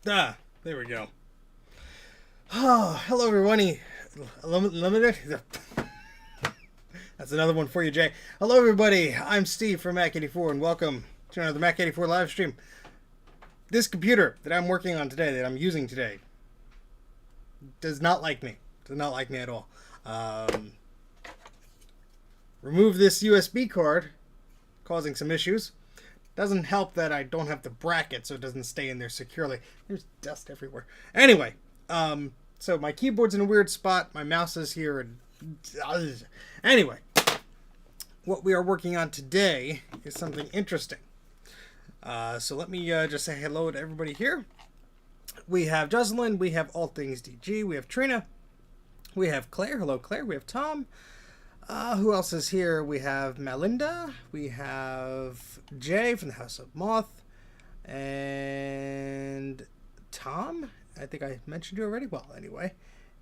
There we go. Oh, hello everybody. Limited. That's another one for you, Jay. Hello everybody. I'm Steve from Mac84, and welcome to another Mac84 live stream. This computer that I'm working on today, that I'm using today, does not like me. Does not like me at all. Remove this USB card, causing some issues. Doesn't help that I don't have the bracket, so it doesn't stay in there securely. There's dust everywhere. Anyway, so my keyboard's in a weird spot. My mouse is here. And anyway, what we are working on today is something interesting. So let me just say hello to everybody here. We have Jocelyn. We have All Things DG. We have Trina. We have Claire. Hello, Claire. We have Tom. Who else is here? We have Melinda. We have Jay from the House of Moth. And Tom. I think I mentioned you already. Well, anyway.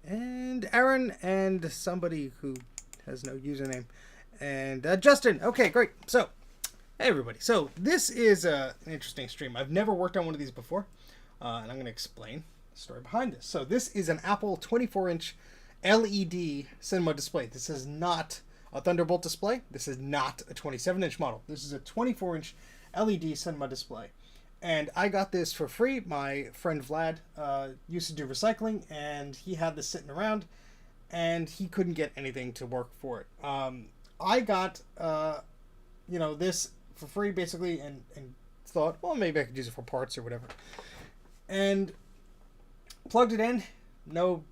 And Aaron and somebody who has no username. And Justin. Okay, great. So, hey everybody. So, this is an interesting stream. I've never worked on one of these before. And I'm going to explain the story behind this. So, this is an Apple 24-inch LED cinema display. This is not a Thunderbolt display. This is not a 27-inch model. This is a 24-inch LED cinema display. And I got this for free. My friend Vlad used to do recycling, and he had this sitting around, and he couldn't get anything to work for it. I got, this for free, basically, and thought, well, maybe I could use it for parts or whatever. And plugged it in. No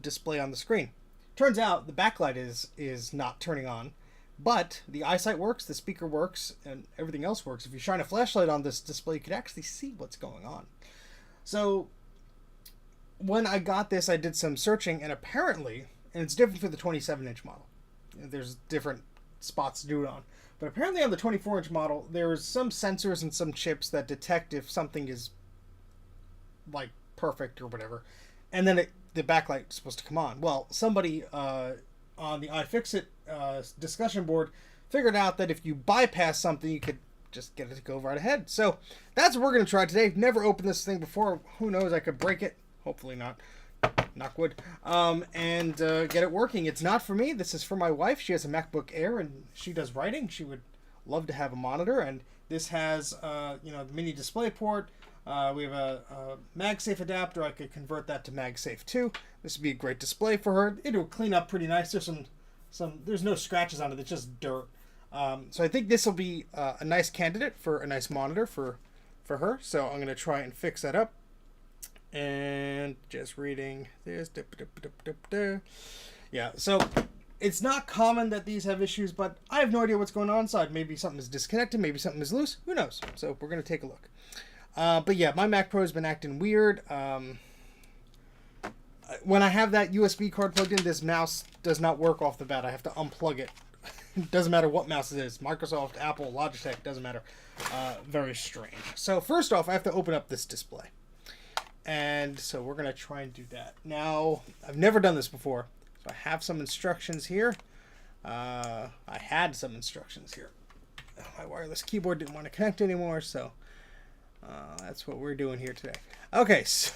display on the screen. Turns out the backlight is not turning on, but the eyesight works, the speaker works, and everything else works. If you shine a flashlight on this display, you could actually see what's going on. So when I got this, I did some searching, and apparently, and it's different for the 27-inch model. There's different spots to do it on. But apparently on the 24-inch model, there's some sensors and some chips that detect if something is like perfect or whatever. And then the backlight is supposed to come on. Well, somebody on the iFixit discussion board figured out that if you bypass something, you could just get it to go right ahead. So that's what we're going to try today. Never opened this thing before. Who knows? I could break it. Hopefully not. Knock wood. And get it working. It's not for me. This is for my wife. She has a MacBook Air, and she does writing. She would love to have a monitor. And this has, the mini display port. We have a MagSafe adapter. I could convert that to MagSafe 2. This would be a great display for her. It'll clean up pretty nice. There's there's no scratches on it. It's just dirt. So I think this will be a nice candidate for a nice monitor for her. So I'm going to try and fix that up. And just reading this. Yeah, so it's not common that these have issues, but I have no idea what's going on inside. Maybe something is disconnected. Maybe something is loose. Who knows? So we're going to take a look. But yeah, my Mac Pro has been acting weird. When I have that USB card plugged in, this mouse does not work off the bat. I have to unplug it. Doesn't matter what mouse it is. Microsoft, Apple, Logitech, doesn't matter. Very strange. So first off, I have to open up this display. And so we're going to try and do that. Now, I've never done this before. So I have some instructions here. I had some instructions here. My wireless keyboard didn't want to connect anymore, so that's what we're doing here today. Okay, so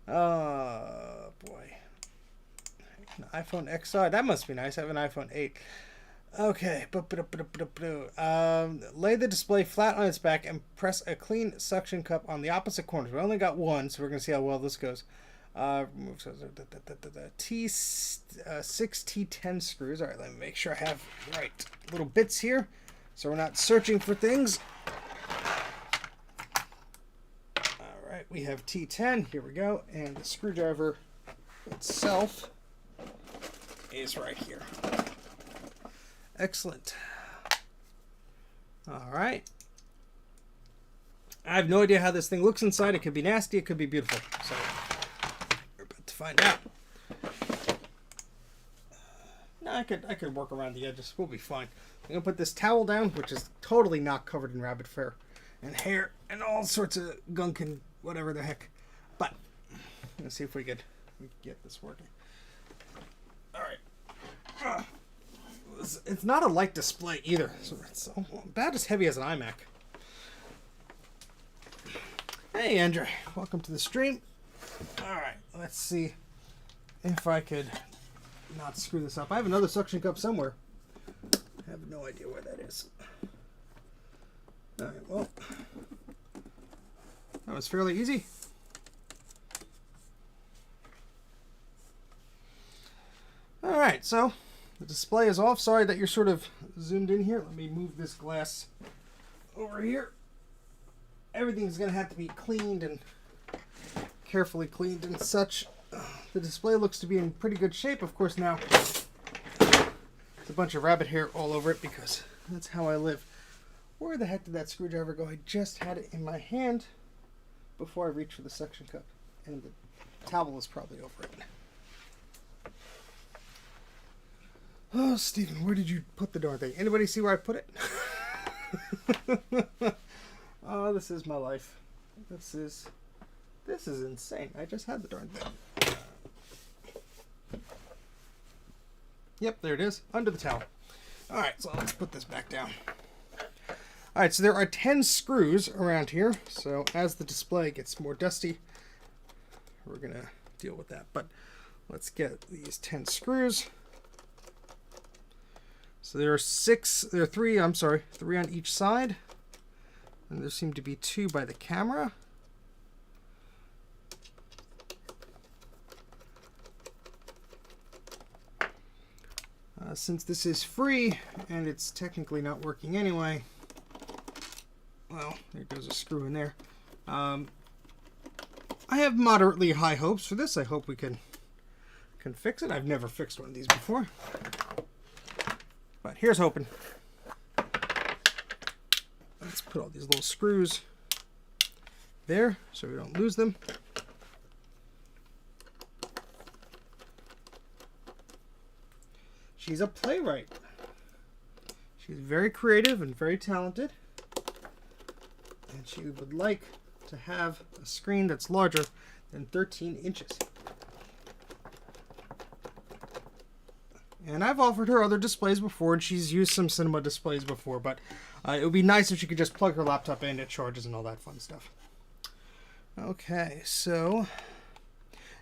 oh boy, an iPhone XR. That must be nice. I have an iPhone 8. Okay, lay the display flat on its back and press a clean suction cup on the opposite corners. We only got one, so we're gonna see how well this goes. Remove six T10 screws. All right, let me make sure I have the right little bits here, so we're not searching for things. All right, we have T10. Here we go, and the screwdriver itself is right here. Excellent. All right. I have no idea how this thing looks inside. It could be nasty. It could be beautiful. So we're about to find out. No, I could work around the edges. We'll be fine. I'm gonna put this towel down, which is totally not covered in rabbit fur and hair and all sorts of gunk and whatever the heck. But let's see if we could get this working. All right. It's not a light display either. So it's about as heavy as an iMac. Hey, Andre. Welcome to the stream. Alright, let's see if I could not screw this up. I have another suction cup somewhere. I have no idea where that is. Alright, well, that was fairly easy. Alright, so the display is off. Sorry that you're sort of zoomed in here. Let me move this glass over here. Everything's going to have to be cleaned and carefully cleaned and such. The display looks to be in pretty good shape. Of course, now there's a bunch of rabbit hair all over it because that's how I live. Where the heck did that screwdriver go? I just had it in my hand before I reached for the suction cup. And the towel is probably over it. Oh, Stephen, where did you put the darn thing? Anybody see where I put it? Oh, this is my life. This is insane. I just had the darn thing. Yep, there it is, under the towel. All right, so let's put this back down. All right, so there are 10 screws around here. So as the display gets more dusty, we're gonna deal with that. But let's get these 10 screws. So there are three on each side. And there seem to be 2 by the camera. Since this is free and it's technically not working anyway, well, there goes a screw in there. I have moderately high hopes for this. I hope we can fix it. I've never fixed one of these before. But here's hoping. Let's put all these little screws there so we don't lose them. She's a playwright. She's very creative and very talented. And she would like to have a screen that's larger than 13 inches. And I've offered her other displays before, and she's used some cinema displays before, but it would be nice if she could just plug her laptop in, it charges and all that fun stuff. Okay, so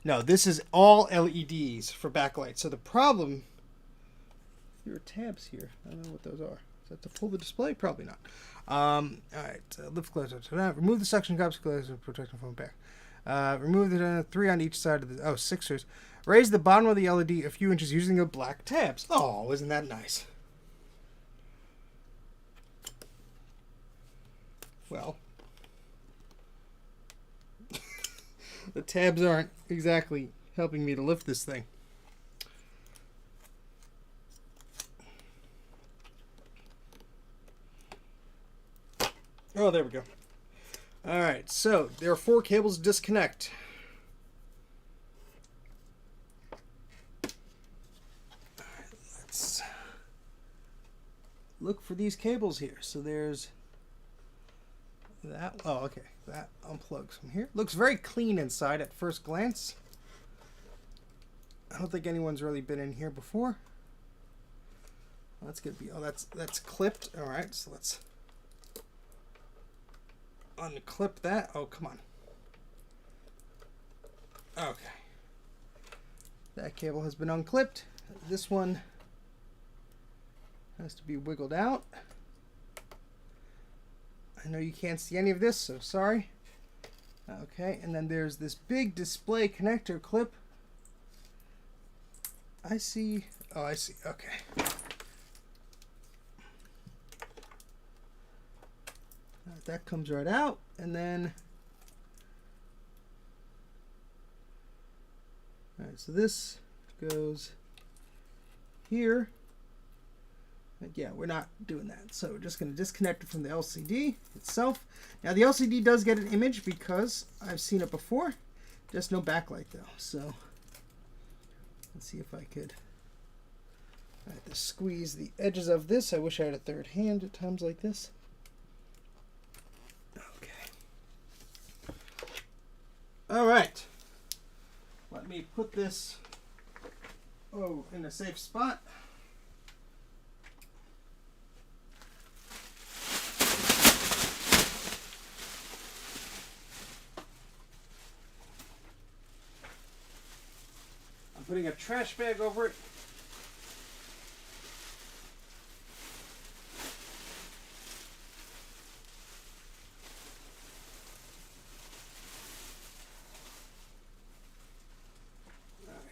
no, this is all LEDs for backlight. So the problem, there are tabs here. I don't know what those are. Is that to pull the display? Probably not. All right, lift close to that. Remove the suction cups, close and protect them from back. Remove the 3 on each side of the 6 screws. Raise the bottom of the LED a few inches using the black tabs. Oh, isn't that nice? Well, the tabs aren't exactly helping me to lift this thing. Oh, there we go. All right, so there are 4 cables to disconnect. All right, let's look for these cables here. So there's that. Oh, okay. That unplugs from here. Looks very clean inside at first glance. I don't think anyone's really been in here before. That's gonna be. Oh, that's clipped. All right, so let's unclip that. Oh, come on. Okay. That cable has been unclipped. This one has to be wiggled out. I know you can't see any of this, so sorry. Okay, and then there's this big display connector clip. I see. Oh, I see. Okay. That comes right out, and then all right, so this goes here. But yeah, we're not doing that, so we're just going to disconnect it from the LCD itself. Now the LCD does get an image because I've seen it before, just no backlight though. So let's see if I could. I have to squeeze the edges of this. I wish I had a third hand at times like this. All right, let me put this in a safe spot. putting a trash bag over it.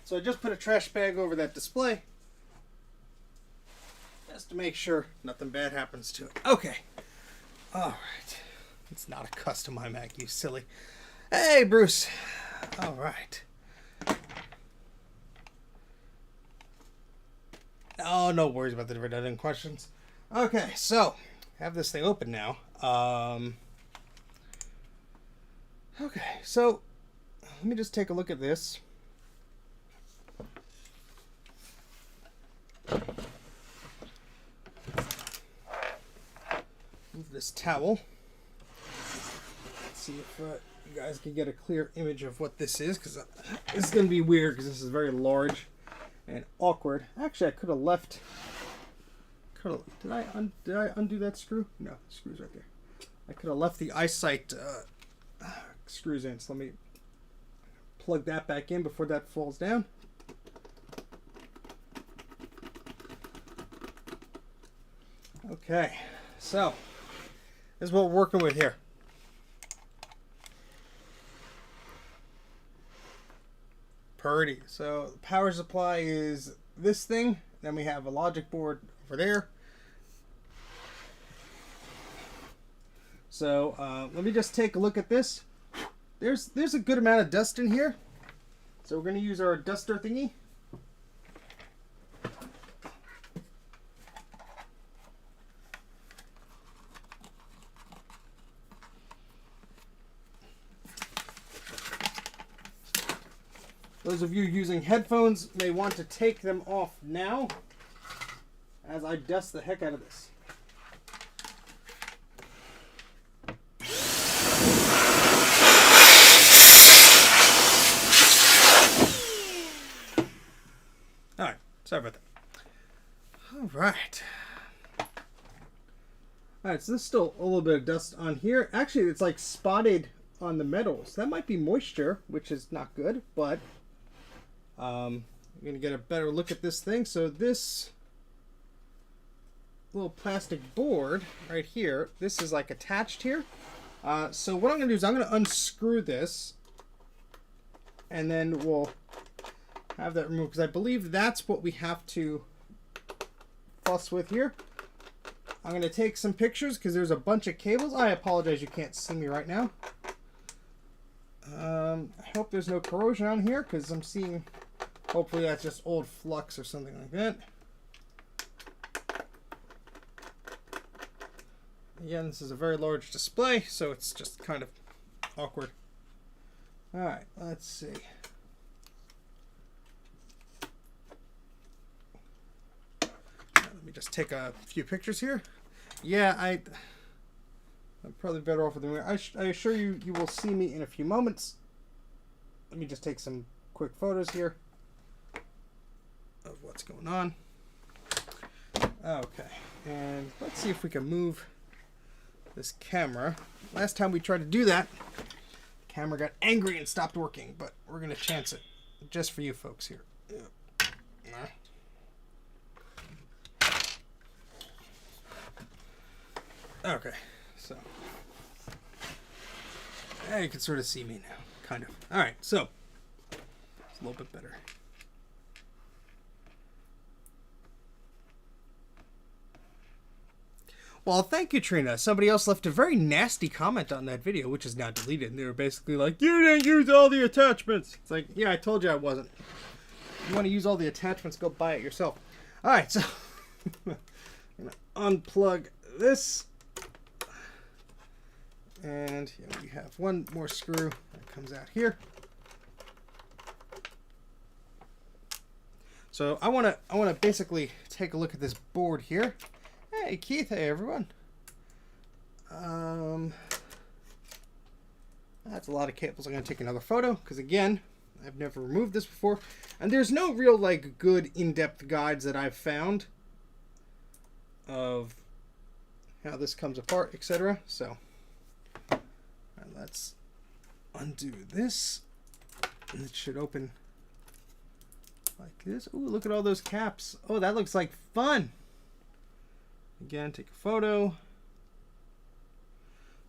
So I just put a trash bag over that display just to make sure nothing bad happens to it. Okay. All right. It's not a custom iMac, you silly. Hey, Bruce. All right. Oh, no worries about the redundant questions. Okay, so I have this thing open now. Okay, so let me just take a look at this. Move this towel. Let's see if you guys can get a clear image of what this is, because this is going to be weird because this is very large and awkward. Actually, I could have left. Did I undo that screw? No, the screw's right there. I could have left the eyesight screws in. So let me plug that back in before that falls down. Okay, so this is what we're working with here. Purdy. So the power supply is this thing. Then we have a logic board over there. So let me just take a look at this. There's a good amount of dust in here. So we're going to use our duster thingy. Those of you using headphones may want to take them off now as I dust the heck out of this. Alright, sorry about that. Alright. Alright, so there's still a little bit of dust on here. Actually, it's like spotted on the metals. That might be moisture, which is not good, but I'm going to get a better look at this thing. So this little plastic board right here, this is like attached here. So what I'm going to do is I'm going to unscrew this and then we'll have that removed, because I believe that's what we have to fuss with here. I'm going to take some pictures because there's a bunch of cables. I apologize, you can't see me right now. I hope there's no corrosion on here because I'm seeing, hopefully that's just old flux or something like that. Again, this is a very large display, so it's just kind of awkward. Alright, let's see. Let me just take a few pictures here. Yeah, I'm probably better off with them. I assure you, you will see me in a few moments. Let me just take some quick photos here of what's going on. Okay, and let's see if we can move this camera. Last time we tried to do that, the camera got angry and stopped working, but we're going to chance it just for you folks here. Okay, so you can sort of see me now, kind of. All right, so it's a little bit better. Well, thank you, Trina. Somebody else left a very nasty comment on that video, which is now deleted. And they were basically like, "You didn't use all the attachments." It's like, yeah, I told you I wasn't. If you want to use all the attachments, go buy it yourself. All right, so I'm going to unplug this. And we have one more screw that comes out here. So I want to basically take a look at this board here. Hey Keith, hey everyone. That's a lot of cables. I'm going to take another photo because again, I've never removed this before, and there's no real like good in-depth guides that I've found of how this comes apart, etc. So let's undo this, and it should open like this. Ooh, look at all those caps. Oh, that looks like fun. Again, take a photo.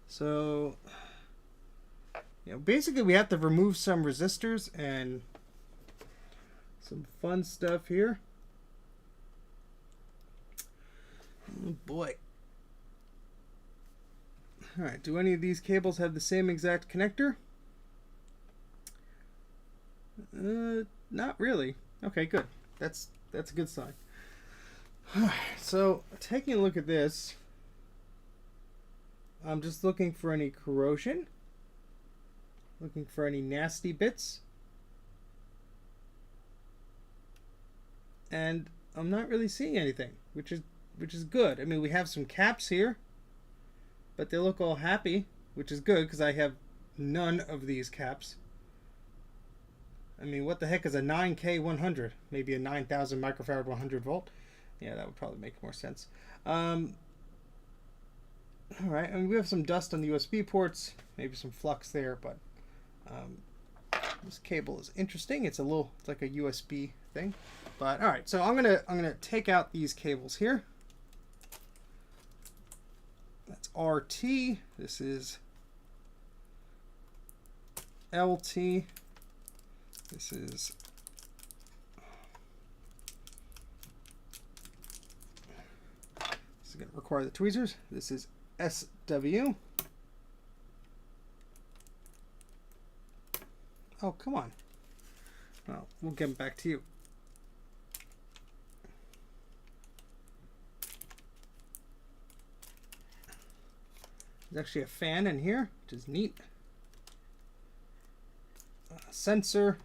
So, you know, basically we have to remove some resistors and some fun stuff here. Oh boy. Alright, do any of these cables have the same exact connector? Not really. Okay, good. That's a good sign. Alright, so taking a look at this, I'm just looking for any corrosion, looking for any nasty bits, and I'm not really seeing anything, which is good. I mean, we have some caps here, but they look all happy, which is good because I have none of these caps. I mean, what the heck is a 9K100? Maybe a 9,000 microfarad 100 volt? Yeah, that would probably make more sense. Alright, and we have some dust on the USB ports, maybe some flux there, but this cable is interesting. It's like a USB thing. But alright, so I'm gonna take out these cables here. That's RT. This is LT. This is going to require the tweezers. This is SW. Oh, come on. Well, we'll get them back to you. There's actually a fan in here, which is neat. Sensor.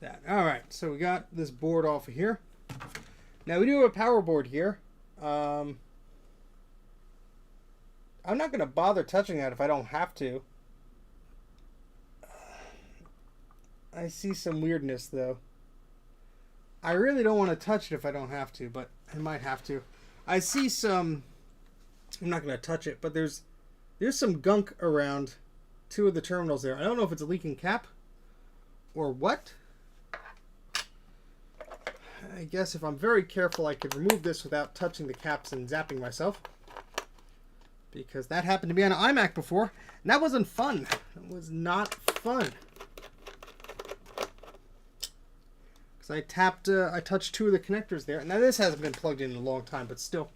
That. Alright, so we got this board off of here. Now we do have a power board here. I'm not going to bother touching that if I don't have to. I see some weirdness though. I really don't want to touch it if I don't have to, but I might have to. I see some... I'm not going to touch it, but there's some gunk around two of the terminals there. I don't know if it's a leaking cap or what. I guess if I'm very careful, I could remove this without touching the caps and zapping myself. Because that happened to me on an iMac before, and that wasn't fun. It was not fun. Because I touched two of the connectors there. Now this hasn't been plugged in a long time, but still.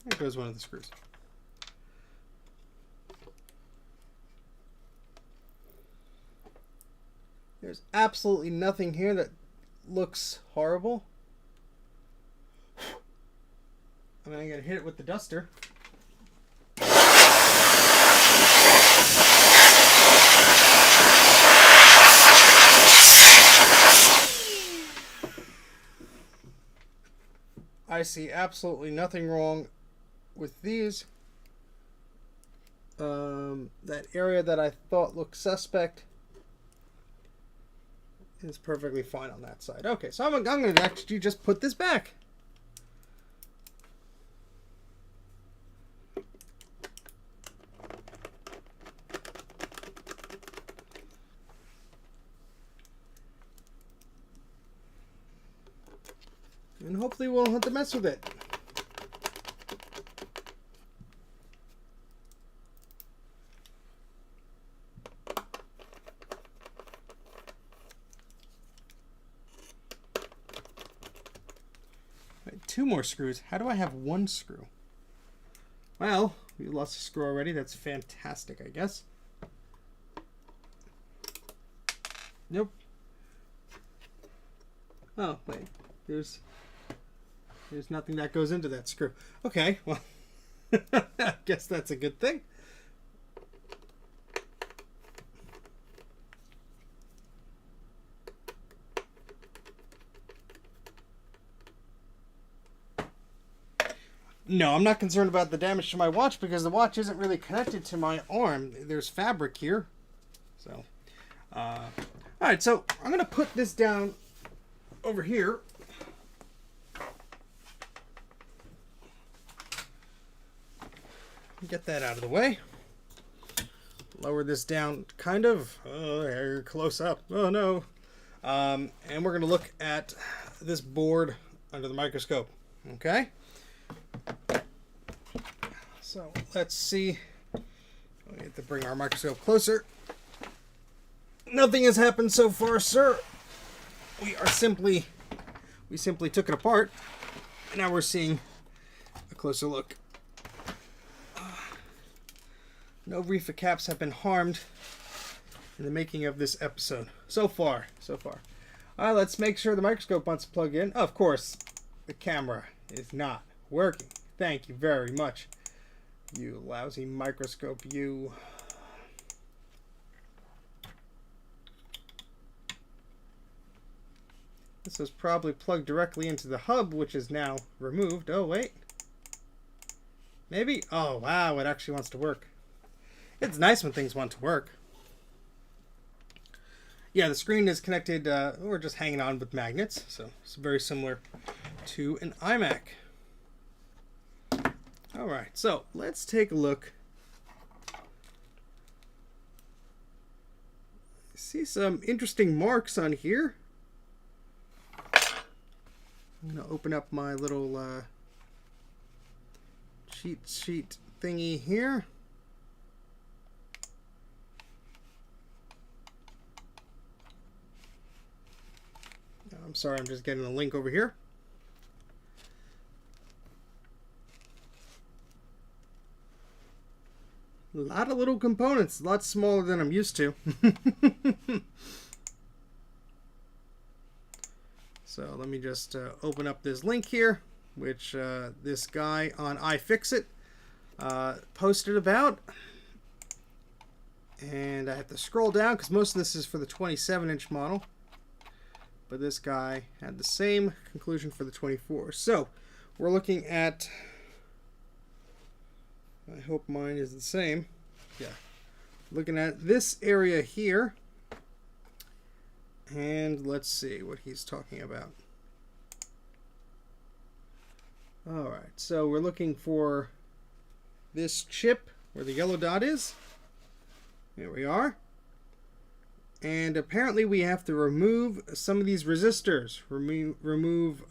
There goes one of the screws. There's absolutely nothing here that looks horrible. I'm going to hit it with the duster. I see absolutely nothing wrong with these. That area that I thought looked suspect is perfectly fine on that side. Okay, so I'm going to actually just put this back. And hopefully we won't have to mess with it. Two more screws. How do I have one screw? Well, we lost a screw already. That's fantastic, I guess. Nope. Oh, wait. There's nothing that goes into that screw. Okay, well, I guess that's a good thing. No, I'm not concerned about the damage to my watch because the watch isn't really connected to my arm. There's fabric here. So, alright, so I'm going to put this down over here. Get that out of the way. Lower this down kind of. Oh, close up. Oh no. And we're going to look at this board under the microscope. Okay? So let's see. We have to bring our microscope closer. Nothing has happened so far, sir. We simply took it apart. And now we're seeing a closer look. No reefer caps have been harmed in the making of this episode. So far. Alright, let's make sure the microscope wants to plug in. Of course, the camera is not working. Thank you very much. You lousy microscope, you. This was probably plugged directly into the hub, which is now removed. Oh, wait. Maybe? Oh, wow, it actually wants to work. It's nice when things want to work. Yeah, the screen is connected, we're just hanging on with magnets, so it's very similar to an iMac. Alright, so let's take a look. I see some interesting marks on here. I'm going to open up my little cheat sheet thingy here. I'm sorry, I'm just getting a link over here. A lot of little components, a lot smaller than I'm used to. So let me just open up this link here, which this guy on iFixit posted about. And I have to scroll down because most of this is for the 27-inch model. But this guy had the same conclusion for the 24. So we're looking at, I hope mine is the same. Yeah. Looking at this area here. And let's see what he's talking about. Alright, so we're looking for this chip where the yellow dot is. Here we are. And apparently we have to remove some of these resistors. Remove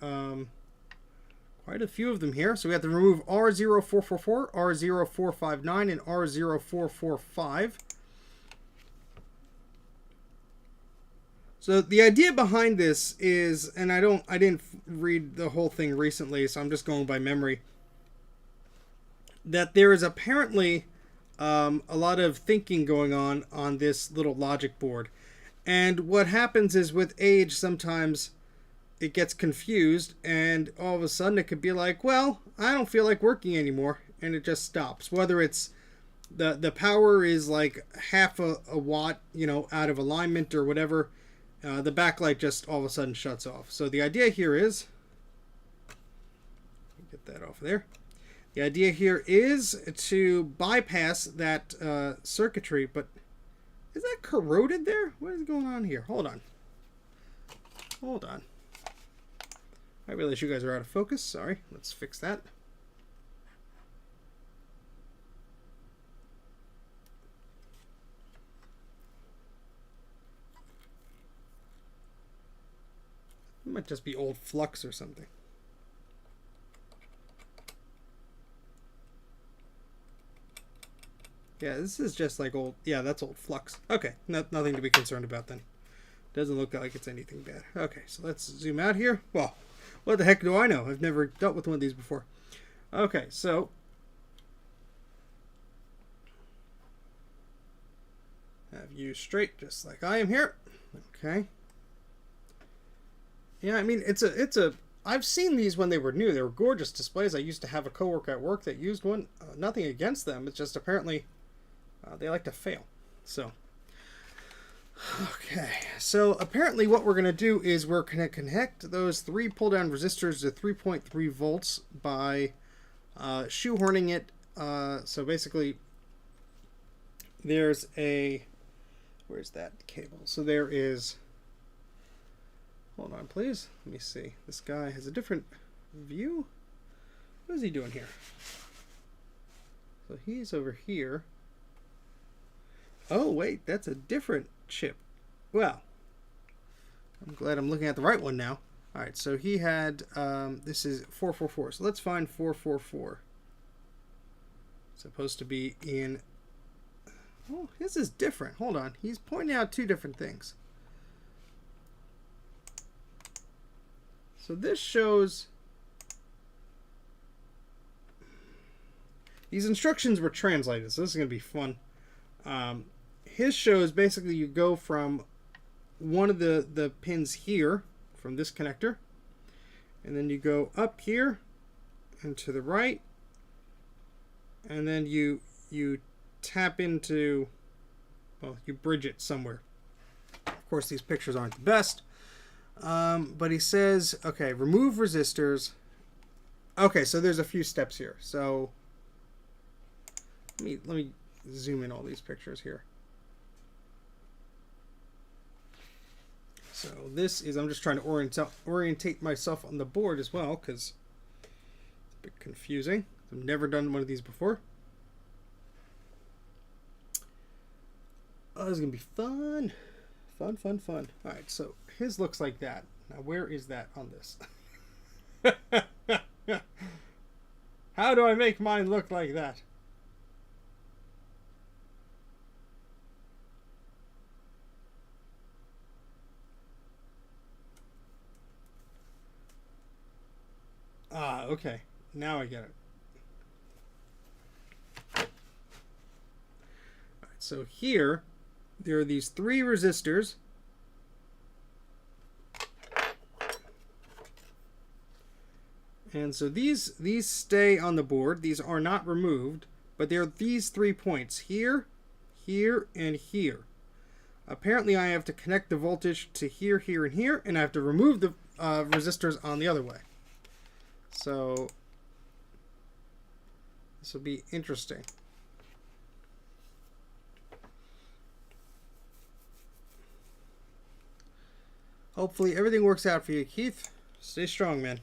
quite a few of them here. So we have to remove R0444, R0459, and R0445. So the idea behind this is, and I didn't read the whole thing recently, so I'm just going by memory, that there is apparently a lot of thinking going on this little logic board. And what happens is with age, sometimes it gets confused, and all of a sudden it could be like, well, I don't feel like working anymore, and it just stops. Whether it's the power is like half a watt, you know, out of alignment or whatever, the backlight just all of a sudden shuts off. So the idea here is, get that off there. The idea here is to bypass that circuitry, but is that corroded there? What is going on here? Hold on. Hold on. I realize you guys are out of focus. Sorry. Let's fix that. It might just be old flux or something. Yeah, this is just like old. Yeah, that's old flux. Okay, nothing to be concerned about then. Doesn't look like it's anything bad. Okay, so let's zoom out here. Well, what the heck do I know? I've never dealt with one of these before. Okay, so have you straight, just like I am here. Okay. Yeah, I mean, it's a. I've seen these when they were new. They were gorgeous displays. I used to have a coworker at work that used one. Nothing against them. It's just apparently they like to fail. So, okay. So apparently what we're going to do is we're going to connect those 3 pull-down resistors to 3.3 volts by shoehorning it. So basically, there's a... Where's that cable? So there is... hold on, please. Let me see. This guy has a different view. What is he doing here? So he's over here. Oh, wait, that's a different chip. Well, I'm glad I'm looking at the right one now. All right, so he had, this is 444. So let's find 444. It's supposed to be in, oh, this is different. Hold on. He's pointing out two different things. So this shows, these instructions were translated, so this is going to be fun. His shows basically you go from one of the pins here, from this connector, and then you go up here and to the right, and then you tap into, well, you bridge it somewhere. Of course, these pictures aren't the best, but he says, okay, remove resistors. Okay, so there's a few steps here. So let me zoom in all these pictures here. So this is, I'm just trying to orientate myself on the board as well, because it's a bit confusing. I've never done one of these before. Oh, this is going to be fun. Fun, fun, fun. All right, so his looks like that. Now, where is that on this? How do I make mine look like that? Ah, okay. Now I get it. All right, so here, there are these three resistors. And so these stay on the board. These are not removed, but there are these 3 points here, here, and here. Apparently I have to connect the voltage to here, here, and here, and I have to remove the resistors on the other way. So this will be interesting. Hopefully everything works out for you, Keith. Stay strong, man.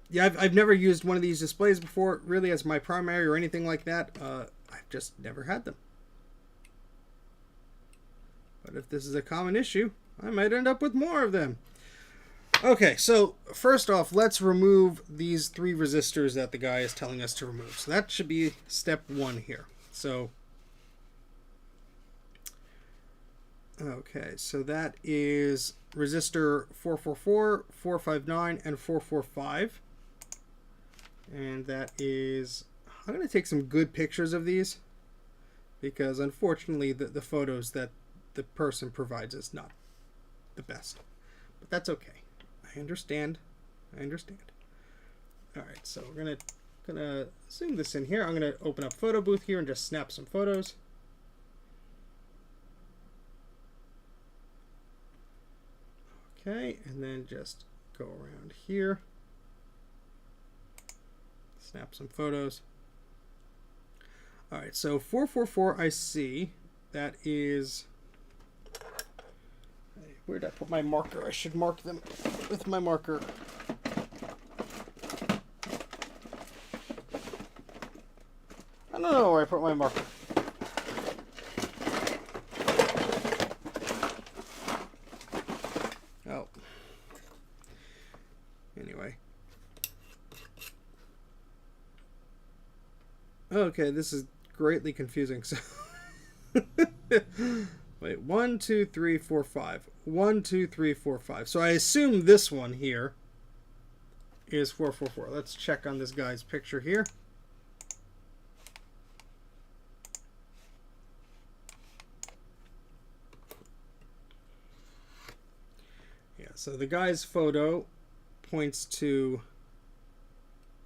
Yeah, I've never used one of these displays before, really, as my primary or anything like that. I've just never had them. But if this is a common issue, I might end up with more of them. Okay, so first off, let's remove these 3 resistors that the guy is telling us to remove. So that should be step 1 here. So, okay, so that is resistor 444, 459, and 445. And that is, I'm going to take some good pictures of these, because unfortunately the photos that the person provides is not the best. But that's okay. I understand. All right, so we're gonna zoom this in here. I'm gonna open up Photo Booth here and just snap some photos. Okay, and then just go around here, snap some photos. All right, so 444 I see. That is, where did I put my marker? I should mark them with my marker. I don't know where I put my marker. Oh. Anyway. Okay, this is greatly confusing. So wait, 1, 2, 3, 4, 5. 1, 2, 3, 4, 5. So I assume this one here is 444. Let's check on this guy's picture here. Yeah, so the guy's photo points to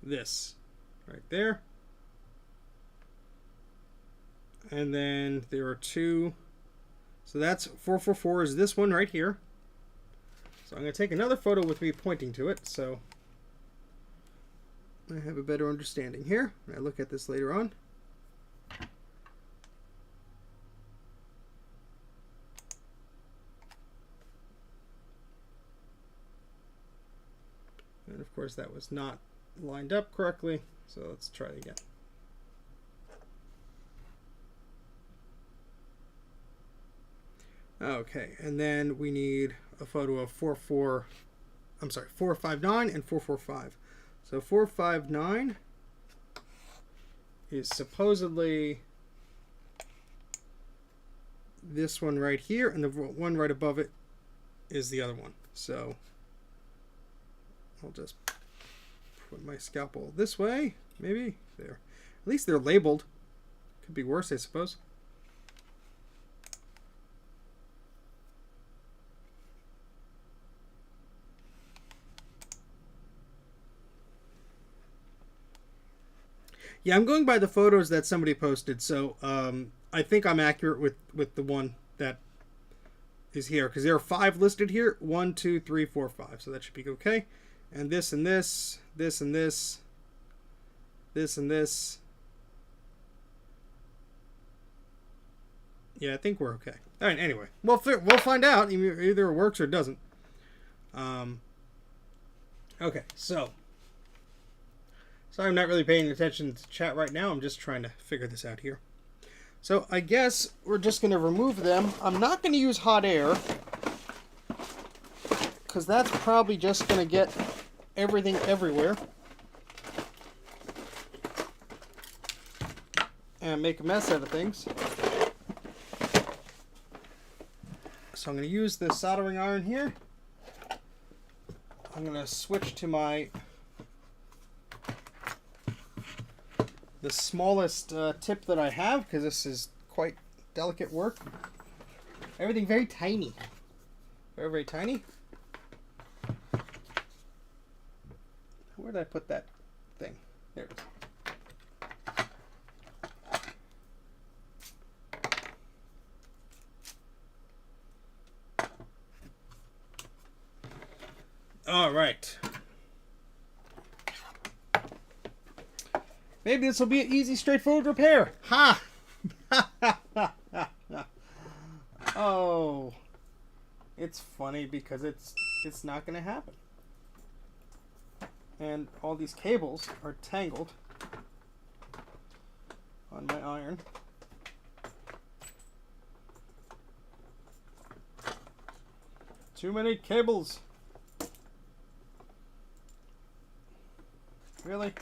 this right there. And then there are 2. So that's 444 is this one right here. So I'm going to take another photo with me pointing to it, so I have a better understanding here. I look at this later on. of course that was not lined up correctly, so let's try it again. Okay, and then we need a photo of 459 and 445. So 459 is supposedly this one right here, and the one right above it is the other one. So I'll just put my scalpel this way, maybe there. At least they're labeled. Could be worse, I suppose. Yeah, I'm going by the photos that somebody posted, so I think I'm accurate with the one that is here, because there are 5 listed here. 1, 2, 3, 4, 5. So that should be okay. And this and this, this and this, this and this. Yeah, I think we're okay. All right. Anyway, we'll find out. Either it works or it doesn't. Okay. So. Sorry, I'm not really paying attention to chat right now. I'm just trying to figure this out here. So I guess we're just going to remove them. I'm not going to use hot air, because that's probably just going to get everything everywhere and make a mess out of things. So I'm going to use the soldering iron here. I'm going to switch to the smallest tip that I have, because this is quite delicate work. Everything very tiny. Very, very tiny. Where did I put that thing? There it is. All right. Maybe this will be an easy, straightforward repair. Ha! Oh. It's funny because it's not going to happen. And all these cables are tangled on my iron. Too many cables. Really?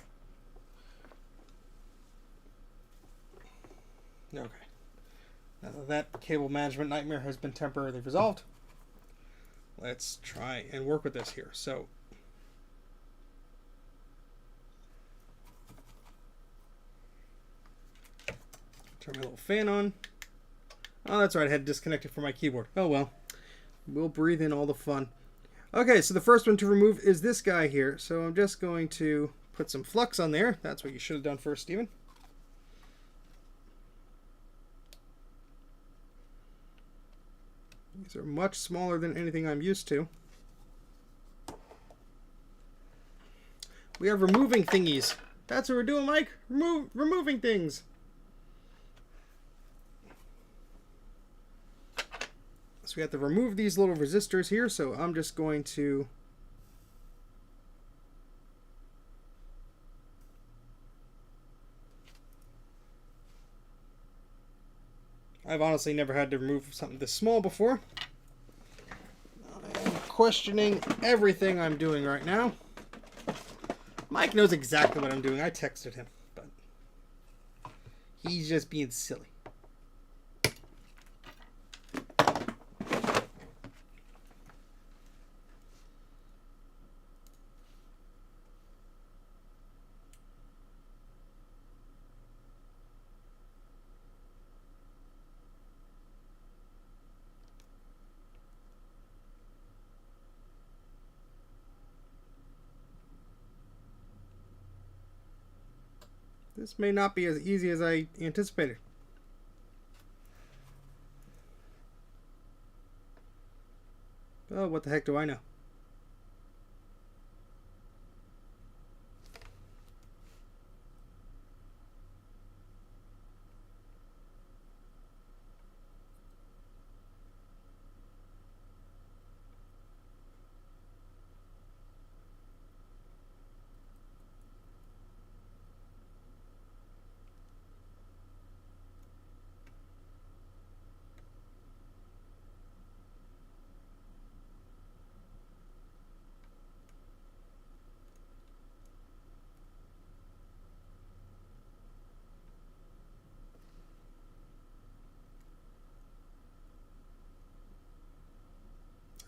Okay. Now that cable management nightmare has been temporarily resolved, let's try and work with this here. So turn my little fan on. Oh, that's right. I had to disconnect it from my keyboard. Oh well. We'll breathe in all the fun. Okay, so the first one to remove is this guy here. So I'm just going to put some flux on there. That's what you should have done first, Stephen. These are much smaller than anything I'm used to. We are removing thingies. That's what we're doing, Mike. Removing things. So we have to remove these little resistors here. So I'm just going to I've honestly never had to remove something this small before. I'm questioning everything I'm doing right now. Mike knows exactly what I'm doing. I texted him, but he's just being silly. This may not be as easy as I anticipated. Oh, what the heck do I know?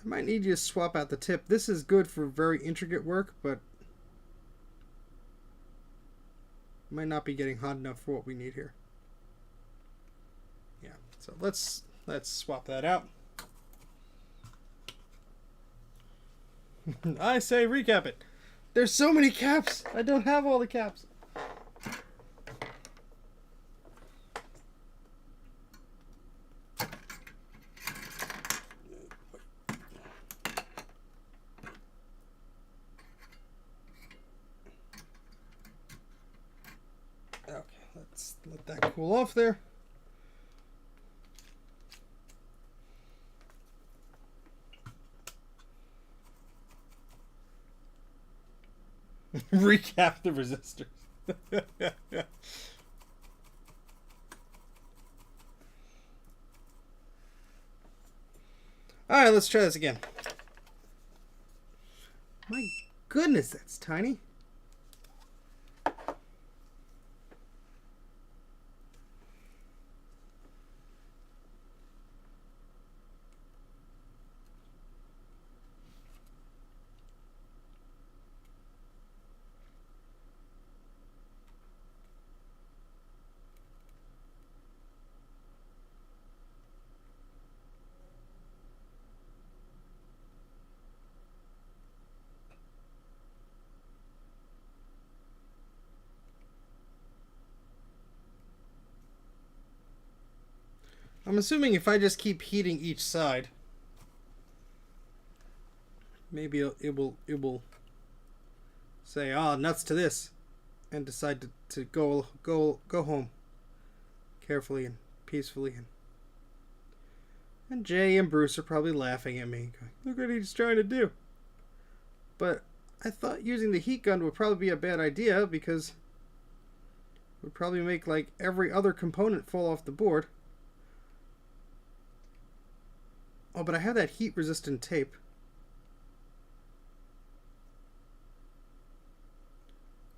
I might need you to swap out the tip. This is good for very intricate work, but might not be getting hot enough for what we need here. Yeah, so let's swap that out. I say recap it. There's so many caps. I don't have all the caps. Okay, let's let that cool off there. Recap the resistors. Alright, let's try this again. My goodness, that's tiny. I'm assuming if I just keep heating each side, maybe it will say, "Ah, nuts to this," and decide to go home carefully and peacefully. And Jay and Bruce are probably laughing at me, going, "Look what he's trying to do." But I thought using the heat gun would probably be a bad idea because it would probably make like every other component fall off the board. Oh, but I have that heat-resistant tape.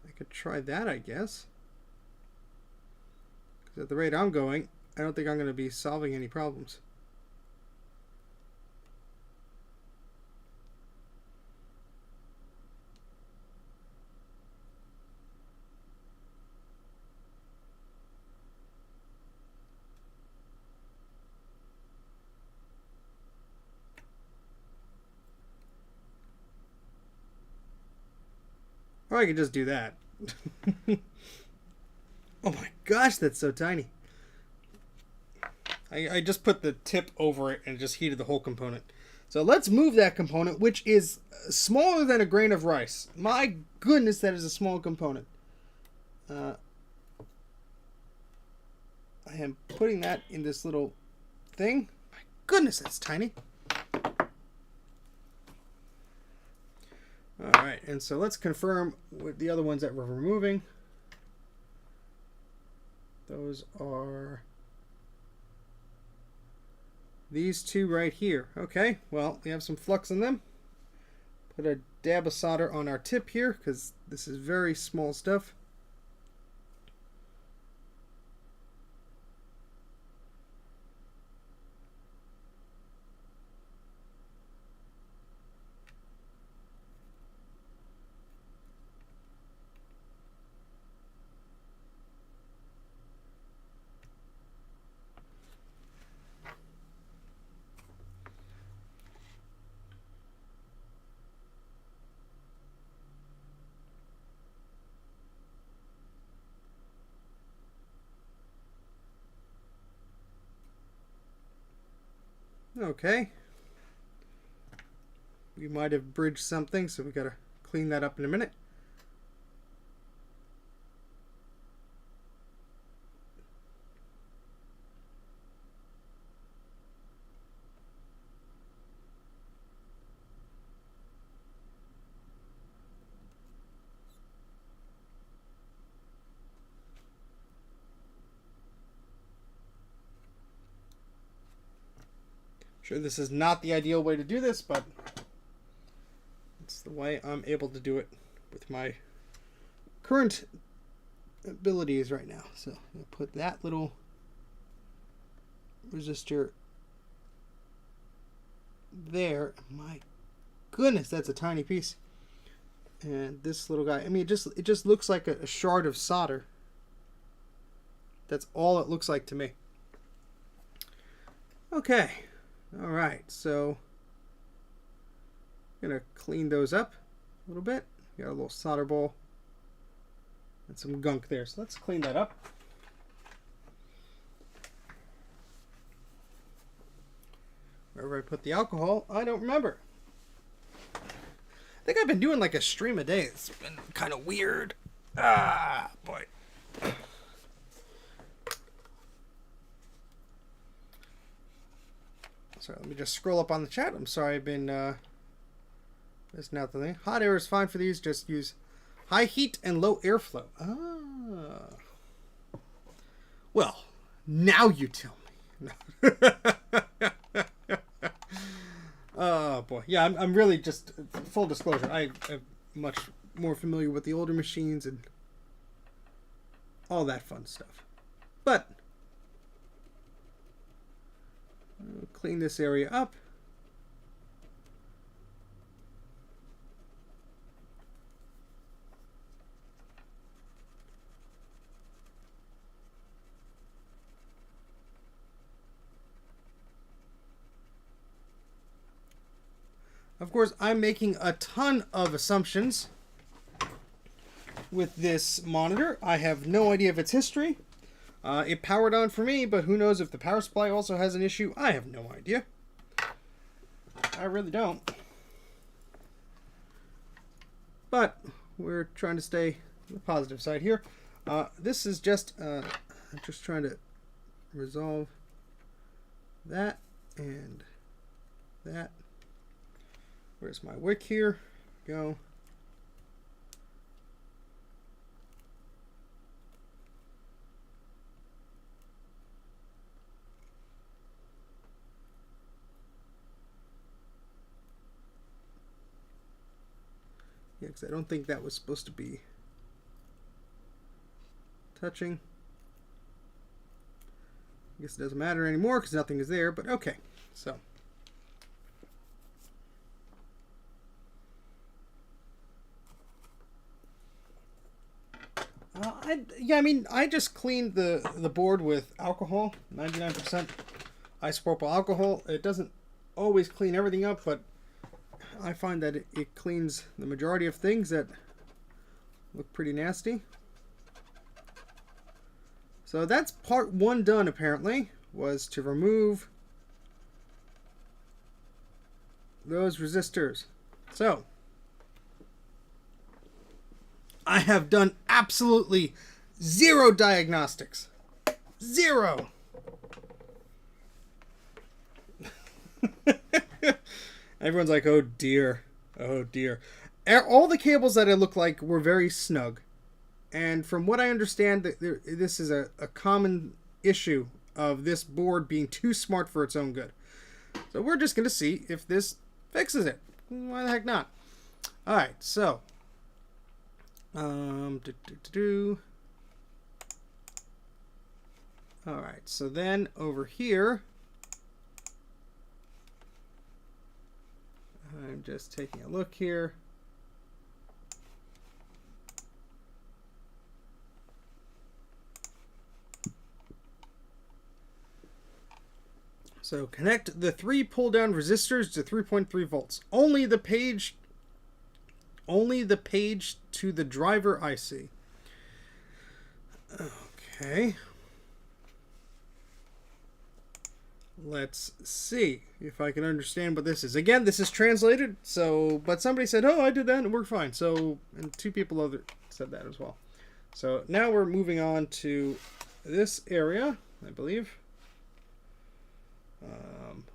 I could try that, I guess. Because at the rate I'm going, I don't think I'm going to be solving any problems. Or I could just do that. Oh my gosh, that's so tiny. I just put the tip over it and just heated the whole component. So let's move that component, which is smaller than a grain of rice. My goodness, that is a small component. I am putting that in this little thing. My goodness, that's tiny. Alright, and so let's confirm with the other ones that we're removing. Those are these two right here. Okay, well, we have some flux in them. Put a dab of solder on our tip here because this is very small stuff. Okay. We might have bridged something, so we gotta clean that up in a minute. Sure, this is not the ideal way to do this, but it's the way I'm able to do it with my current abilities right now. So I'll put that little resistor there. My goodness, that's a tiny piece. And this little guy, I mean, it just looks like a shard of solder. That's all it looks like to me. Okay. All right. So I'm going to clean those up a little bit. Got a little solder ball and some gunk there. So let's clean that up. Wherever I put the alcohol, I don't remember. I think I've been doing like a stream a day. It's been kind of weird. Ah, boy. Sorry, let me just scroll up on the chat. I'm sorry, I've been missing out the thing. Hot air is fine for these. Just use high heat and low airflow. Ah. Well, now you tell me. Oh boy, yeah, I'm really just full disclosure. I'm much more familiar with the older machines and all that fun stuff. But I'll clean this area up. Of course, I'm making a ton of assumptions with this monitor. I have no idea of its history. It powered on for me, but who knows if the power supply also has an issue? I have no idea. I really don't. But we're trying to stay on the positive side here. This is just, I'm just trying to resolve that and that. Where's my wick here? Go. Yeah, because I don't think that was supposed to be touching. I guess it doesn't matter anymore because nothing is there, but okay. So. I mean, I just cleaned the board with alcohol, 99% isopropyl alcohol. It doesn't always clean everything up, but I find that it cleans the majority of things that look pretty nasty. So that's part one done, apparently, was to remove those resistors. So I have done absolutely zero diagnostics. Zero. Everyone's like, oh dear. Oh dear. All the cables that it looked like were very snug. And from what I understand, this is a common issue of this board being too smart for its own good. So we're just going to see if this fixes it. Why the heck not? Alright, so Alright, so then over here, I'm just taking a look here. So connect the 3 pull-down resistors to 3.3 volts. Only the page to the driver IC. Okay. Let's see if I can understand what this is. Again, this is translated, so but somebody said, "Oh, I did that and it worked fine." So, and 2 people said that as well. So now we're moving on to this area, I believe.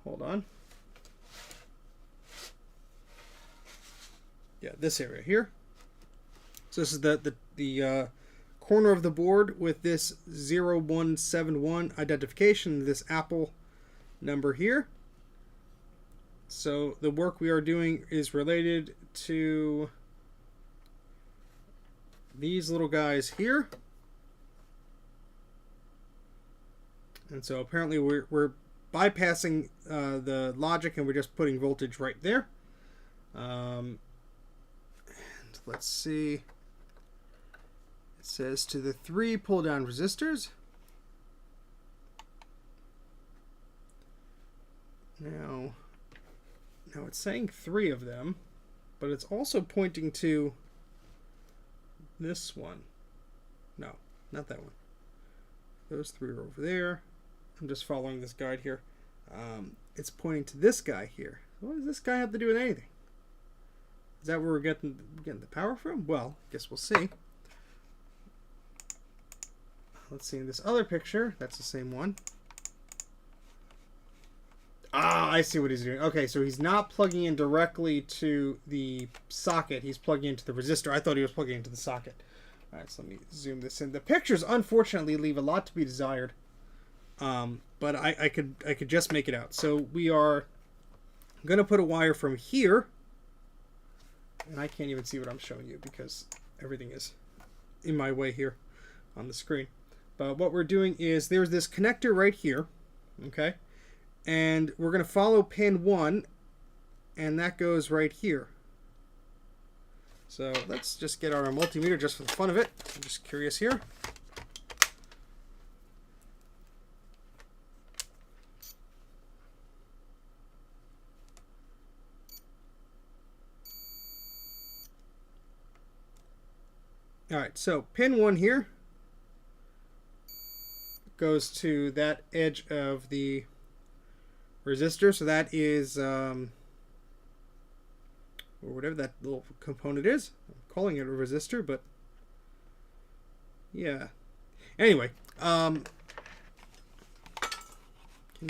Hold on. Yeah, this area here. So this is the corner of the board with this 0171 identification, this Apple number here. So the work we are doing is related to these little guys here. And so apparently we're bypassing the logic, and we're just putting voltage right there. And let's see. It says to the 3 pull down resistors. Now it's saying 3 of them, but it's also pointing to this one. No, not that one. Those 3 are over there. I'm just following this guide here. It's pointing to this guy here. What does this guy have to do with anything? Is that where we're getting the power from? Well, I guess we'll see. Let's see in this other picture. That's the same one. Ah, I see what he's doing. Okay, so he's not plugging in directly to the socket. He's plugging into the resistor. I thought he was plugging into the socket. All right, so let me zoom this in. The pictures, unfortunately, leave a lot to be desired. But I could just make it out. So we are going to put a wire from here. And I can't even see what I'm showing you because everything is in my way here on the screen. But what we're doing is there's this connector right here. Okay. And we're going to follow pin 1, and that goes right here. So let's just get our multimeter just for the fun of it. I'm just curious here. All right, so pin 1 here goes to that edge of the resistor, so that is or whatever that little component is. I'm calling it a resistor, but yeah. Anyway, can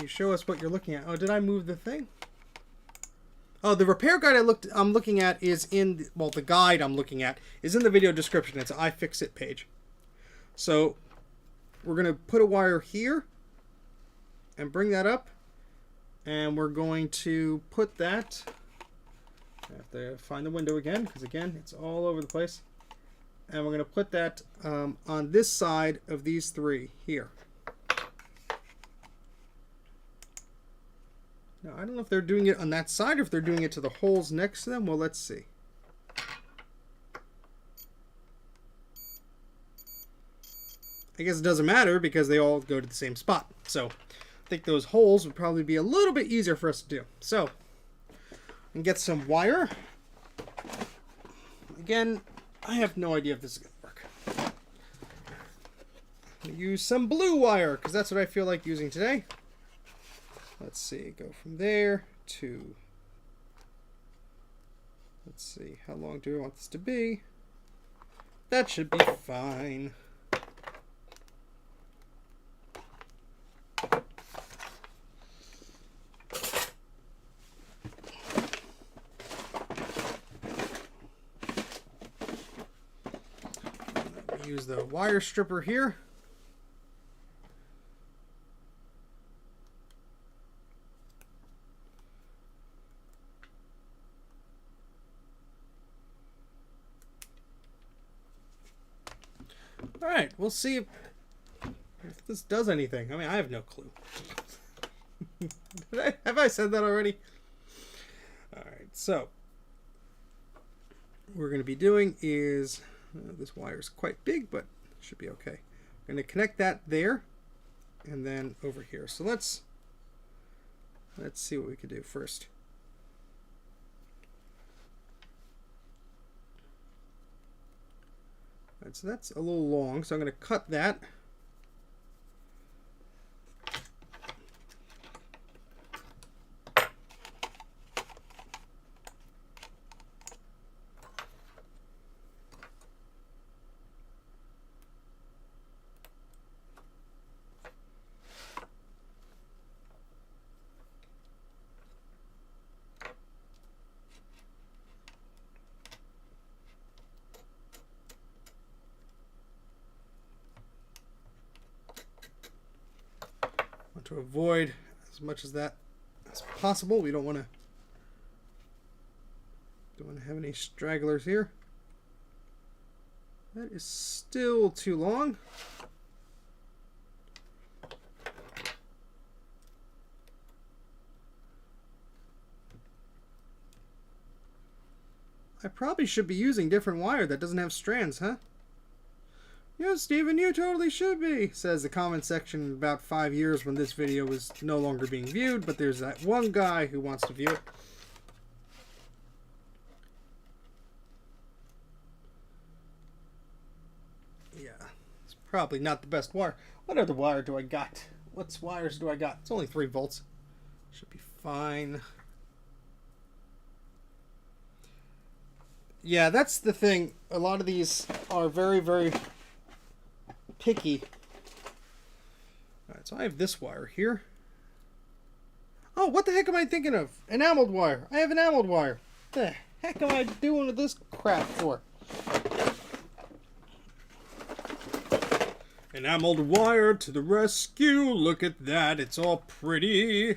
you show us what you're looking at? Oh, did I move the thing? Oh, the repair guide I'm looking at is in, well, the guide I'm looking at is in the video description. It's an iFixit page. So we're going to put a wire here and bring that up. And we're going to put that, I have to find the window again, because again, it's all over the place. And we're going to put that on this side of these 3 here. Now, I don't know if they're doing it on that side or if they're doing it to the holes next to them. Well, let's see. I guess it doesn't matter because they all go to the same spot. So I think those holes would probably be a little bit easier for us to do. So, and get some wire. Again, I have no idea if this is going to work. I'm going to use some blue wire because that's what I feel like using today. Let's see, go from there to, let's see, how long do I want this to be? That should be fine. Use the wire stripper here. All right, we'll see if this does anything. I mean, I have no clue. Have I said that already? All right, so what we're going to be doing is, this wire is quite big, but it should be okay. I'm going to connect that there and then over here. So let's see what we can do first. All right, so that's a little long, so I'm going to cut that. To avoid as much as that as possible. We don't want to have any stragglers here. That is still too long. I probably should be using different wire that doesn't have strands, huh? Yeah, Steven, you totally should be, says the comment section in about 5 years when this video is no longer being viewed, but there's that one guy who wants to view it. Yeah, it's probably not the best wire. What other wire do I got? What wires do I got? It's only 3 volts. Should be fine. Yeah, that's the thing. A lot of these are very, very picky. Alright, so I have this wire here. Oh, what the heck am I thinking of? Enameled wire. I have enameled wire. What the heck am I doing with this crap for? Enameled wire to the rescue. Look at that. It's all pretty.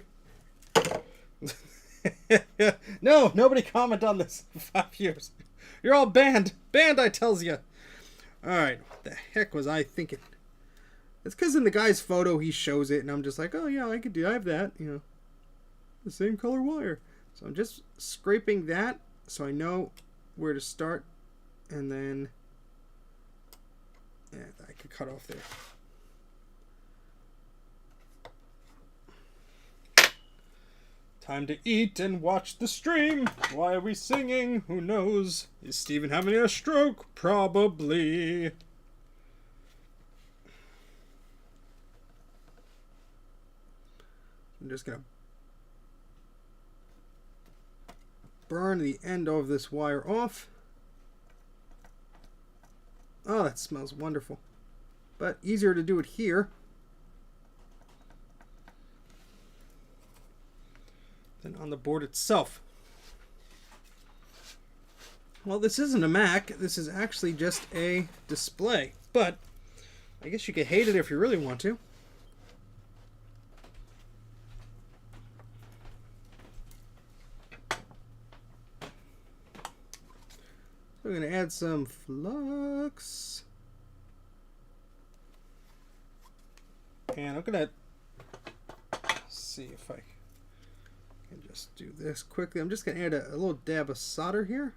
No, nobody comment on this for 5 years. You're all banned. Banned, I tells you. Alright, what the heck was I thinking? It's because in the guy's photo he shows it and I'm just like, oh yeah, I have that, you know. The same color wire. So I'm just scraping that so I know where to start, and then yeah, I could cut off there. Time to eat and watch the stream. Why are we singing? Who knows? Is Steven having a stroke? Probably. I'm just gonna burn the end of this wire off. Oh, that smells wonderful. But easier to do it here than on the board itself. Well, this isn't a Mac. This is actually just a display. But I guess you could hate it if you really want to. We're going to add some flux. And I'm going to see if I can just do this quickly. I'm just going to add a little dab of solder here.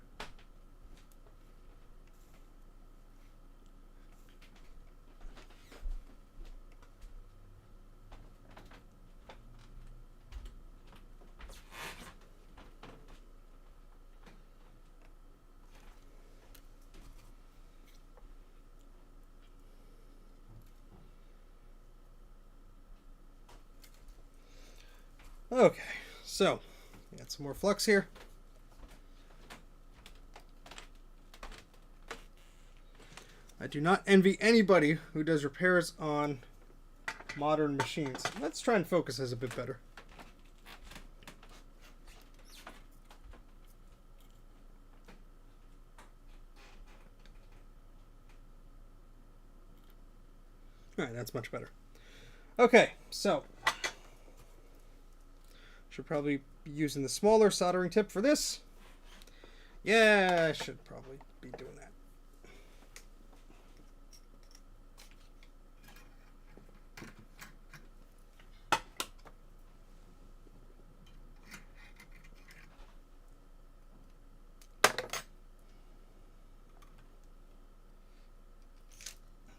Okay, so got some more flux here. I do not envy anybody who does repairs on modern machines. Let's try and focus this a bit better. All right, that's much better. Okay, so should probably be using the smaller soldering tip for this. Yeah, I should probably be doing that.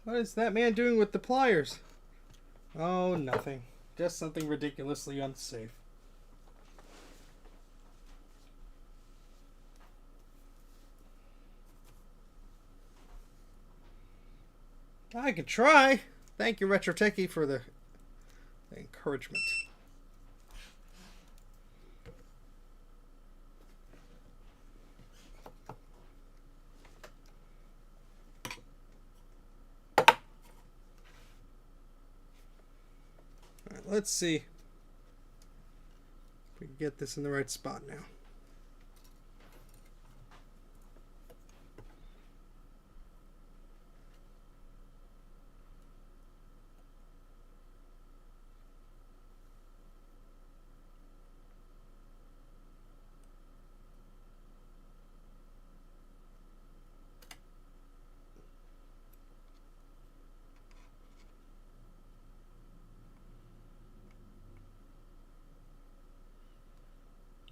What is that man doing with the pliers? Oh, nothing. Just something ridiculously unsafe. I could try. Thank you, Retro Techie, for the encouragement. All right, let's see if we can get this in the right spot now.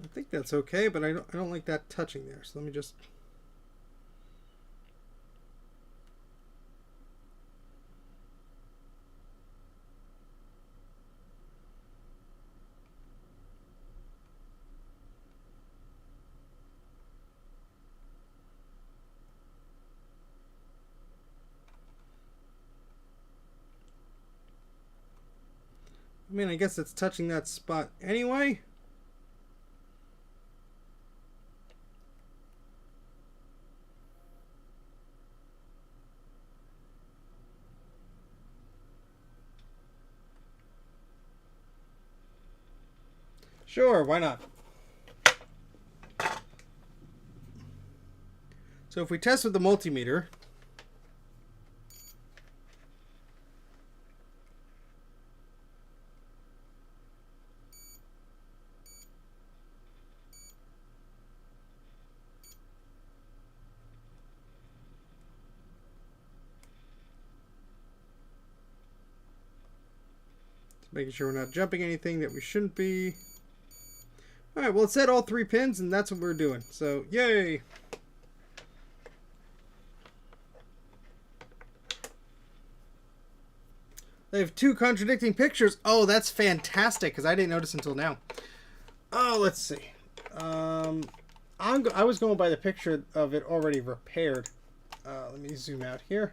I think that's okay, but I don't like that touching there. So let me just I mean, I guess it's touching that spot anyway. Sure, why not? So if we test with the multimeter, making sure we're not jumping anything that we shouldn't be. Alright, well, it said all 3 pins, and that's what we're doing. So, yay! They have 2 contradicting pictures. Oh, that's fantastic, because I didn't notice until now. Oh, let's see. I was going by the picture of it already repaired. Let me zoom out here.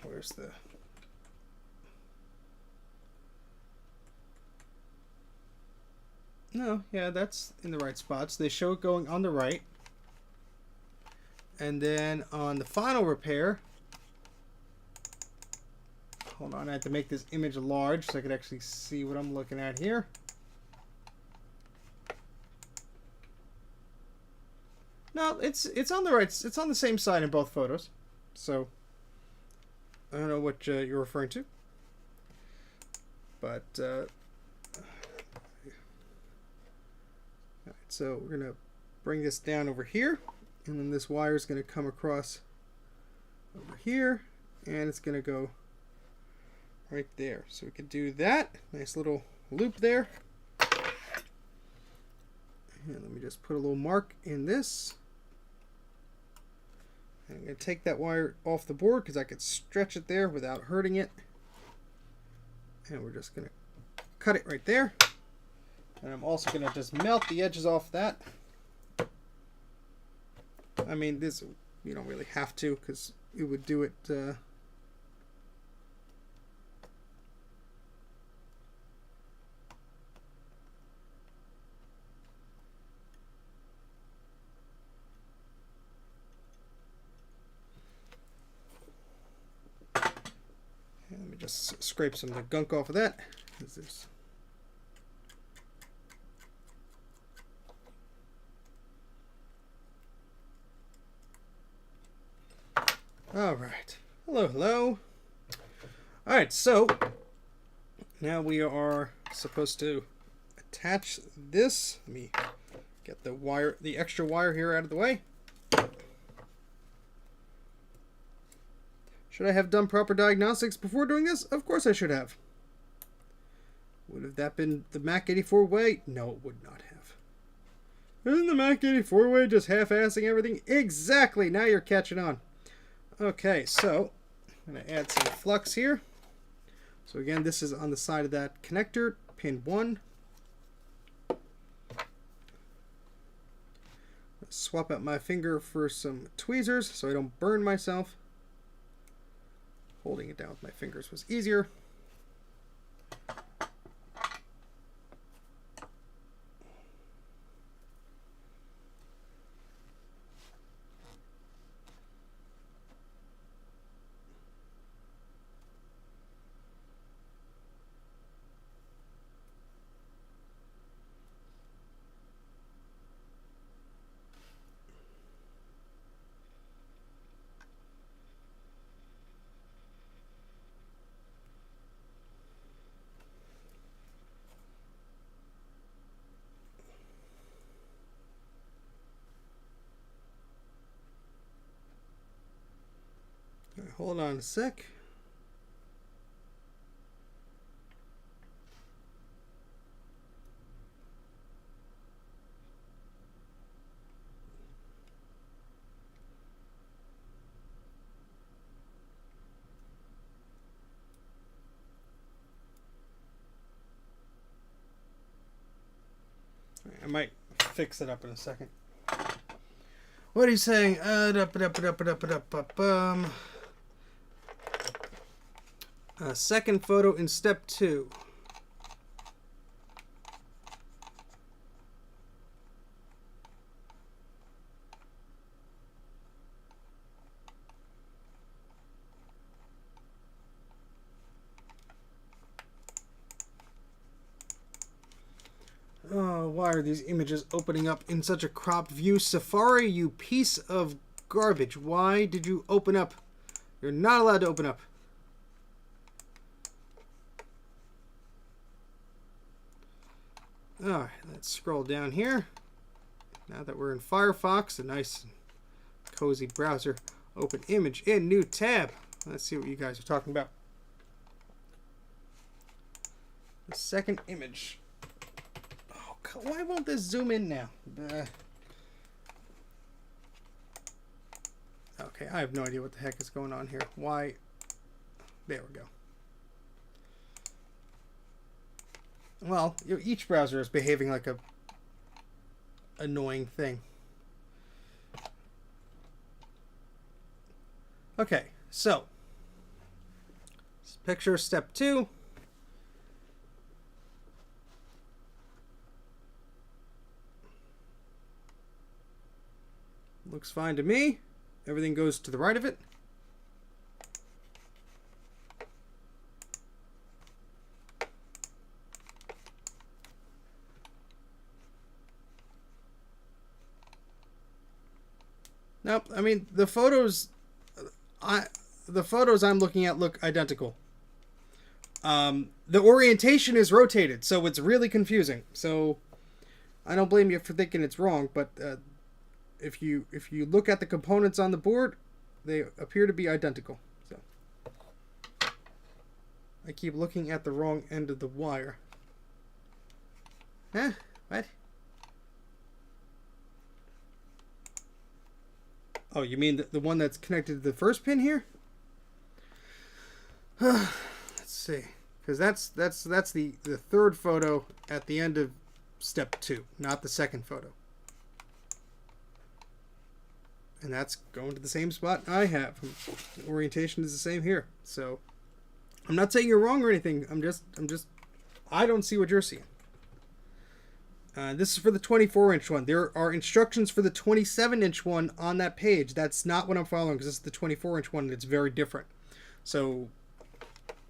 Where's the... No, yeah, that's in the right spots. They show it going on the right. And then on the final repair... Hold on, I have to make this image large so I could actually see what I'm looking at here. No, it's on the right. It's on the same side in both photos. So I don't know what you're referring to, but all right, so we're gonna bring this down over here, and then this wire is gonna come across over here, and it's gonna go right there. So we could do that. Nice little loop there. And let me just put a little mark in this. And I'm going to take that wire off the board because I could stretch it there without hurting it. And we're just going to cut it right there. And I'm also going to just melt the edges off that. I mean, this, you don't really have to because it would do it... Let me just scrape some of the gunk off of that. All right. Hello, hello. All right, so now we are supposed to attach this. Let me get the wire, the extra wire here out of the way. Should I have done proper diagnostics before doing this? Of course I should have. Would have that been the Mac84 way? No, it would not have. Isn't the Mac84 way just half-assing everything? Exactly! Now you're catching on. Okay, so I'm going to add some flux here. So again, this is on the side of that connector, pin 1. Swap out my finger for some tweezers so I don't burn myself. Holding it down with my fingers was easier. Hold on a sec. I might fix it up in a second. What are you saying? Second photo in step 2. Oh, why are these images opening up in such a cropped view? Safari, you piece of garbage. Why did you open up? You're not allowed to open up. Alright, let's scroll down here. Now that we're in Firefox, a nice cozy browser. Open image in new tab. Let's see what you guys are talking about. The second image. Oh, why won't this zoom in now? Okay, I have no idea what the heck is going on here. Why? There we go. Well, each browser is behaving like a annoying thing. Okay, so picture step 2. Looks fine to me. Everything goes to the right of it. Nope. I mean, the photos I'm looking at look identical. The orientation is rotated, so it's really confusing. So I don't blame you for thinking it's wrong, but if you look at the components on the board, they appear to be identical. So I keep looking at the wrong end of the wire. Huh? What? Oh, you mean the one that's connected to the first pin here? Let's see, because that's the third photo at the end of step 2, not the second photo. And that's going to the same spot I have. The orientation is the same here. So I'm not saying you're wrong or anything. I don't see what you're seeing. This is for the 24-inch one. There are instructions for the 27-inch one on that page. That's not what I'm following, because this is the 24-inch one and it's very different. So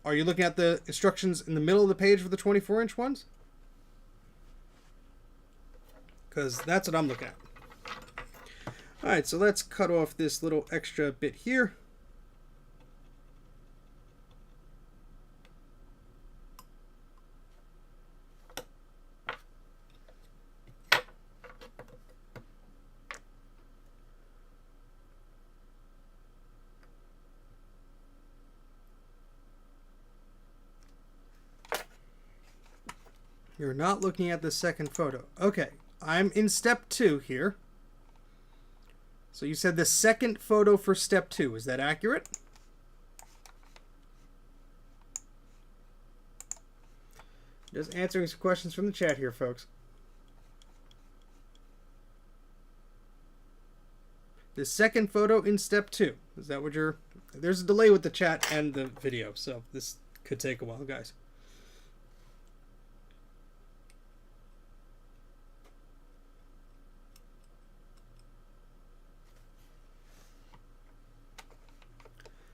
are you looking at the instructions in the middle of the page for the 24-inch ones? Because that's what I'm looking at. Alright, so let's cut off this little extra bit here. You're not looking at the second photo. Okay, I'm in step 2 here. So you said the second photo for step 2. Is that accurate? Just answering some questions from the chat here, folks. The second photo in step 2. Is that what you're... There's a delay with the chat and the video, so this could take a while, guys.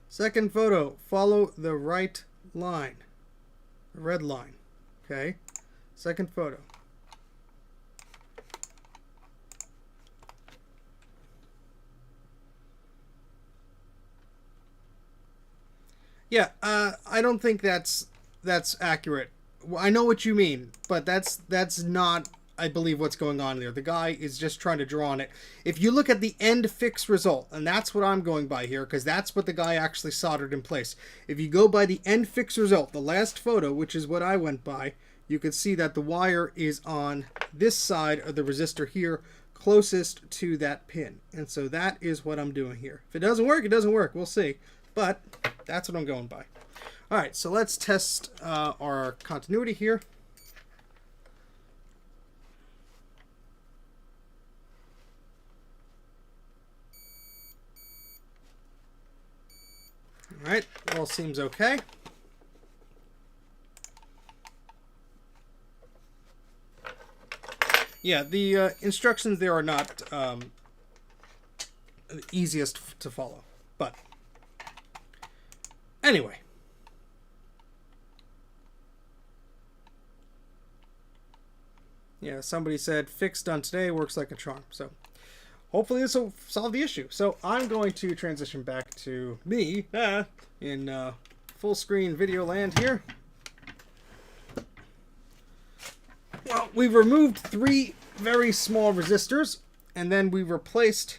Second photo, follow the right line, the red line, okay? Second photo. Yeah, I don't think that's accurate. I know what you mean, but that's not, I believe, what's going on there. The guy is just trying to draw on it. If you look at the end fix result, and that's what I'm going by here, because that's what the guy actually soldered in place. If you go by the end fix result, the last photo, which is what I went by, you can see that the wire is on this side of the resistor here, closest to that pin. And so that is what I'm doing here. If it doesn't work, it doesn't work. We'll see. But that's what I'm going by. All right, so let's test our continuity here. All right, all seems okay. Yeah, the instructions there are not the easiest to follow. But anyway. Yeah, somebody said fix done today, works like a charm. So hopefully this will solve the issue. So I'm going to transition back to me in full screen video land here. Well, we've removed 3 very small resistors, and then we replaced,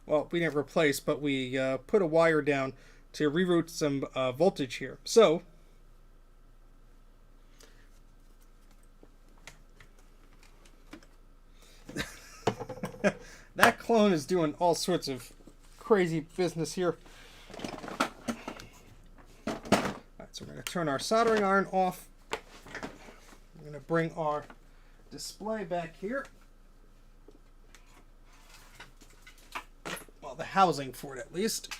well, we didn't replace, but we put a wire down to reroute some voltage here. So that clone is doing all sorts of crazy business here. Alright, so we're going to turn our soldering iron off. I'm going to bring our display back here. Well, the housing for it at least.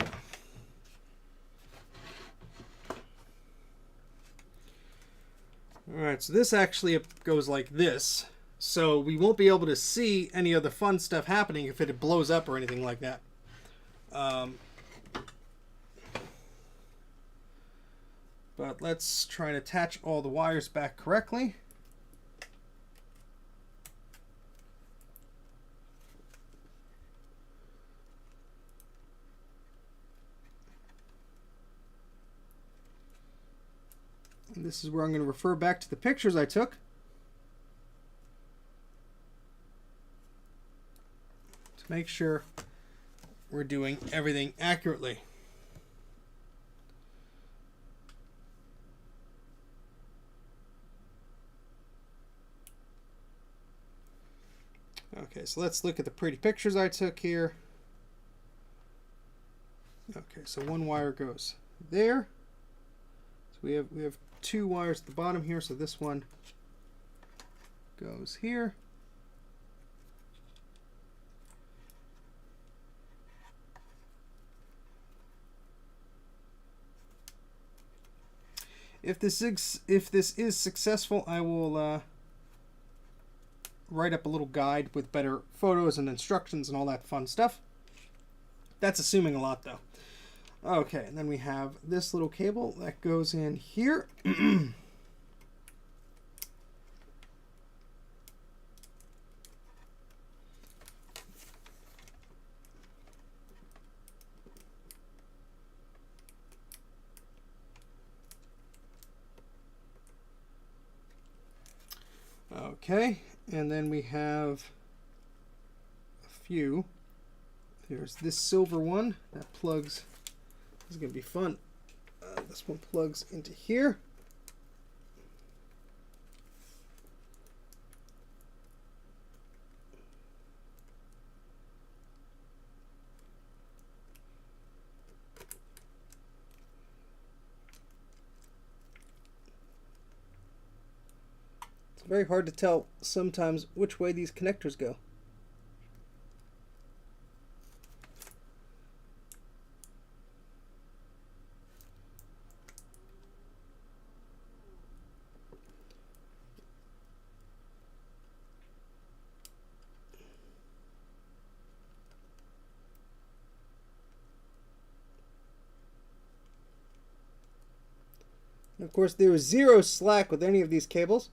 Alright, so this actually goes like this. So we won't be able to see any of the fun stuff happening if it blows up or anything like that. But let's try and attach all the wires back correctly. And this is where I'm going to refer back to the pictures I took. Make sure we're doing everything accurately. Okay, so let's look at the pretty pictures I took here. Okay, so one wire goes there. So we have 2 wires at the bottom here, so this one goes here. If this is successful, I will write up a little guide with better photos and instructions and all that fun stuff. That's assuming a lot, though. Okay, and then we have this little cable that goes in here. Okay, and then we have a few. There's this silver one that plugs. This is going to be fun. This one plugs into here. Very hard to tell sometimes which way these connectors go. And of course, there is 0 slack with any of these cables,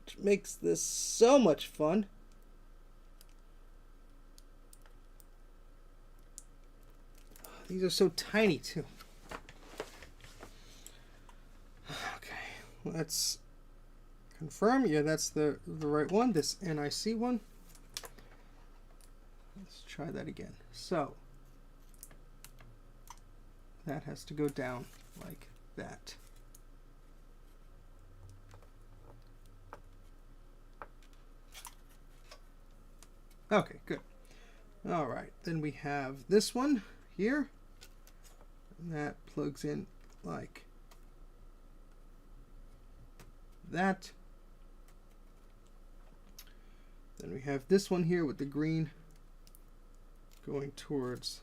which makes this so much fun. These are so tiny too. Okay, let's confirm. Yeah, that's the right one. This NIC one. Let's try that again. So that has to go down like that. Okay, good. All right, then we have this one here. And that plugs in like that. Then we have this one here with the green going towards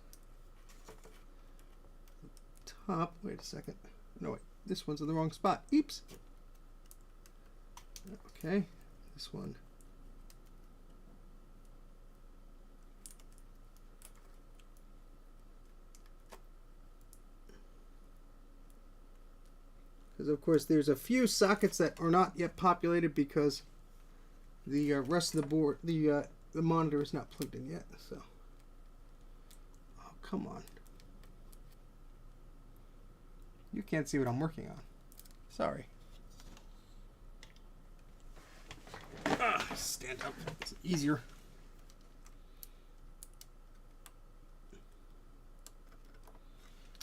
the top. Wait a second. No, wait. This one's in the wrong spot. Oops. Okay. This one Because of course there's a few sockets that are not yet populated because the rest of the board, the monitor is not plugged in yet. So, oh come on, you can't see what I'm working on. Sorry. Stand up. It's easier.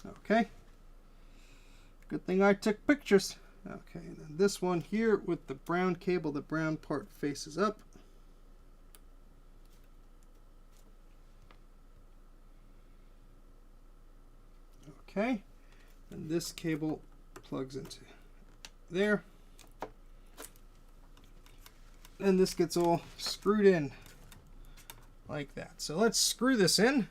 Okay. Good thing I took pictures. Okay, and then this one here with the brown cable, the brown part faces up. Okay, and this cable plugs into there. And this gets all screwed in like that. So let's screw this in.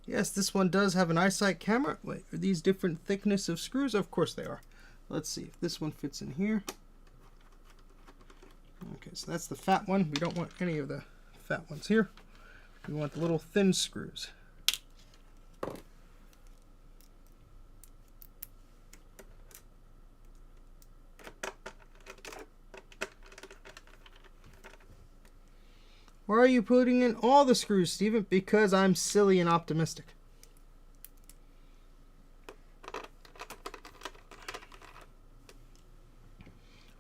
Yes, this one does have an eyesight camera. Wait, are these different thickness of screws? Of course they are. Let's see if this one fits in here. Okay, so that's the fat one. We don't want any of the fat ones here. We want the little thin screws. Why are you putting in all the screws, Steven? Because I'm silly and optimistic.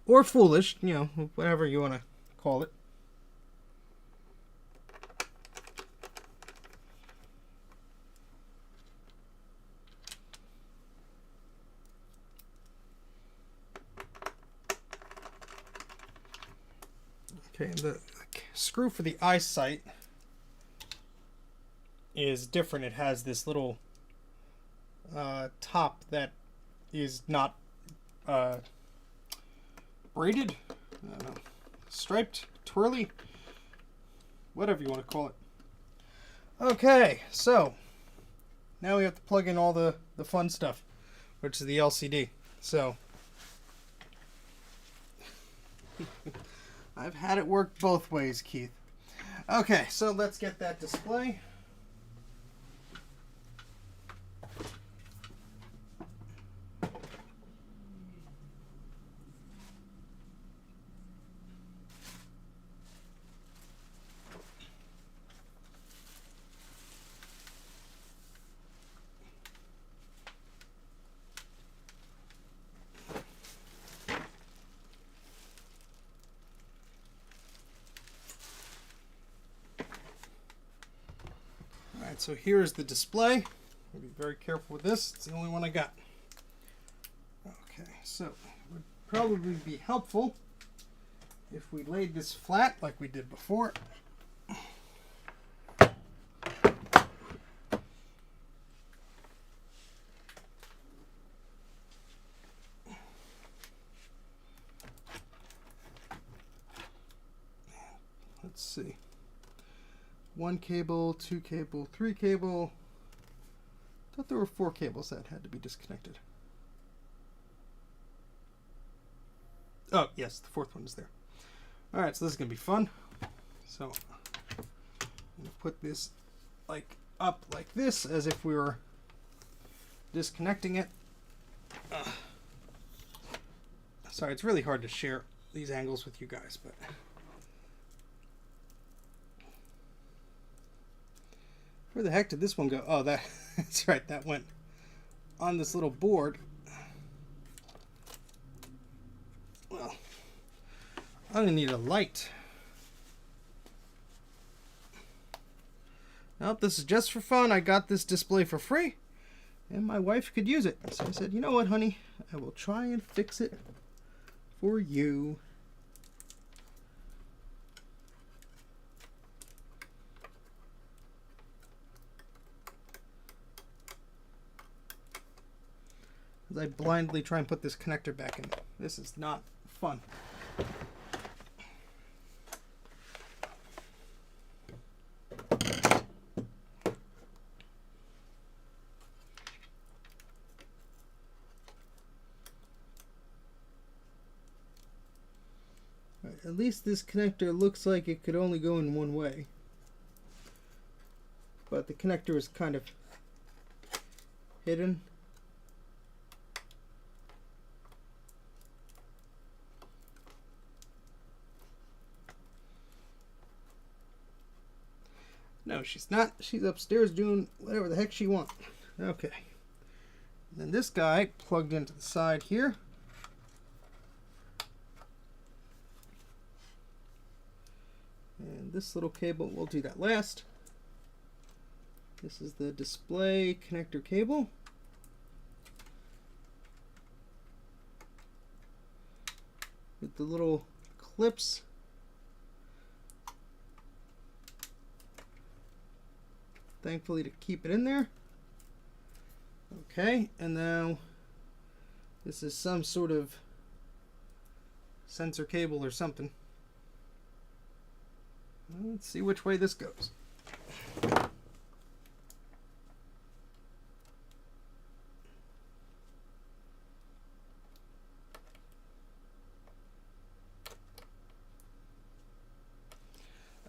Or foolish, you know, whatever you want to call it. Okay, and the screw for the eyesight is different. It has this little top that is not braided, I don't know, striped, twirly, whatever you want to call it. Okay, so now we have to plug in all the fun stuff, which is the LCD. So I've had it work both ways, Keith. Okay, so let's get that display. Alright, so here's the display. I'll be very careful with this. It's the only one I got. Okay, so it would probably be helpful if we laid this flat like we did before. Let's see. 1 cable, 2 cable, 3 cable. I thought there were 4 cables that had to be disconnected. Oh, yes, the 4th one is there. Alright, so this is going to be fun. So, I'm going to put this like up like this as if we were disconnecting it. Sorry, it's really hard to share these angles with you guys, but where the heck did this one go? Oh, that's right, that went on this little board. Well, I'm gonna need a light. Nope, this is just for fun. I got this display for free, and my wife could use it. So I said, you know what, honey? I will try and fix it for you. As I blindly try and put this connector back in. This is not fun. least this connector looks like it could only go in one way. But the connector is kind of hidden. No, she's not. She's upstairs doing whatever the heck she wants. Okay. And then this guy plugged into the side here. And this little cable, we'll do that last. This is the display connector cable. With the little clips. Thankfully to keep it in there. Okay, and now this is some sort of sensor cable or something. Let's see which way this goes.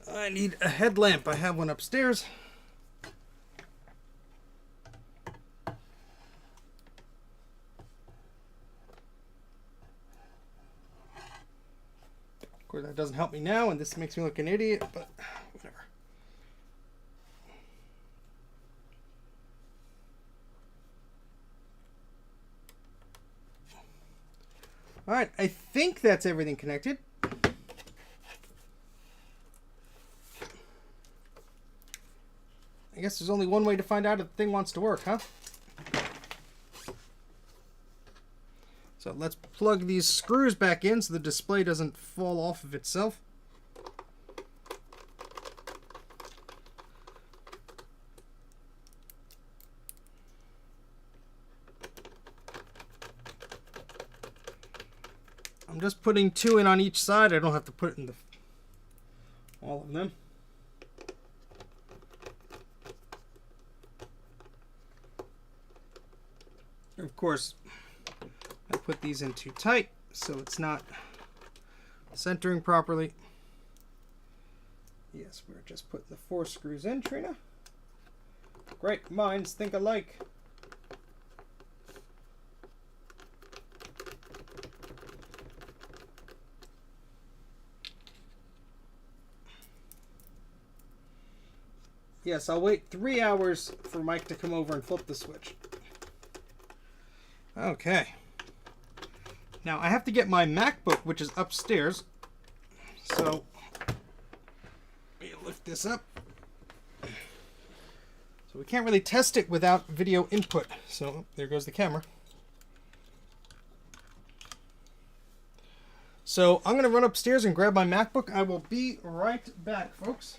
I need a headlamp. I have one upstairs. Of course, that doesn't help me now, and this makes me look an idiot, but whatever. All right, I think that's everything connected. I guess there's only one way to find out if the thing wants to work, huh? So let's plug these screws back in so the display doesn't fall off of itself. I'm just putting 2 in on each side. I don't have to put it in all of them. Of course, I put these in too tight, so it's not centering properly. Yes, we're just putting the 4 screws in, Trina. Great minds think alike. Yes, I'll wait 3 hours for Mike to come over and flip the switch. Okay. Now I have to get my MacBook, which is upstairs. So let me lift this up. So we can't really test it without video input. So there goes the camera. So I'm going to run upstairs and grab my MacBook. I will be right back, folks.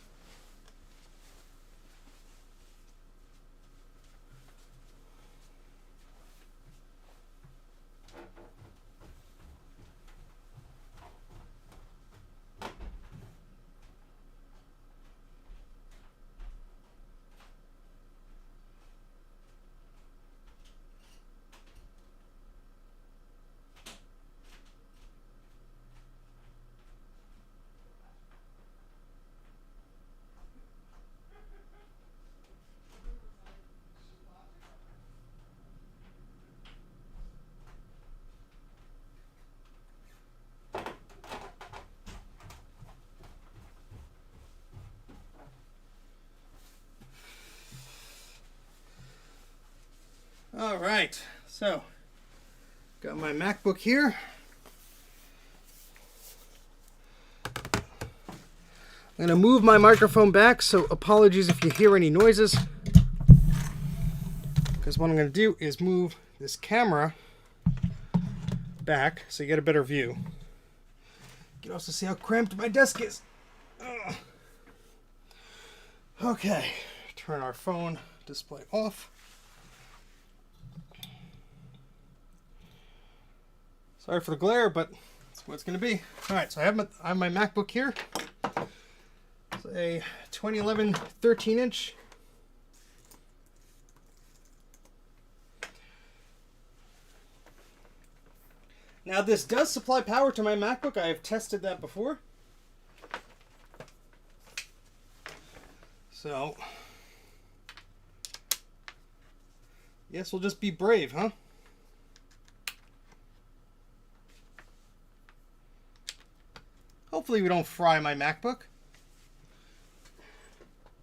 All right, so got my MacBook here. I'm going to move my microphone back, so apologies if you hear any noises. Because what I'm going to do is move this camera back so you get a better view. You can also see how cramped my desk is. Ugh. Okay, turn our phone display off. Sorry for the glare, but that's what it's going to be. All right, so I have my MacBook here. It's a 2011 13-inch. Now this does supply power to my MacBook. I have tested that before. So, yes, we'll just be brave, huh? Hopefully we don't fry my MacBook.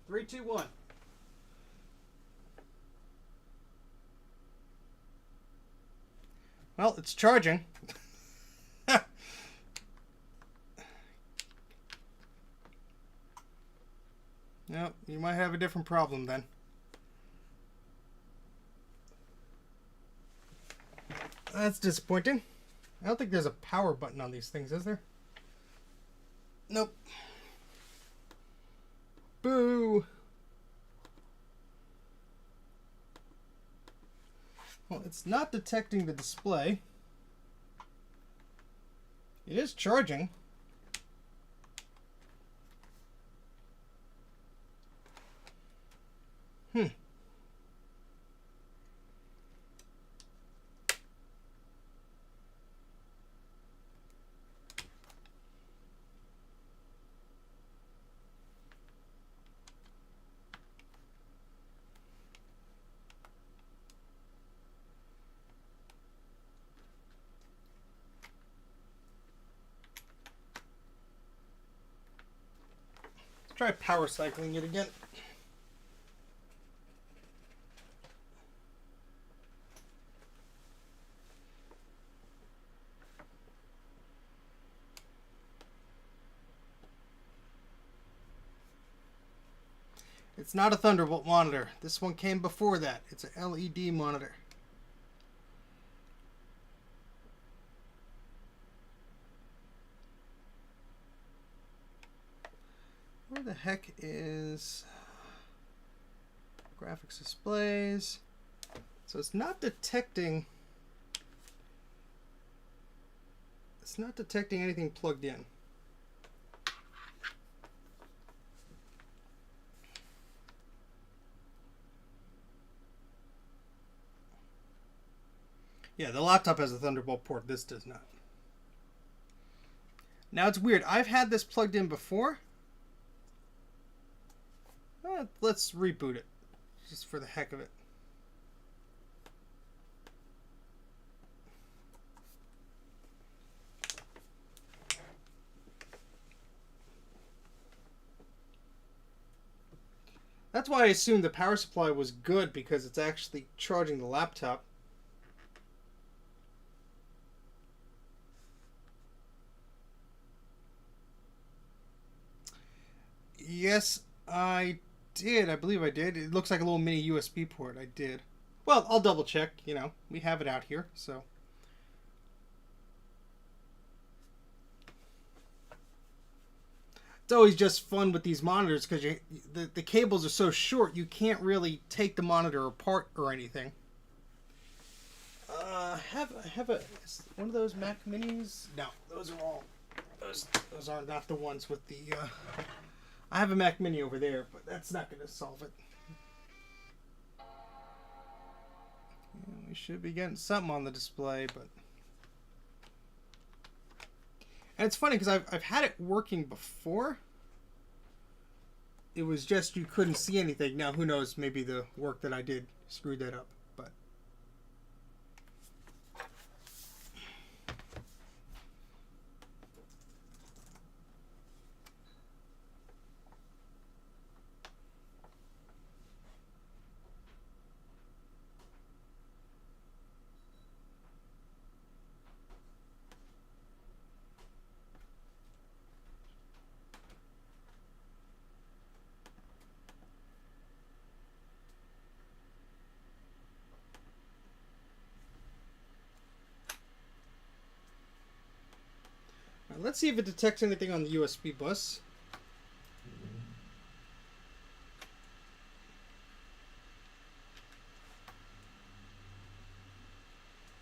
3, 2, 1. Well, it's charging. Nope, you might have a different problem then. That's disappointing. I don't think there's a power button on these things, is there? Nope. Boo! Well, it's not detecting the display. It is charging. Try power cycling it again. It's not a Thunderbolt monitor. This one came before that. It's an LED monitor. Where the heck is graphics displays? So it's not detecting. It's not detecting anything plugged in. Yeah, the laptop has a Thunderbolt port. This does not. Now it's weird. I've had this plugged in before. Let's reboot it, just for the heck of it. That's why I assumed the power supply was good, because it's actually charging the laptop. Yes, I did. I believe I did. It looks like a little mini USB port. I did. Well, I'll double check. You know, we have it out here, so. It's always just fun with these monitors because the cables are so short, you can't really take the monitor apart or anything. I have one of those Mac Minis. No, those are all. Those are not the ones with the. I have a Mac Mini over there, but that's not going to solve it. Yeah, we should be getting something on the display, but. And it's funny because I've had it working before. It was just you couldn't see anything. Now who knows? Maybe the work that I did screwed that up. But let's see if it detects anything on the USB bus.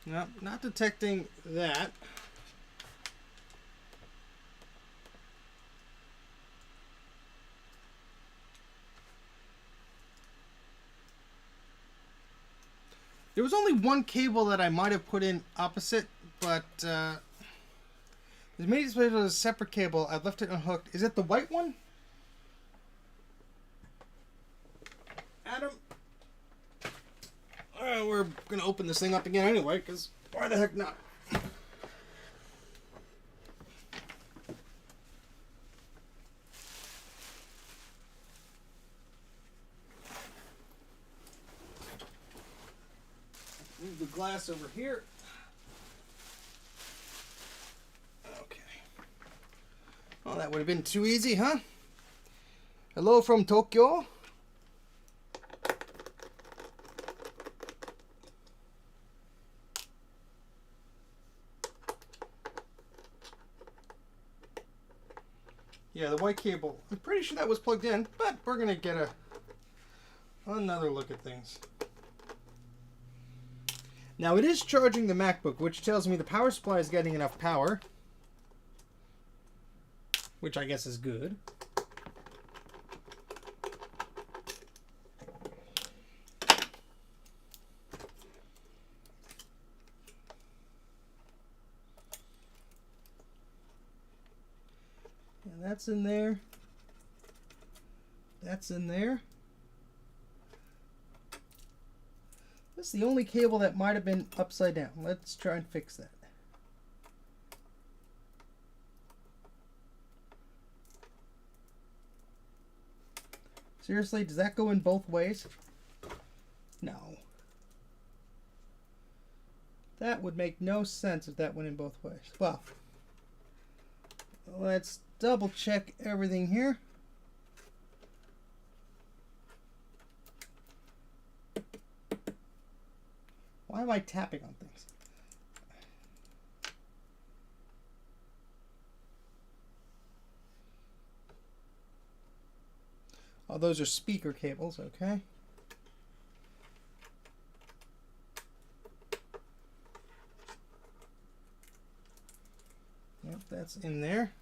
No, not detecting that. There was only one cable that I might have put in opposite, but the mini display was a separate cable. I left it unhooked. Is it the white one? going to open this thing up again anyway, because why the heck not? Move the glass over here. Okay. Well, that would have been too easy, huh? Hello from Tokyo. Yeah, the white cable. I'm pretty sure that was plugged in, but we're going to get another look at things. Now, it is charging the MacBook, which tells me the power supply is getting enough power, which I guess is good. And that's in there. That's in there. This is the only cable that might have been upside down. Let's try and fix that. Seriously, does that go in both ways? No. That would make no sense if that went in both ways. Well, let's double check everything here. Why am I tapping on things? Oh, those are speaker cables, okay. Yep, that's in there.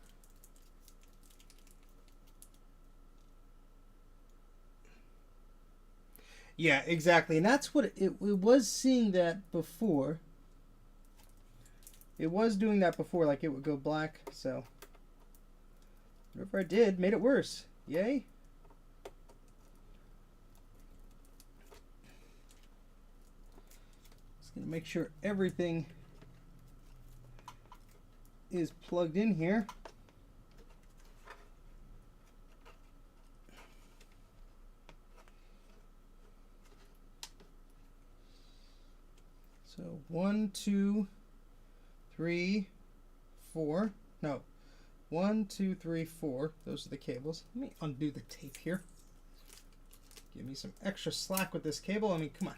Yeah, exactly. And that's what it was seeing that before. It was doing that before, like it would go black, so whatever I did made it worse. Yay. Just gonna make sure everything is plugged in here. So 1, 2, 3, 4. No. 1, 2, 3, 4. Those are the cables. Let me undo the tape here. Give me some extra slack with this cable. I mean, come on.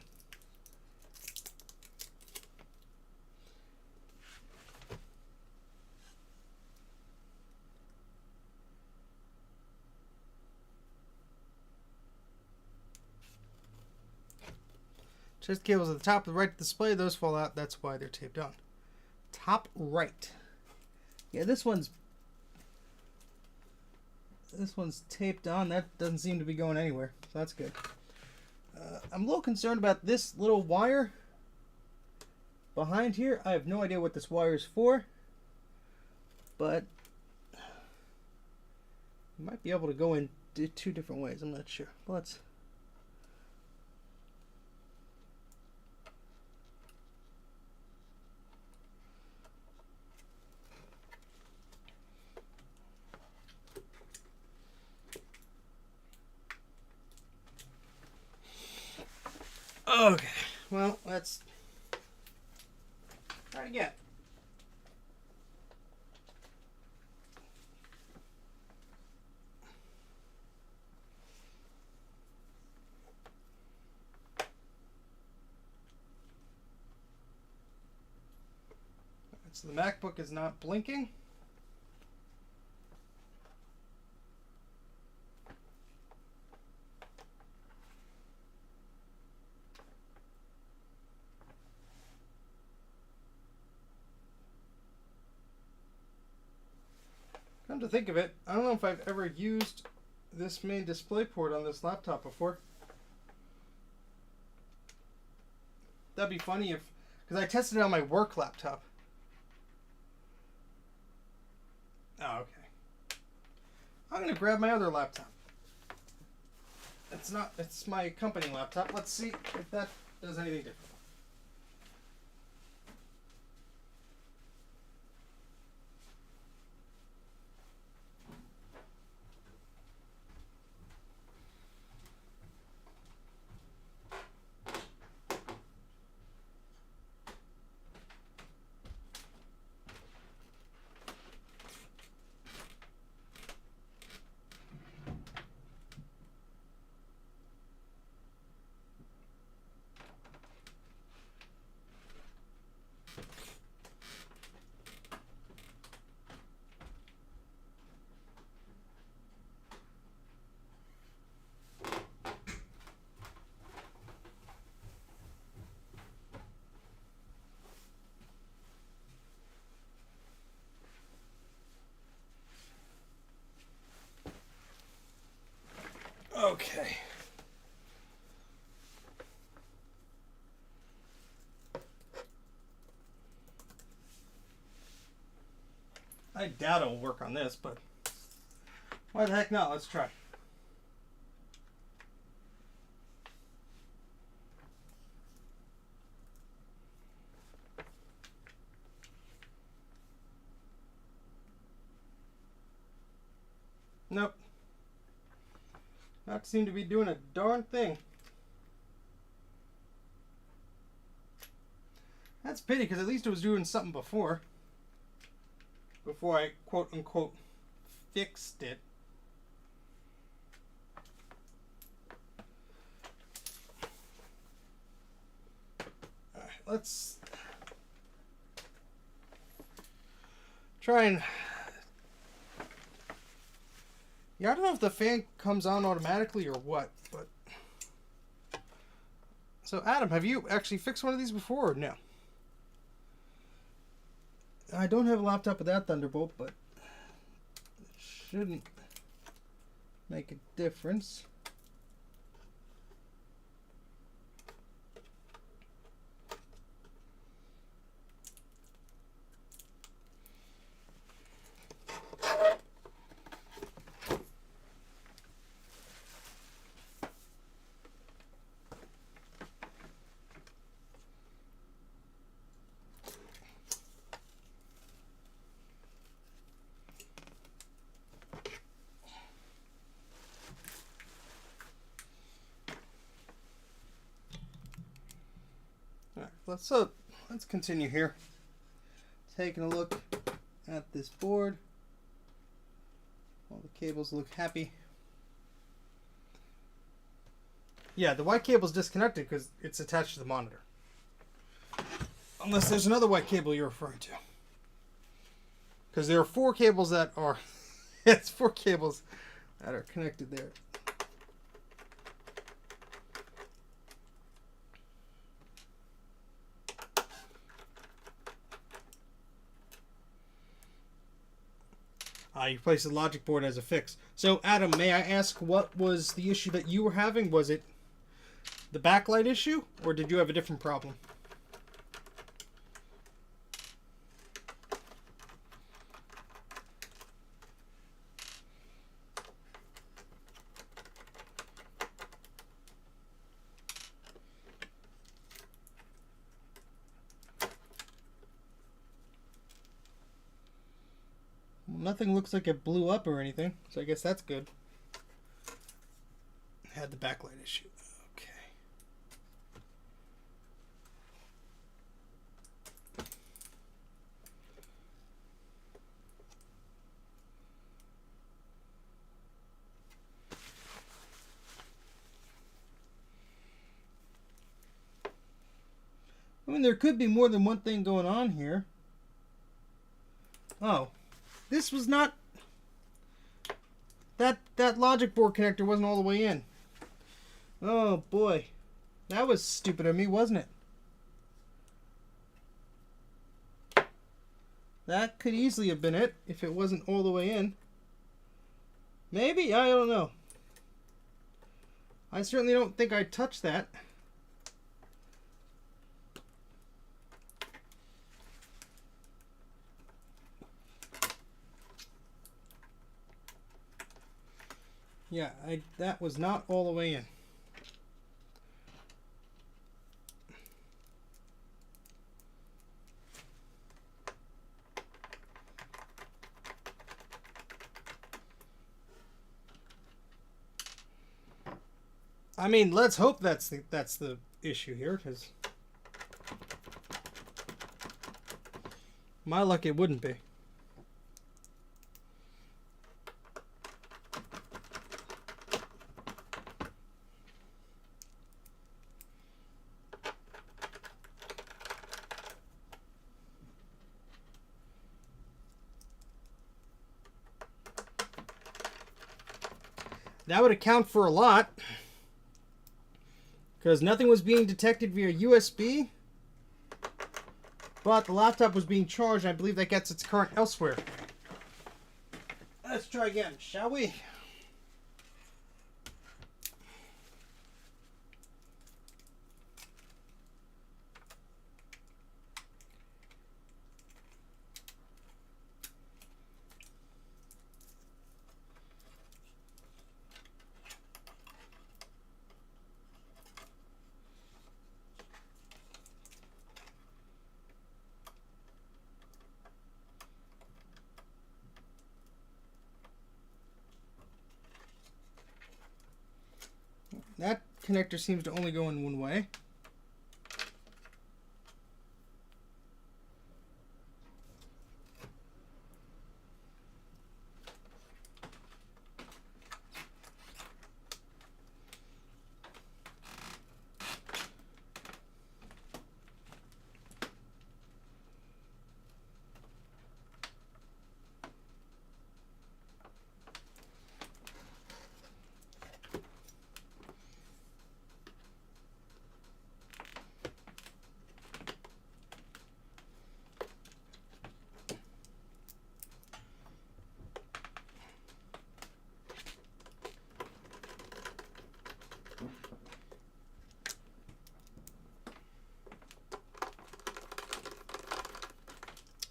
Just cables at the top of the right display, those fall out. That's why they're taped on. Top right. Yeah, this one's taped on. That doesn't seem to be going anywhere, so that's good. I'm a little concerned about this little wire behind here. I have no idea what this wire is for, but you might be able to go in two different ways. I'm not sure. Let's. Okay, well, let's try it again. So the MacBook is not blinking. Come to think of it, I don't know if I've ever used this main display port on this laptop before. That'd be funny if, because I tested it on my work laptop. Oh, okay. I'm gonna grab my other laptop. It's my company laptop. Let's see if that does anything different. Okay. I doubt it'll work on this, but why the heck not? Let's try. Nope. Not seem to be doing a darn thing. That's a pity, because at least it was doing something before I quote unquote fixed it. Alright, let's try and... Yeah, I don't know if the fan comes on automatically or what, but... So, Adam, have you actually fixed one of these before or no? I don't have a laptop with that Thunderbolt, but it shouldn't make a difference. Let's continue here. Taking a look at this board. All the cables look happy. Yeah, the white cable's disconnected because it's attached to the monitor. Unless there's another white cable you're referring to. Because there are 4 cables that are... it's 4 cables that are connected there. You placed the logic board as a fix. So, Adam, may I ask what was the issue that you were having? Was it the backlight issue, or did you have a different problem? Nothing looks like it blew up or anything, so I guess that's good. Had the backlight issue. Okay. I mean, there could be more than one thing going on here. Oh. This was not... That logic board connector wasn't all the way in. Oh, boy. That was stupid of me, wasn't it? That could easily have been it, if it wasn't all the way in. Maybe? I don't know. I certainly don't think I touched that. Yeah, that was not all the way in. I mean, let's hope that's the issue here, because my luck it wouldn't be. That would account for a lot, because nothing was being detected via USB, but the laptop was being charged, and I believe that gets its current elsewhere. Let's try again, shall we? connector seems to only go in one way.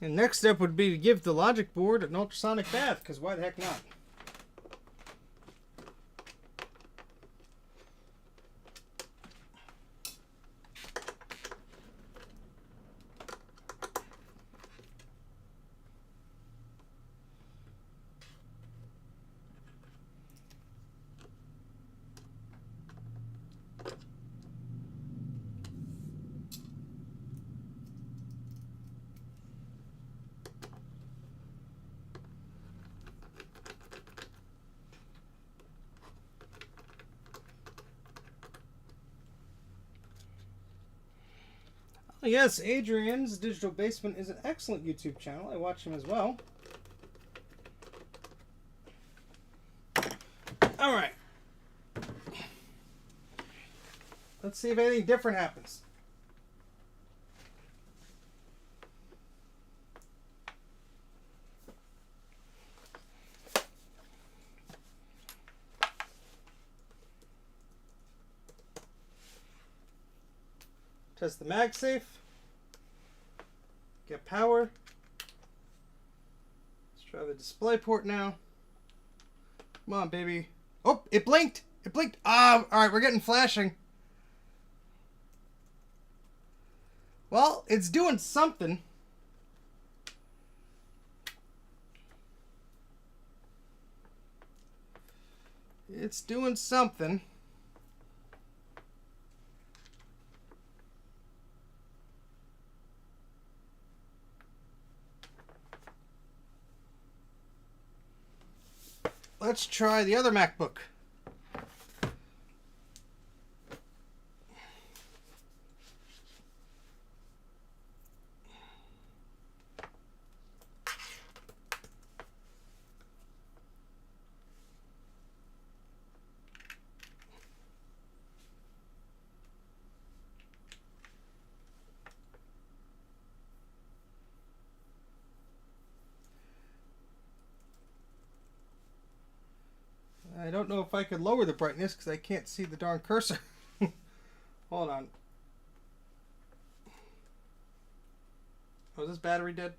And next step would be to give the logic board an ultrasonic bath, because why the heck not? Yes, Adrian's Digital Basement is an excellent YouTube channel. I watch him as well. Alright. Let's see if anything different happens. Test the MagSafe. Get power. Let's try the display port now. Come on, baby. Oh, it blinked. It blinked. Ah, all right, we're getting flashing. Well, it's doing something. It's doing something. Let's try the other MacBook. I don't know if I could lower the brightness because I can't see the darn cursor. Hold on. Oh, is this battery dead?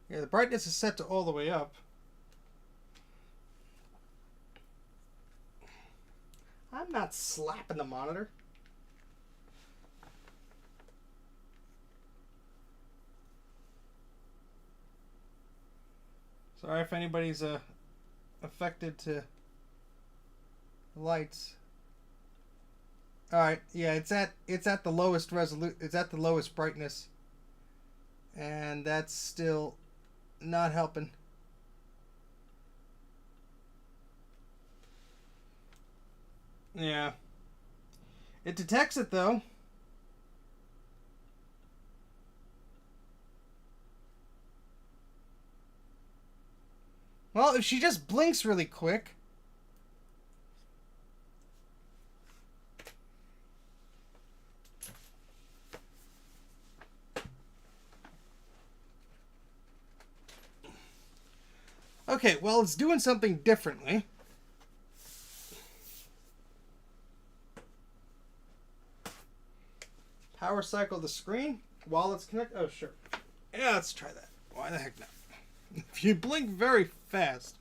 Yeah, the brightness is set to all the way up. I'm not slapping the monitor. Sorry if anybody's affected to lights. All right, yeah, it's at the lowest resolution. It's at the lowest brightness, and that's still not helping. Yeah. It detects it though. Well, if she just blinks really quick. Okay, well, it's doing something differently. Power cycle the screen while it's connected. Oh, sure. Yeah, let's try that. Why the heck not? If you blink very fast.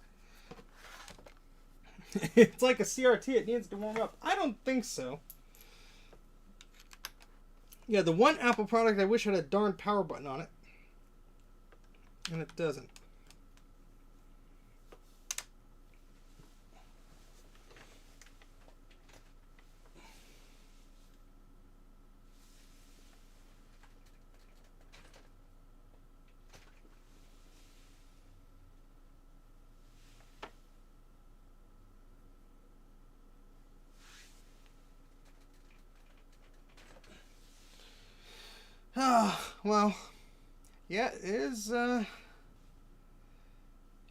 It's like a CRT. It needs to warm up. I don't think so. Yeah, the one Apple product I wish had a darn power button on it. And it doesn't. Well, yeah, it is, it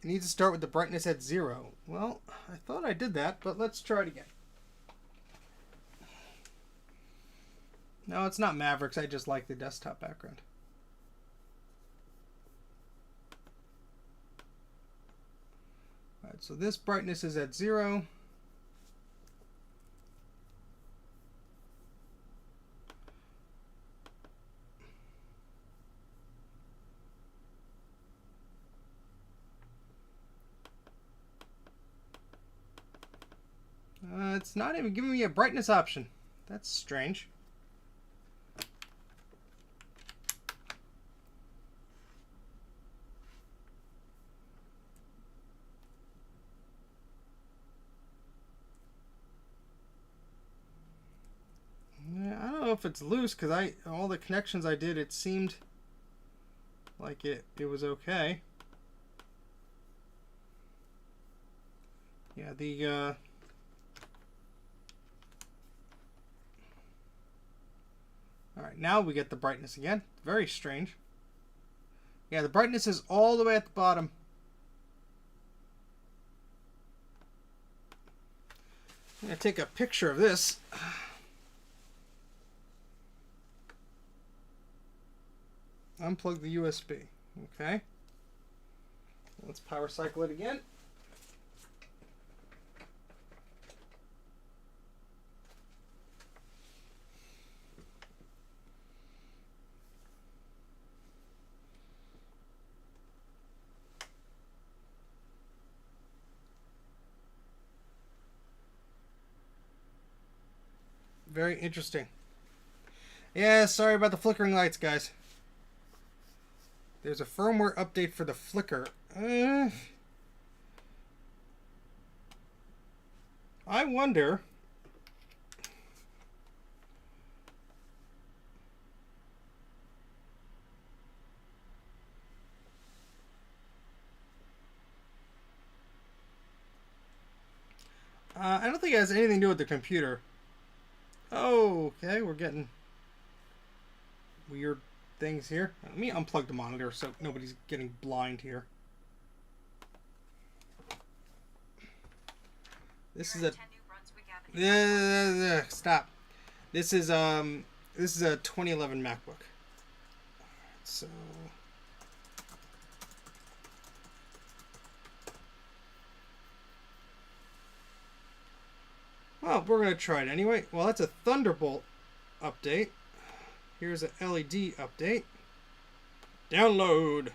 needs to start with the brightness at 0. Well, I thought I did that, but let's try it again. No, it's not Mavericks. I just like the desktop background. Alright, so this brightness is at 0. It's not even giving me a brightness option. That's strange. I don't know if it's loose because all the connections I did, it seemed like it was okay. Yeah, the Alright, now we get the brightness again. Very strange. Yeah, the brightness is all the way at the bottom. I'm going to take a picture of this. Unplug the USB. Okay. Let's power cycle it again. Very interesting. Yeah, sorry about the flickering lights, guys. There's a firmware update for the flicker. I wonder... I don't think it has anything to do with the computer. Oh, okay, we're getting weird things here. Let me unplug the monitor so nobody's getting blind here. This is a stop. This is a 2011 MacBook. So well, we're going to try it anyway. Well, that's a Thunderbolt update. Here's an LED update. Download.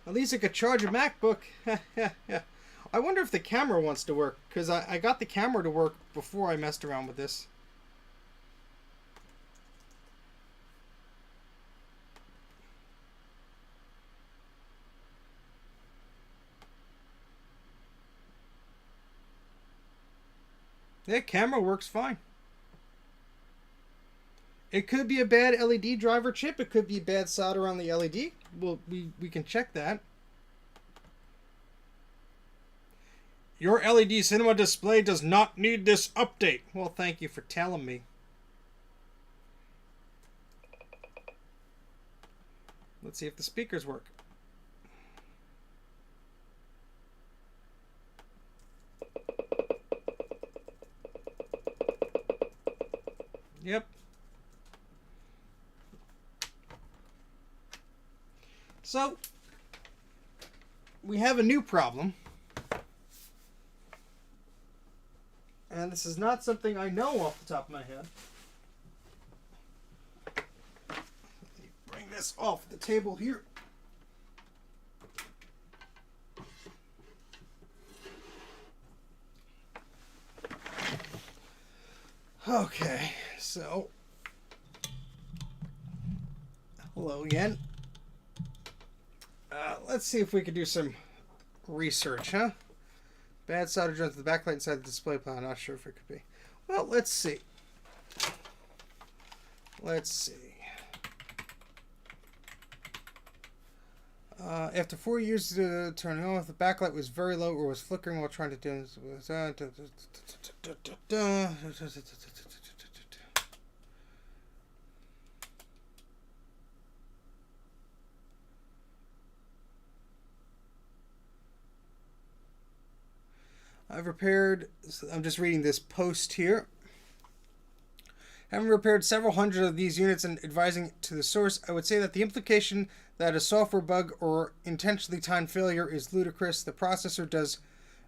At least it could charge a MacBook. I wonder if the camera wants to work, because I got the camera to work before I messed around with this. Yeah, camera works fine. It could be a bad LED driver chip. It could be bad solder on the LED. Well, we can check that. Your LED cinema display does not need this update. Well, thank you for telling me. Let's see if the speakers work. Yep. So, we have a new problem. And this is not something I know off the top of my head. Let me bring this off the table here. Okay, so hello again. Let's see if we can do some research, huh? Bad solder joint to the backlight inside the display panel. Not sure if it could be. Well, let's see. Let's see. After 4 years of turning off, the backlight was very low or was flickering while trying to do this. I've repaired, I'm just reading this post here. Having repaired several hundred of these units and advising to the source, I would say that the implication that a software bug or intentionally timed failure is ludicrous. The processor does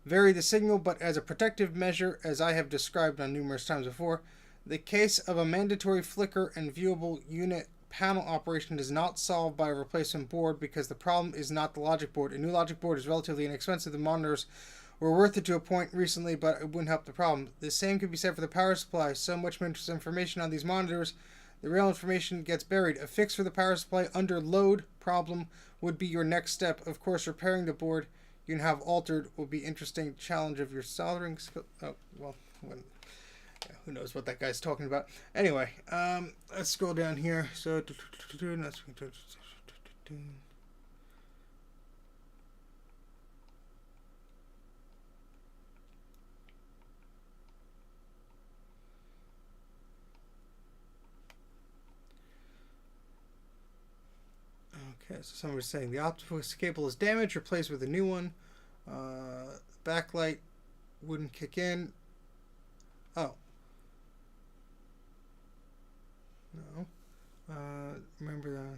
vary the signal, but as a protective measure, as I have described on numerous times before, the case of a mandatory flicker and viewable unit panel operation is not solved by a replacement board because the problem is not the logic board. A new logic board is relatively inexpensive. The monitors were worth it to a point recently, but it wouldn't help the problem. The same could be said for the power supply. So much information on these monitors, the real information gets buried. A fix for the power supply under load problem would be your next step. Of course, repairing the board you can have altered will be interesting challenge of your soldering skill. Oh, well, who knows what that guy's talking about. Anyway, let's scroll down here. So, okay, so somebody's saying the optical cable is damaged, replaced with a new one. Backlight wouldn't kick in. Oh. No. Remember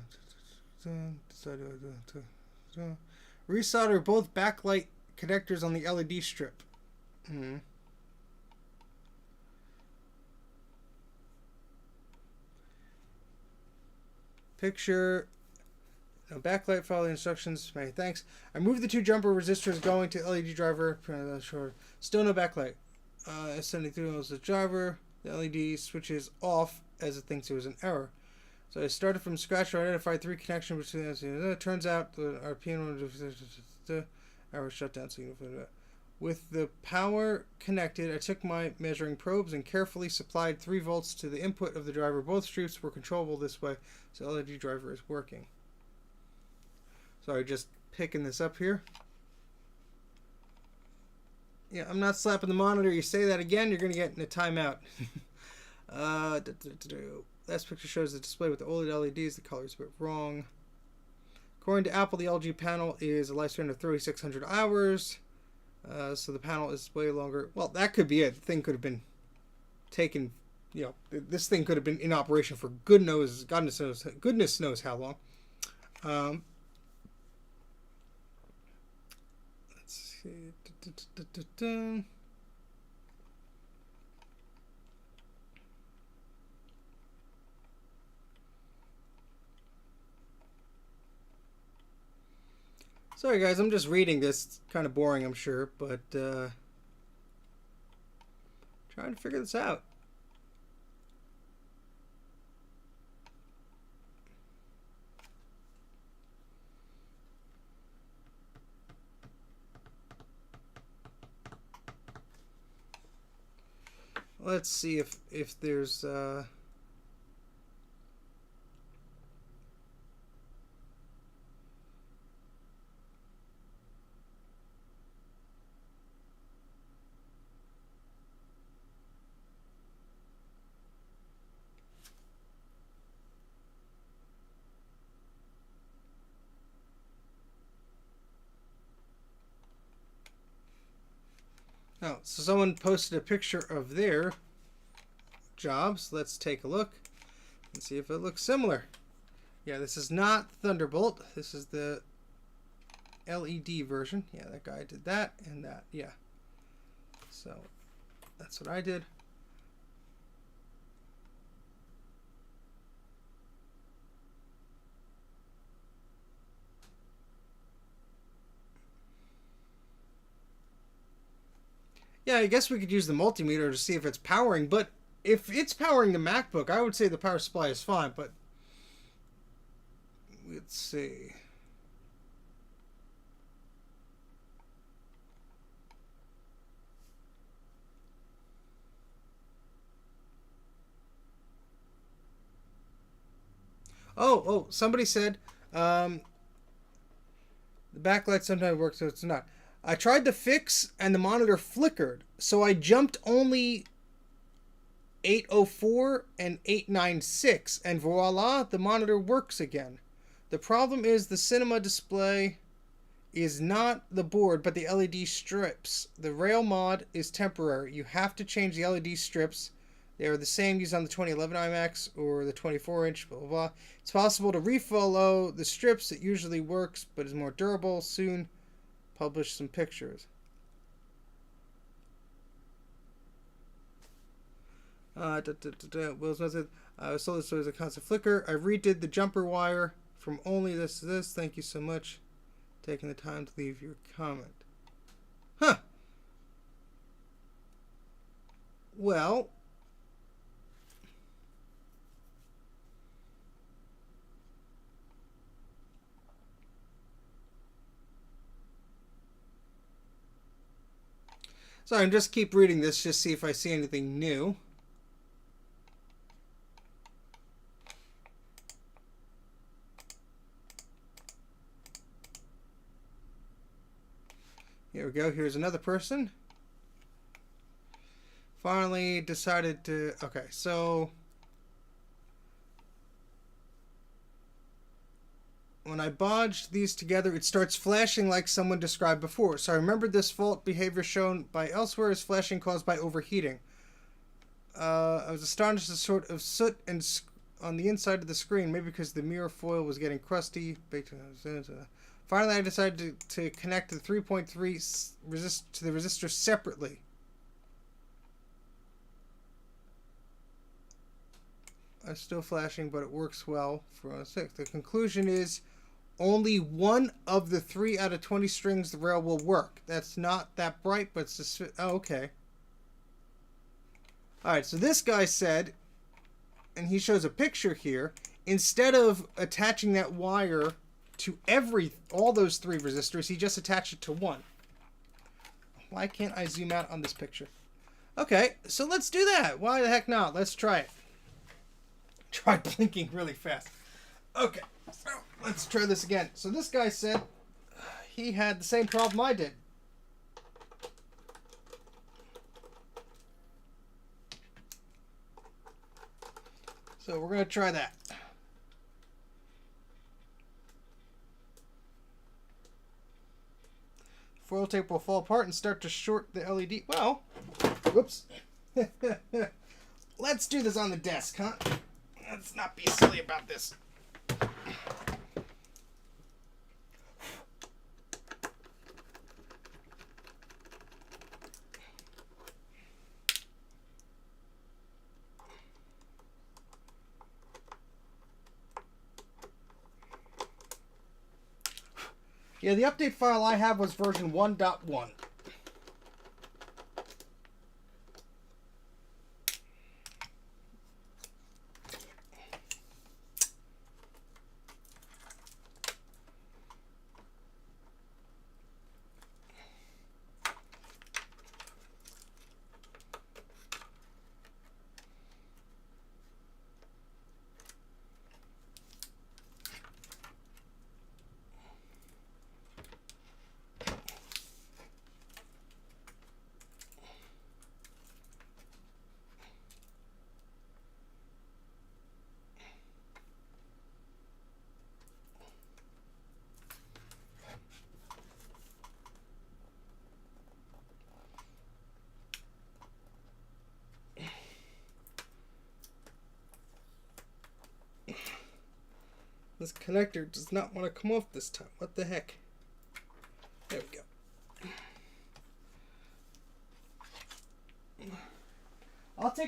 that. Resolder both backlight connectors on the LED strip. Picture. No backlight, follow the instructions. Many thanks. I moved the 2 jumper resistors going to LED driver. Still no backlight. S73 was the driver. The LED switches off as it thinks it was an error. So I started from scratch to identify 3 connections between them. It turns out the RPN error shutdown signal. With the power connected, I took my measuring probes and carefully supplied 3 volts to the input of the driver. Both strips were controllable this way, so LED driver is working. Sorry, just picking this up here. Yeah, I'm not slapping the monitor. You say that again, you're going to get in a timeout. Last picture shows the display with the OLED LEDs. The color is a bit wrong. According to Apple, the LG panel is a lifespan of 3,600 hours. So the panel is way longer. Well, that could be it. The thing could have been taken, you know, this thing could have been in operation for goodness knows how long. Let's see. Sorry guys, I'm just reading this. It's kind of boring, I'm sure, but trying to figure this out. Let's see if there's oh, so someone posted a picture of their jobs. Let's take a look and see if it looks similar. Yeah, this is not Thunderbolt. This is the LED version. Yeah, that guy did that and that. Yeah. So That's what I did. Yeah, I guess we could use the multimeter to see if it's powering, but if it's powering the MacBook, I would say the power supply is fine, but let's see. Oh, somebody said the backlight sometimes works, so it's not. I tried the fix and the monitor flickered, so I jumped only 804 and 896, and voila, the monitor works again. The problem is the cinema display is not the board, but the LED strips. The rail mod is temporary. You have to change the LED strips. They are the same used on the 2011 iMacs or the 24-inch, blah, blah, blah. It's possible to refollow the strips. It usually works, but is more durable. Soon publish some pictures. Will Smith said, I sold this as a constant flicker. I redid the jumper wire from only this to this. Thank you so much for taking the time to leave your comment. Huh. Well, so I'm just keep reading this, just see if I see anything new. Here we go. Here's another person. Finally decided to... Okay, so... when I bodged these together, it starts flashing like someone described before. So I remember this fault behavior shown by elsewhere is flashing caused by overheating. I was astonished at the sort of soot and on the inside of the screen, maybe because the mirror foil was getting crusty. Finally, I decided to connect the 3.3 to the resistor separately. It's still flashing, but it works well for 6. The conclusion is only one of the 3 out of 20 strings the rail will work. That's not that bright, but it's just... Oh, okay. Alright, so this guy said, and he shows a picture here, instead of attaching that wire to all those 3 resistors, he just attached it to one. Why can't I zoom out on this picture? Okay, so let's do that. Why the heck not? Let's try it. Try blinking really fast. Okay, so let's try this again. So this guy said he had the same problem I did. So we're going to try that. Foil tape will fall apart and start to short the LED. Well, whoops. Let's do this on the desk, huh? Let's not be silly about this. Yeah, the update file I have was version 1.1. This connector does not want to come off this time. What the heck? There we go.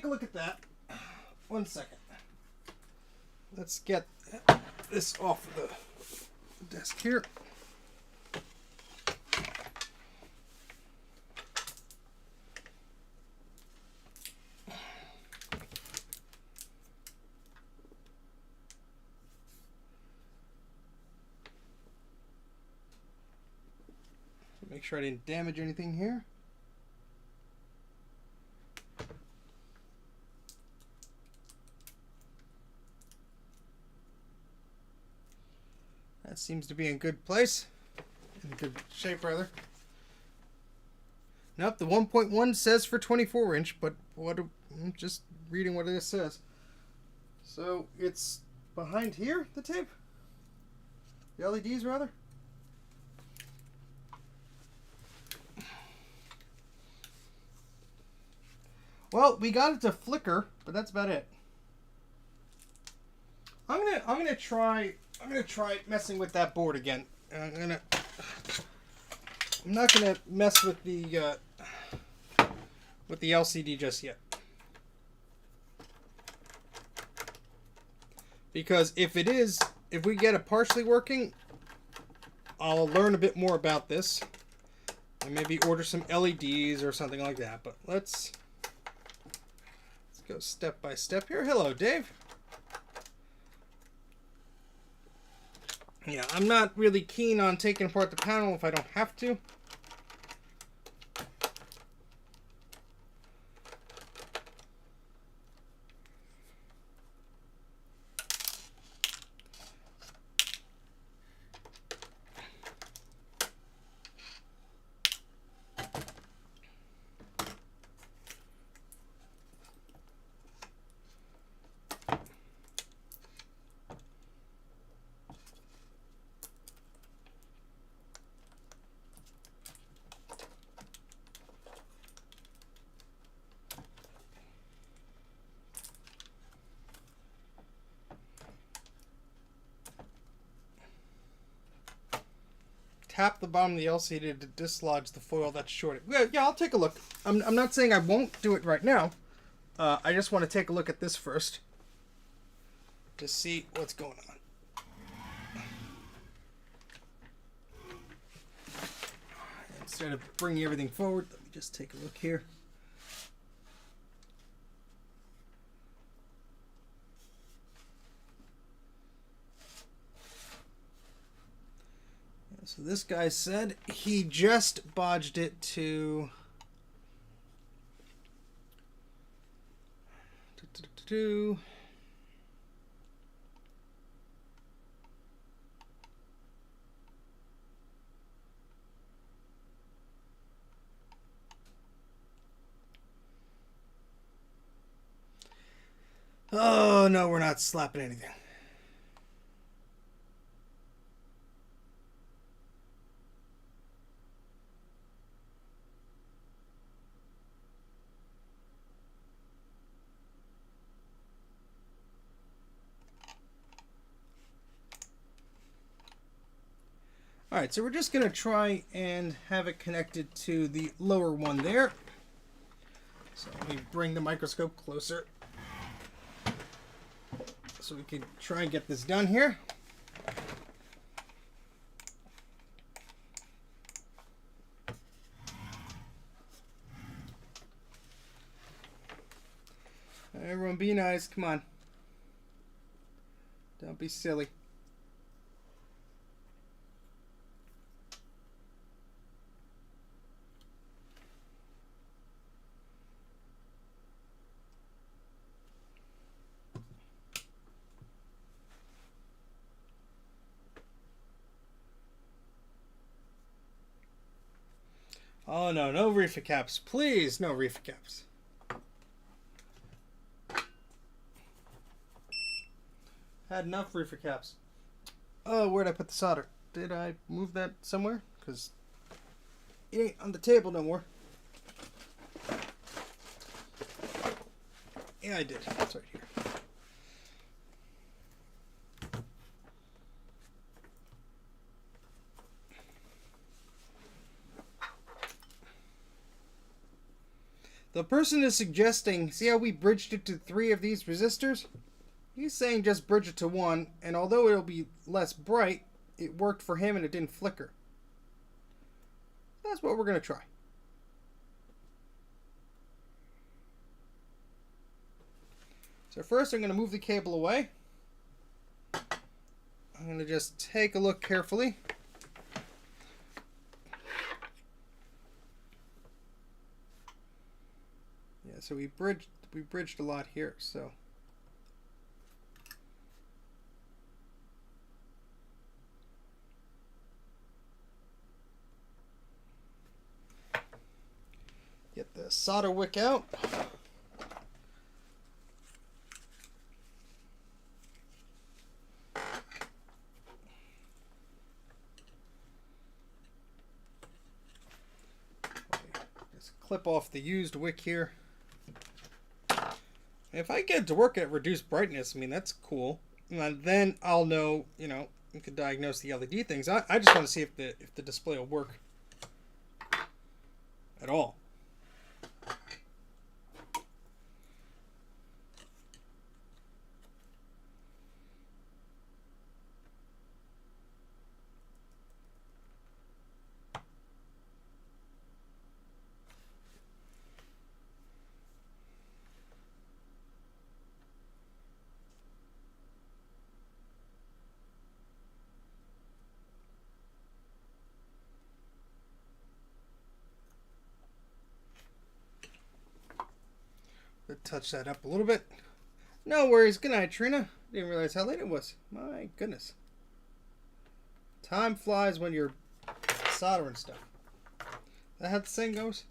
take a look at that. 1 second. Let's get this off the desk here. Make sure I didn't damage anything here. That seems to be in good place. In good shape, rather. Nope, the 1.1 says for 24-inch, but I'm just reading what it says. So it's behind here, the tape? The LEDs, rather? Well, we got it to flicker, but that's about it. I'm gonna try messing with that board again. I'm not gonna mess with the LCD just yet, because if we get it partially working, I'll learn a bit more about this and maybe order some LEDs or something like that. But let's go step by step here. Hello, Dave. Yeah, I'm not really keen on taking apart the panel if I don't have to. Tap the bottom of the LCD to dislodge the foil that's shorted. Yeah, I'll take a look. I'm not saying I won't do it right now. I just want to take a look at this first to see what's going on. Instead of bringing everything forward, let me just take a look here. So this guy said he just bodged it to Oh no, we're not slapping anything. Alright, so we're just going to try and have it connected to the lower one there. So let me bring the microscope closer so we can try and get this done here. Everyone be nice, come on. Don't be silly. Oh no, no reefer caps. Please, no reefer caps. Had enough reefer caps. Oh, where'd I put the solder? Did I move that somewhere? Because it ain't on the table no more. Yeah, I did. It's right here. The person is suggesting, see how we bridged it to 3 of these resistors? He's saying just bridge it to 1, and although it'll be less bright, it worked for him and it didn't flicker. That's what we're going to try. So first I'm going to move the cable away. I'm going to just take a look carefully. Yeah, so we bridged a lot here, so get the solder wick out. Just clip off the used wick here. If I get to work at reduced brightness, I mean, that's cool. And then I'll know, you know, you can diagnose the LED things. I just want to see if the display will work at all. Touch that up a little bit. No worries. Good night, Trina. Didn't realize how late it was. My goodness. Time flies when you're soldering stuff. Is that how the saying goes?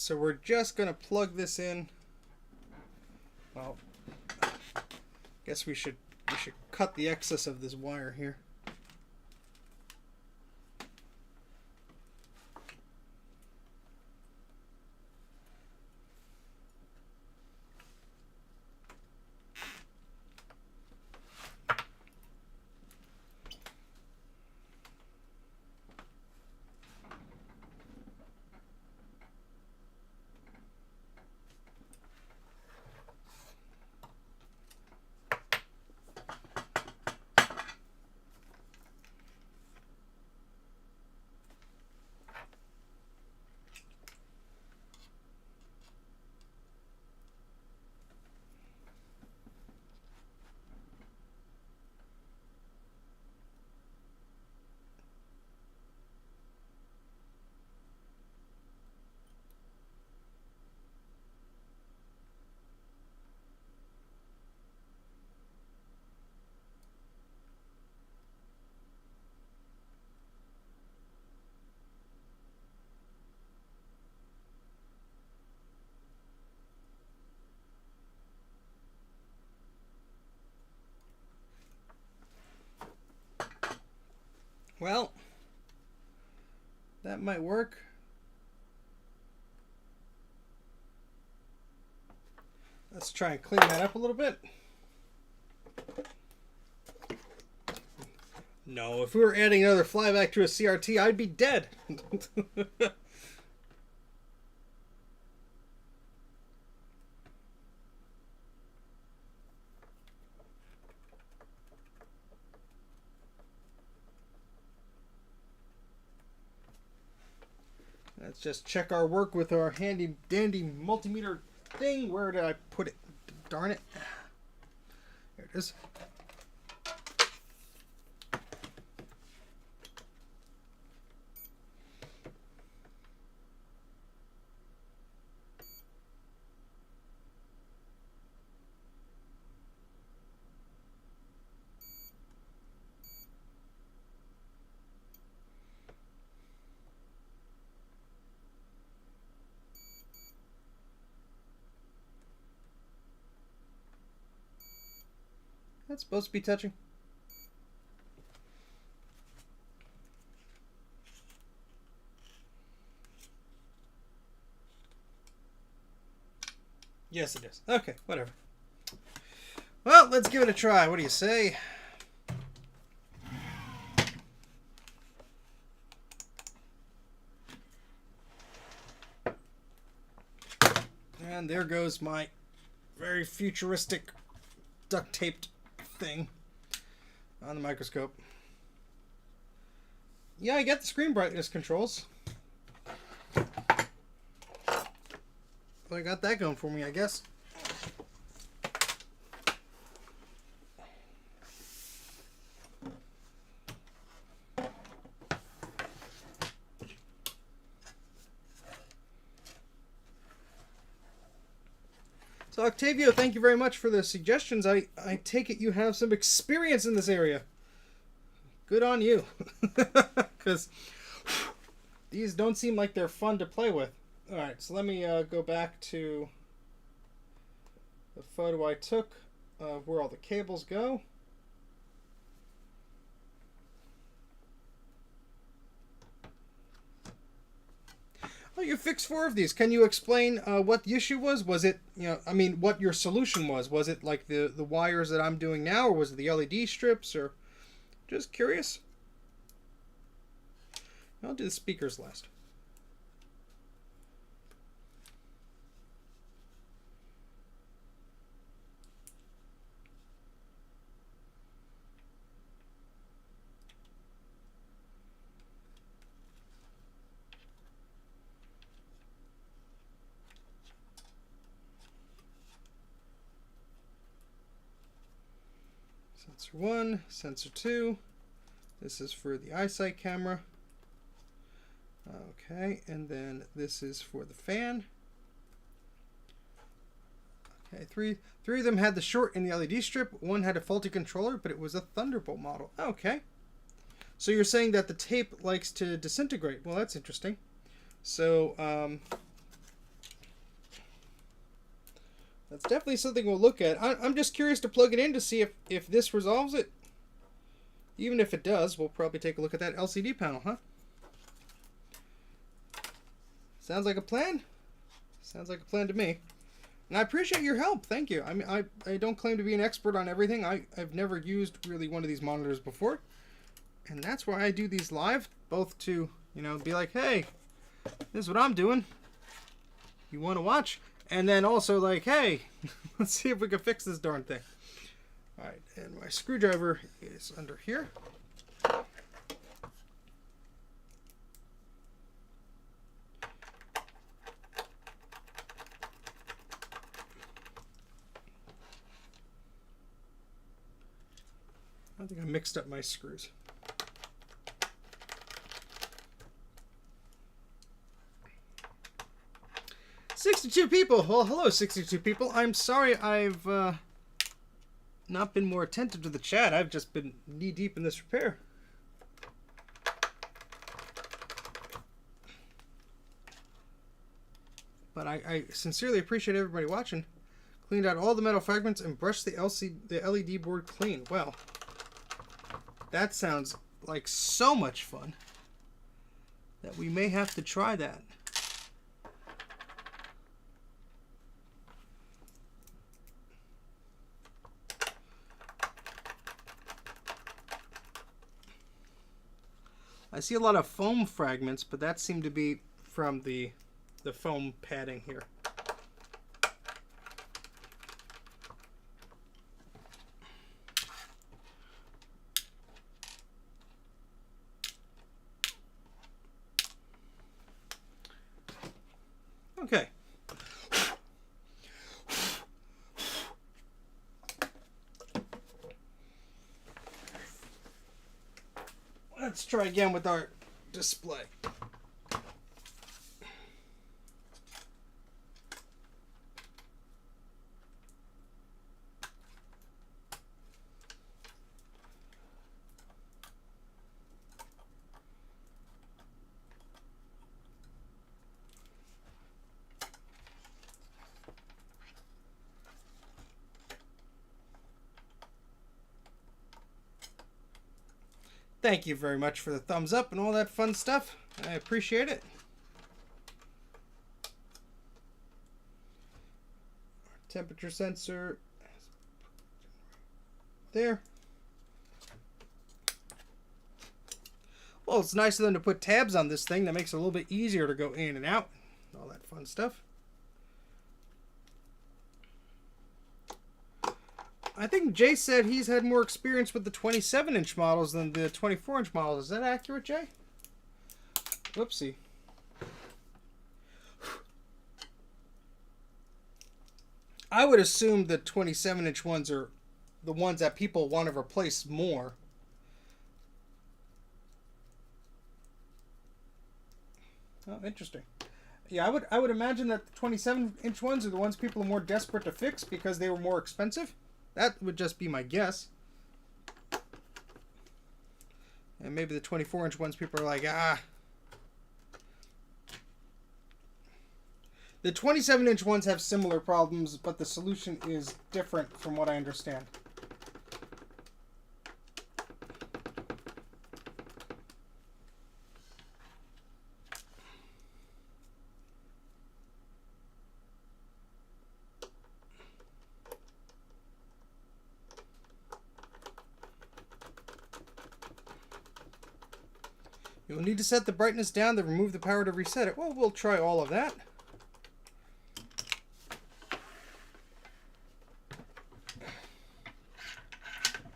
So we're just going to plug this in. Well, I guess we should cut the excess of this wire here. Well, that might work. Let's try and clean that up a little bit. No, if we were adding another flyback to a CRT, I'd be dead. Let's just check our work with our handy dandy multimeter thing. Where did I put it? Darn it. There it is. That's supposed to be touching. Yes, it is. Okay, whatever. Well, let's give it a try. What do you say? And there goes my very futuristic duct taped thing on the microscope. Yeah, I get the screen brightness controls. Well, I got that going for me, I guess. So, Octavio, thank you very much for the suggestions. I take it you have some experience in this area. Good on you. Because these don't seem like they're fun to play with. Alright, so let me go back to the photo I took of where all the cables go. Oh, you fixed 4 of these. Can you explain what the issue was? Was it, I mean, what your solution was? Was it like the wires that I'm doing now, or was it the LED strips, or... Just curious. I'll do the speakers last. Sensor 1, sensor 2. This is for the eyesight camera. Okay, and then this is for the fan. Okay, three of them had the short in the LED strip. One had a faulty controller, but it was a Thunderbolt model. Okay. So you're saying that the tape likes to disintegrate. Well, that's interesting. So, that's definitely something we'll look at. I'm just curious to plug it in to see if this resolves it. Even if it does, we'll probably take a look at that LCD panel, huh? Sounds like a plan. Sounds like a plan to me. And I appreciate your help. Thank you. I mean, I don't claim to be an expert on everything. I've never used really one of these monitors before. And that's why I do these live, both to, be like, hey, this is what I'm doing. You want to watch? And then also like, hey, let's see if we can fix this darn thing. All right, and my screwdriver is under here. I think I mixed up my screws. $62 people. Well, hello, 62 people. I'm sorry I've not been more attentive to the chat. I've just been knee-deep in this repair. But I sincerely appreciate everybody watching. Cleaned out all the metal fragments and brushed the LED board clean. Well, that sounds like so much fun that we may have to try that. I see a lot of foam fragments, but that seemed to be from the foam padding here. Okay. Let's try again with our display. Thank you very much for the thumbs up and all that fun stuff. I appreciate it. Temperature sensor. There. Well, it's nice of them to put tabs on this thing. That makes it a little bit easier to go in and out. All that fun stuff. I think Jay said he's had more experience with the 27-inch models than the 24-inch models. Is that accurate, Jay? Whoopsie. I would assume the 27-inch ones are the ones that people want to replace more. Oh, interesting. Yeah, I would imagine that the 27-inch ones are the ones people are more desperate to fix because they were more expensive. That would just be my guess. And maybe the 24-inch ones people are like, ah. The 27-inch ones have similar problems, but the solution is different from what I understand. You'll need to set the brightness down to remove the power to reset it. Well, we'll try all of that.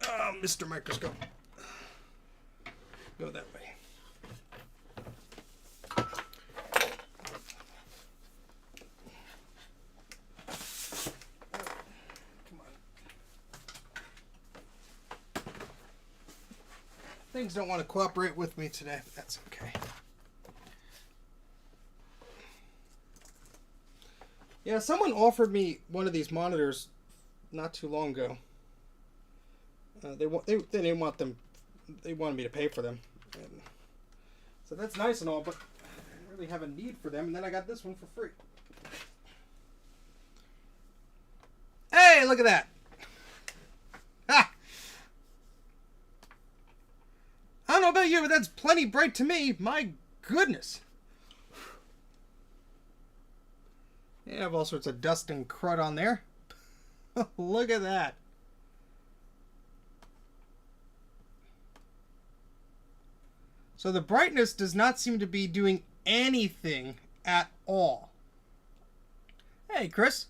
Oh, Mr. Microscope. Go that way. Come on. Things don't want to cooperate with me today, but that's okay. Yeah, someone offered me one of these monitors not too long ago. They didn't want them. They wanted me to pay for them. And so that's nice and all, but I didn't really have a need for them. And then I got this one for free. Hey, look at that! Ha! I don't know about you, but that's plenty bright to me. My goodness. You have all sorts of dust and crud on there. Look at that. So the brightness does not seem to be doing anything at all. Hey, Chris.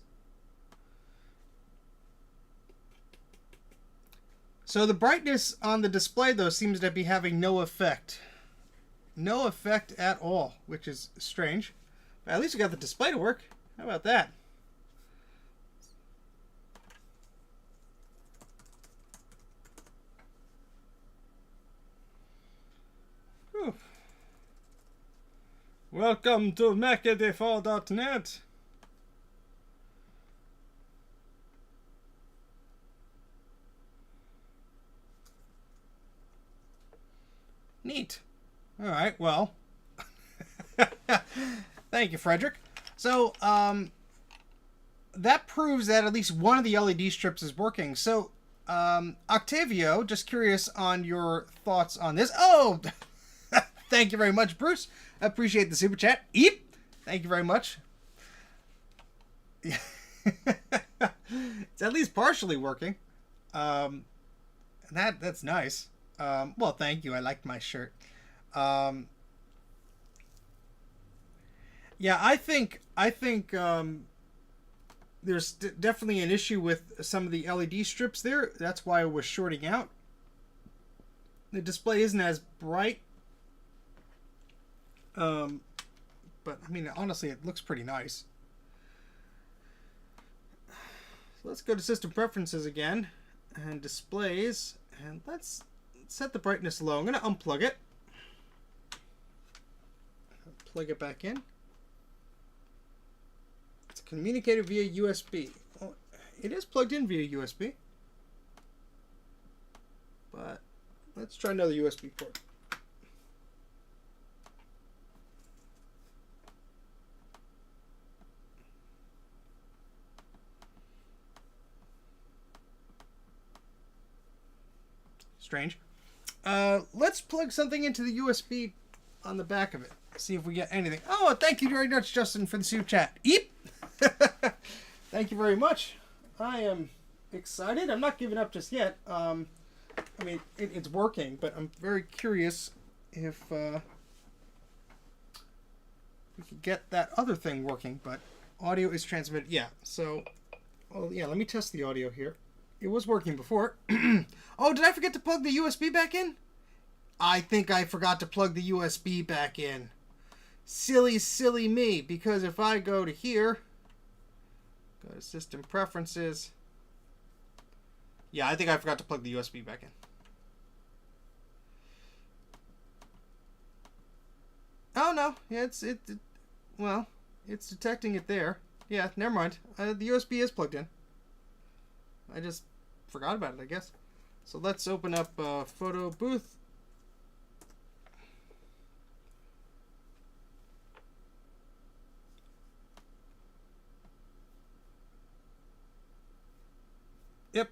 So the brightness on the display, though, seems to be having no effect. No effect at all, which is strange. But at least we got the display to work. How about that? Whew. Welcome to Mac84.net. Neat. All right, well. Thank you, Frederick. So, that proves that at least one of the LED strips is working. So, Octavio, just curious on your thoughts on this. Oh, thank you very much, Bruce. I appreciate the super chat. Eep. Thank you very much. It's at least partially working. That's nice. Well, thank you. I liked my shirt. Yeah, I think there's definitely an issue with some of the LED strips there. That's why I was shorting out. The display isn't as bright. But, I mean, honestly, it looks pretty nice. So let's go to System Preferences again. And Displays. And let's set the brightness low. I'm going to unplug it. Plug it back in. It's communicated via USB. Well, it is plugged in via USB. But let's try another USB port. Strange. Let's plug something into the USB on the back of it. See if we get anything. Oh, thank you very much, Justin, for the super chat. Eep! Thank you very much. I am excited. I'm not giving up just yet. I mean, it's working, but I'm very curious if we could get that other thing working. But audio is transmitted. Yeah, so, well, yeah, let me test the audio here. It was working before. Oh, did I forget to plug the USB back in? I think I forgot to plug the USB back in. Silly, silly me. Because if I go to here, go to System Preferences. Yeah, I think I forgot to plug the USB back in. Oh, no. Yeah, well, it's detecting it there. Yeah, never mind. The USB is plugged in. I just forgot about it, I guess. So let's open up Photo Booth. Yep.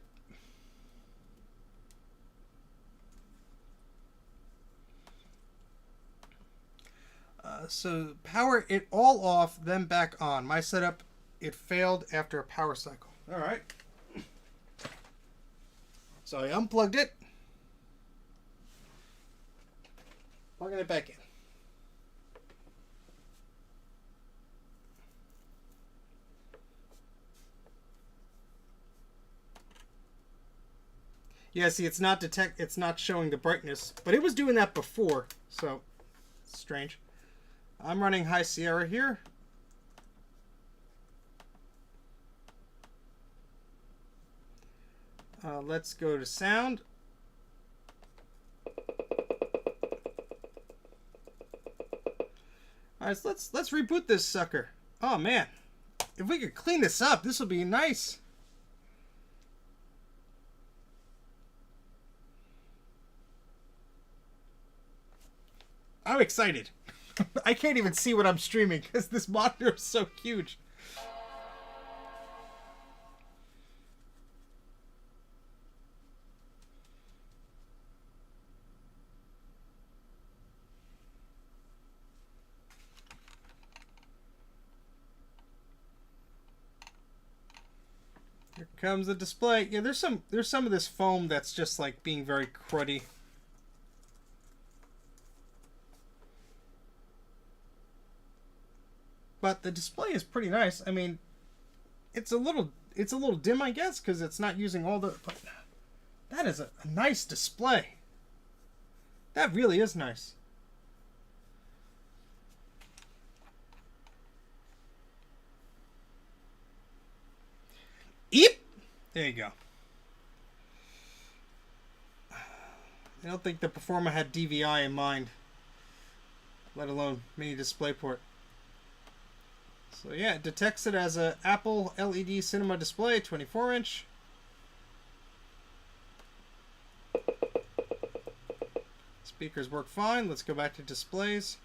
So power it all off, then back on. My setup, it failed after a power cycle. All right. So I unplugged it. Plugging it back in. Yeah, see, it's not showing the brightness, but it was doing that before, so it's strange. I'm running High Sierra here. Let's go to sound. All right, so let's reboot this sucker. Oh man, if we could clean this up, this would be nice. I'm excited. I can't even see what I'm streaming because this monitor is so huge. Here comes the display. Yeah, there's some of this foam that's just like being very cruddy. But the display is pretty nice. I mean, it's a little dim, I guess, because it's not using all the. But that is a nice display. That really is nice. Eep! There you go. I don't think the Performa had DVI in mind, let alone mini DisplayPort. So yeah, it detects it as a Apple LED Cinema display, 24-inch. Speakers work fine. Let's go back to displays.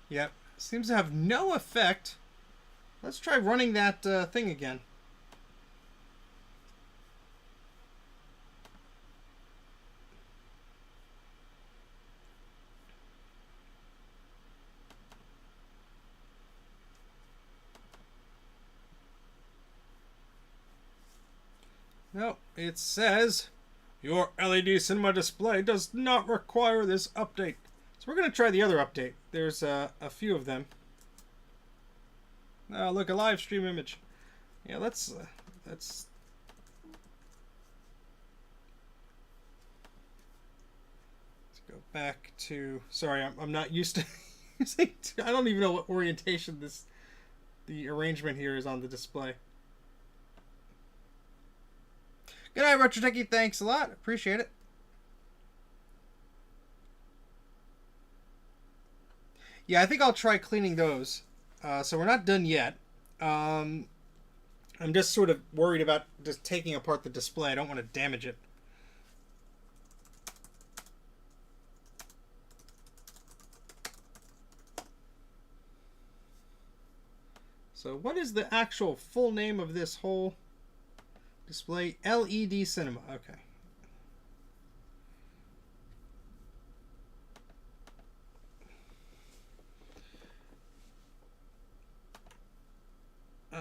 Yep, seems to have no effect. Let's try running that thing again. No, it says your LED cinema display does not require this update. So we're going to try the other update. There's a few of them. Oh, look, a live stream image. Yeah, let's go back to. Sorry, I'm not used to using. I don't even know what orientation the arrangement here is on the display. Good night, Retro Techie. Thanks a lot. Appreciate it. Yeah, I think I'll try cleaning those. So we're not done yet. I'm just sort of worried about just taking apart the display. I don't want to damage it. So what is the actual full name of this whole display? LED Cinema. Okay.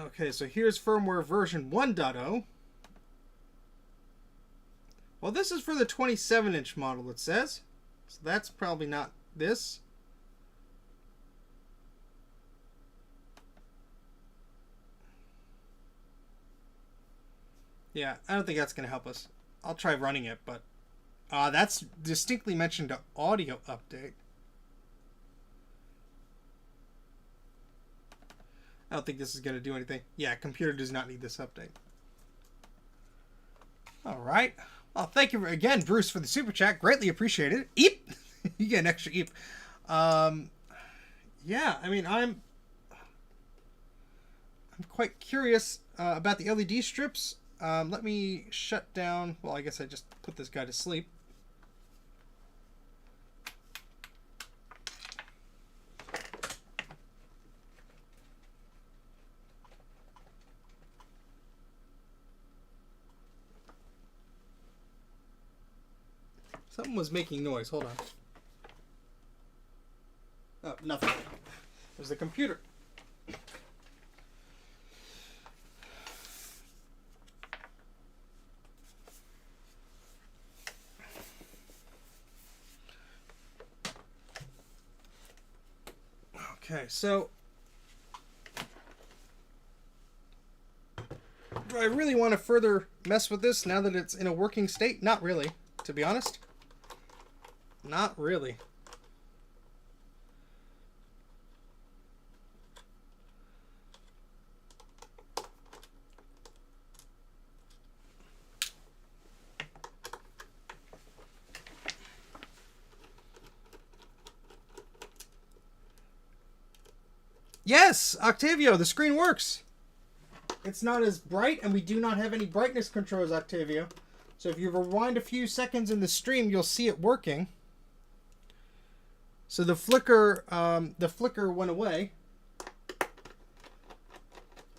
Okay, so here's firmware version 1.0. Well, this is for the 27-inch model, it says. So that's probably not this. Yeah, I don't think that's going to help us. I'll try running it, but that's distinctly mentioned an audio update. I don't think this is going to do anything. Yeah, computer does not need this update. All right. Well, thank you again, Bruce, for the super chat. Greatly appreciated. Eep! You get an extra eep. Yeah, I mean, I'm quite curious about the LED strips. Let me shut down. Well, I guess I just put this guy to sleep. Something was making noise. Hold on. Oh, nothing. It was the computer. Okay, so do I really want to further mess with this now that it's in a working state? Not really, to be honest. Not really. Yes, Octavio, the screen works. It's not as bright, and we do not have any brightness controls, Octavio. So if you rewind a few seconds in the stream, you'll see it working. So the flicker went away,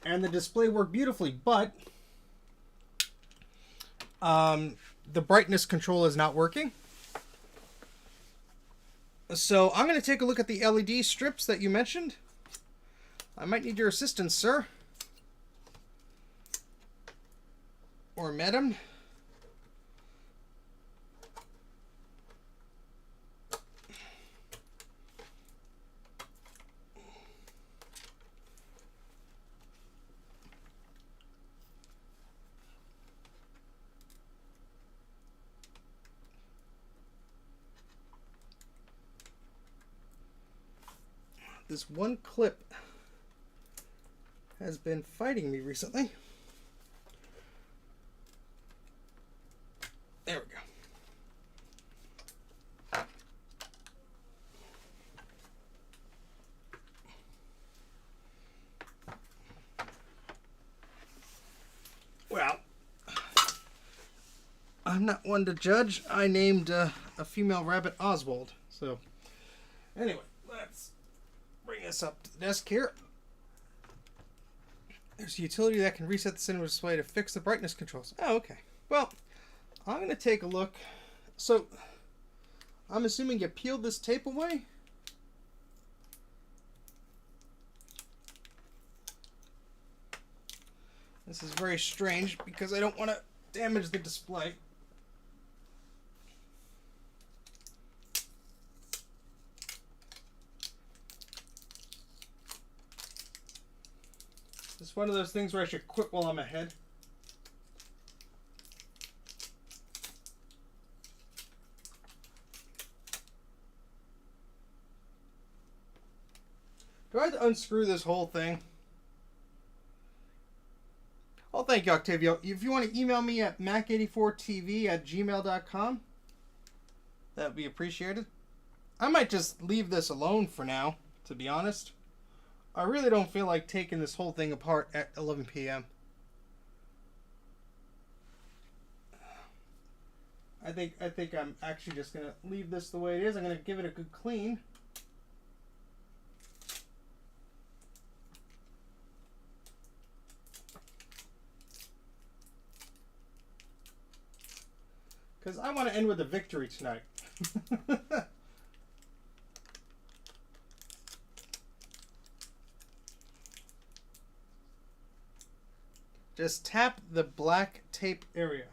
and the display worked beautifully. But the brightness control is not working. So I'm going to take a look at the LED strips that you mentioned. I might need your assistance, sir. Or madam. This one clip has been fighting me recently. There we go. Well, I'm not one to judge. I named a female rabbit Oswald. So, anyway, let's bring this up to the desk here. There's a utility that can reset the cinema display to fix the brightness controls. Oh, okay. Well, I'm going to take a look. So, I'm assuming you peeled this tape away? This is very strange because I don't want to damage the display. It's one of those things where I should quit while I'm ahead. Do I have to unscrew this whole thing? Oh, thank you, Octavio. If you want to email me at mac84tv@gmail.com, that would be appreciated. I might just leave this alone for now, to be honest. I really don't feel like taking this whole thing apart at 11 p.m. I think I'm actually just going to leave this the way it is. I'm going to give it a good clean. Because I want to end with a victory tonight. Just tap the black tape area.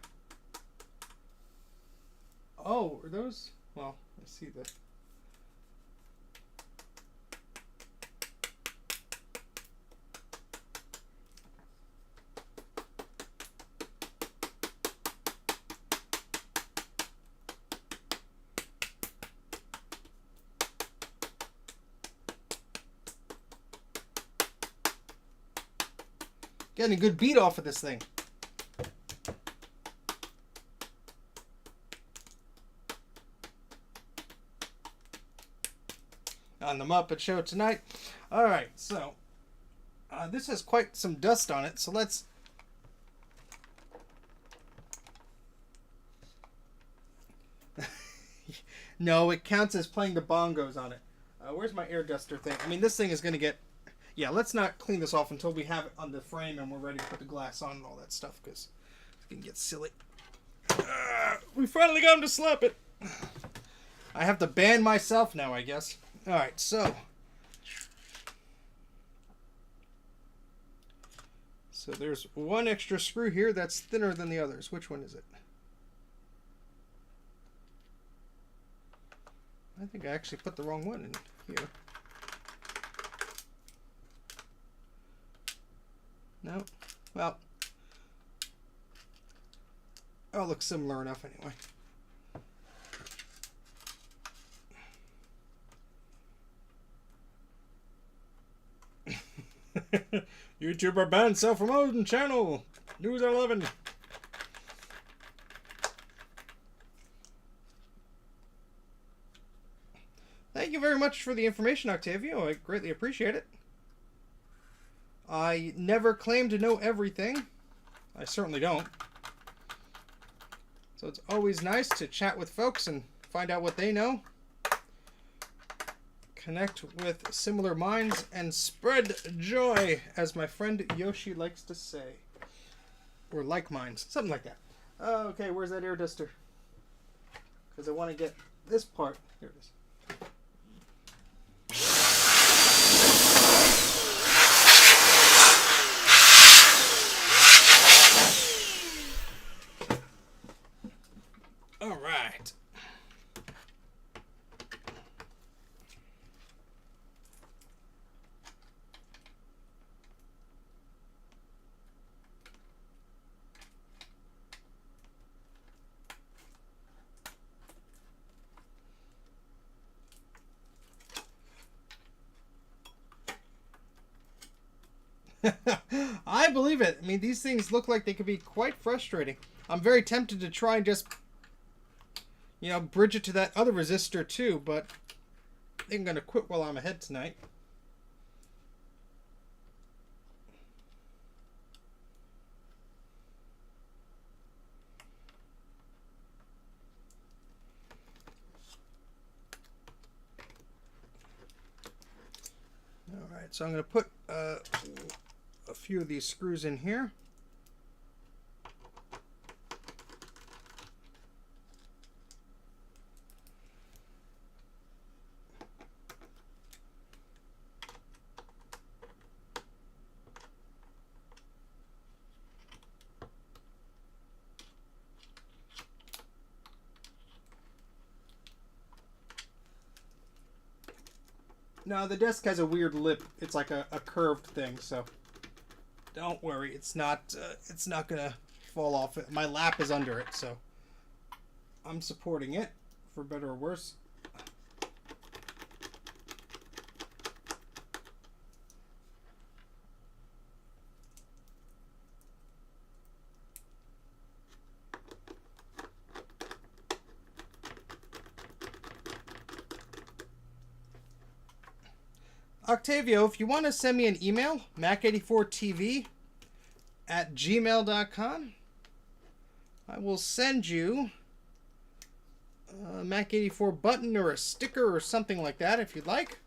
Oh, are those? Well, I see the... Getting a good beat off of this thing. On the Muppet Show tonight. Alright, so this has quite some dust on it, so let's... No, it counts as playing the bongos on it. Where's my air duster thing? I mean, this thing is going to get... Yeah, let's not clean this off until we have it on the frame and we're ready to put the glass on and all that stuff, because it can get silly. We finally got him to slap it. I have to ban myself now, I guess. Alright, so... So there's one extra screw here that's thinner than the others. Which one is it? I think I actually put the wrong one in here. No? Well, oh, looks similar enough anyway. YouTuber banned self-promotion channel. News at 11. Thank you very much for the information, Octavio. I greatly appreciate it. I never claim to know everything. I certainly don't. So it's always nice to chat with folks and find out what they know. Connect with similar minds and spread joy, as my friend Yoshi likes to say. Or like minds. Something like that. Okay, where's that air duster? Because I want to get this part. Here it is. All right. I believe it. I mean, these things look like they could be quite frustrating. I'm very tempted to try and just, you know, bridge it to that other resistor too, but I think I'm going to quit while I'm ahead tonight. Alright, so I'm going to put a few of these screws in here. No, the desk has a weird lip. It's like a curved thing, so don't worry. It's not gonna fall off. My lap is under it, so I'm supporting it, for better or worse. Octavio, if you want to send me an email, mac84tv@gmail.com, I will send you a Mac84 button or a sticker or something like that if you'd like.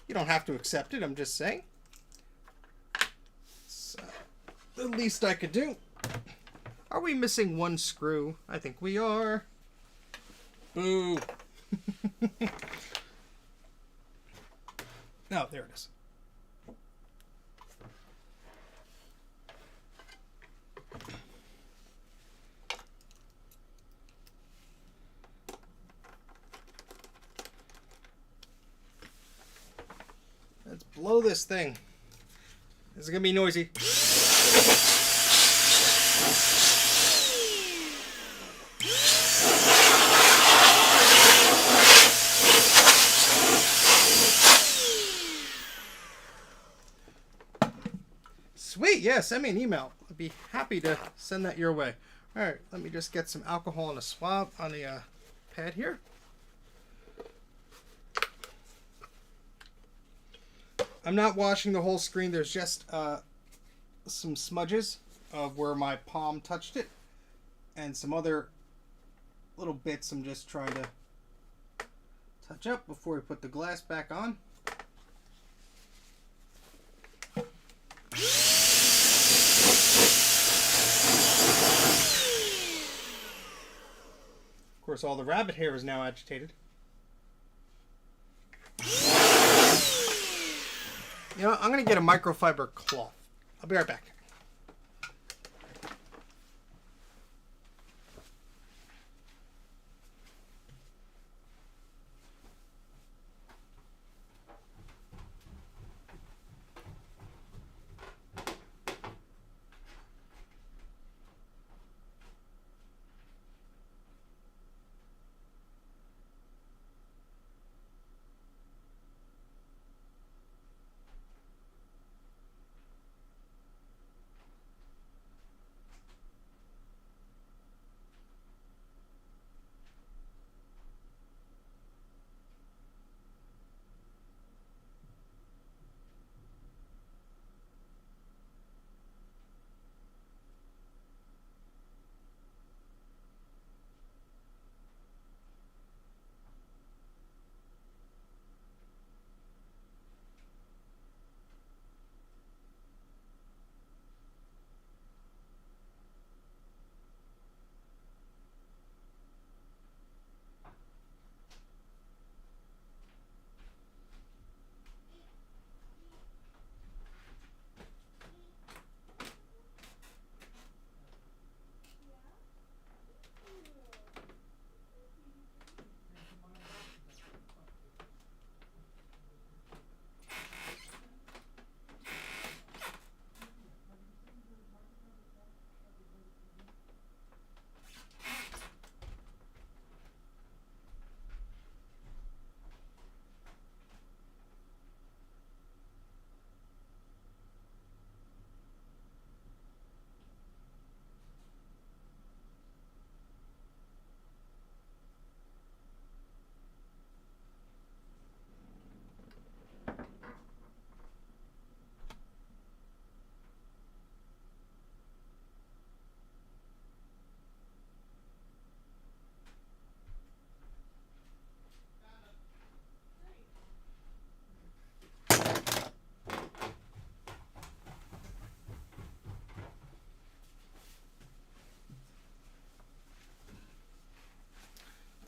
You don't have to accept it, I'm just saying. It's the least I could do. Are we missing one screw? I think we are. Boo. No, there it is. blow this thing. This is going to be noisy. Sweet, yeah, send me an email. I'd be happy to send that your way. All right, let me just get some alcohol on a swab on the pad here. I'm not washing the whole screen. There's just some smudges of where my palm touched it and some other little bits I'm just trying to touch up before we put the glass back on. Of course, all the rabbit hair is now agitated. You know, I'm going to get a microfiber cloth. I'll be right back.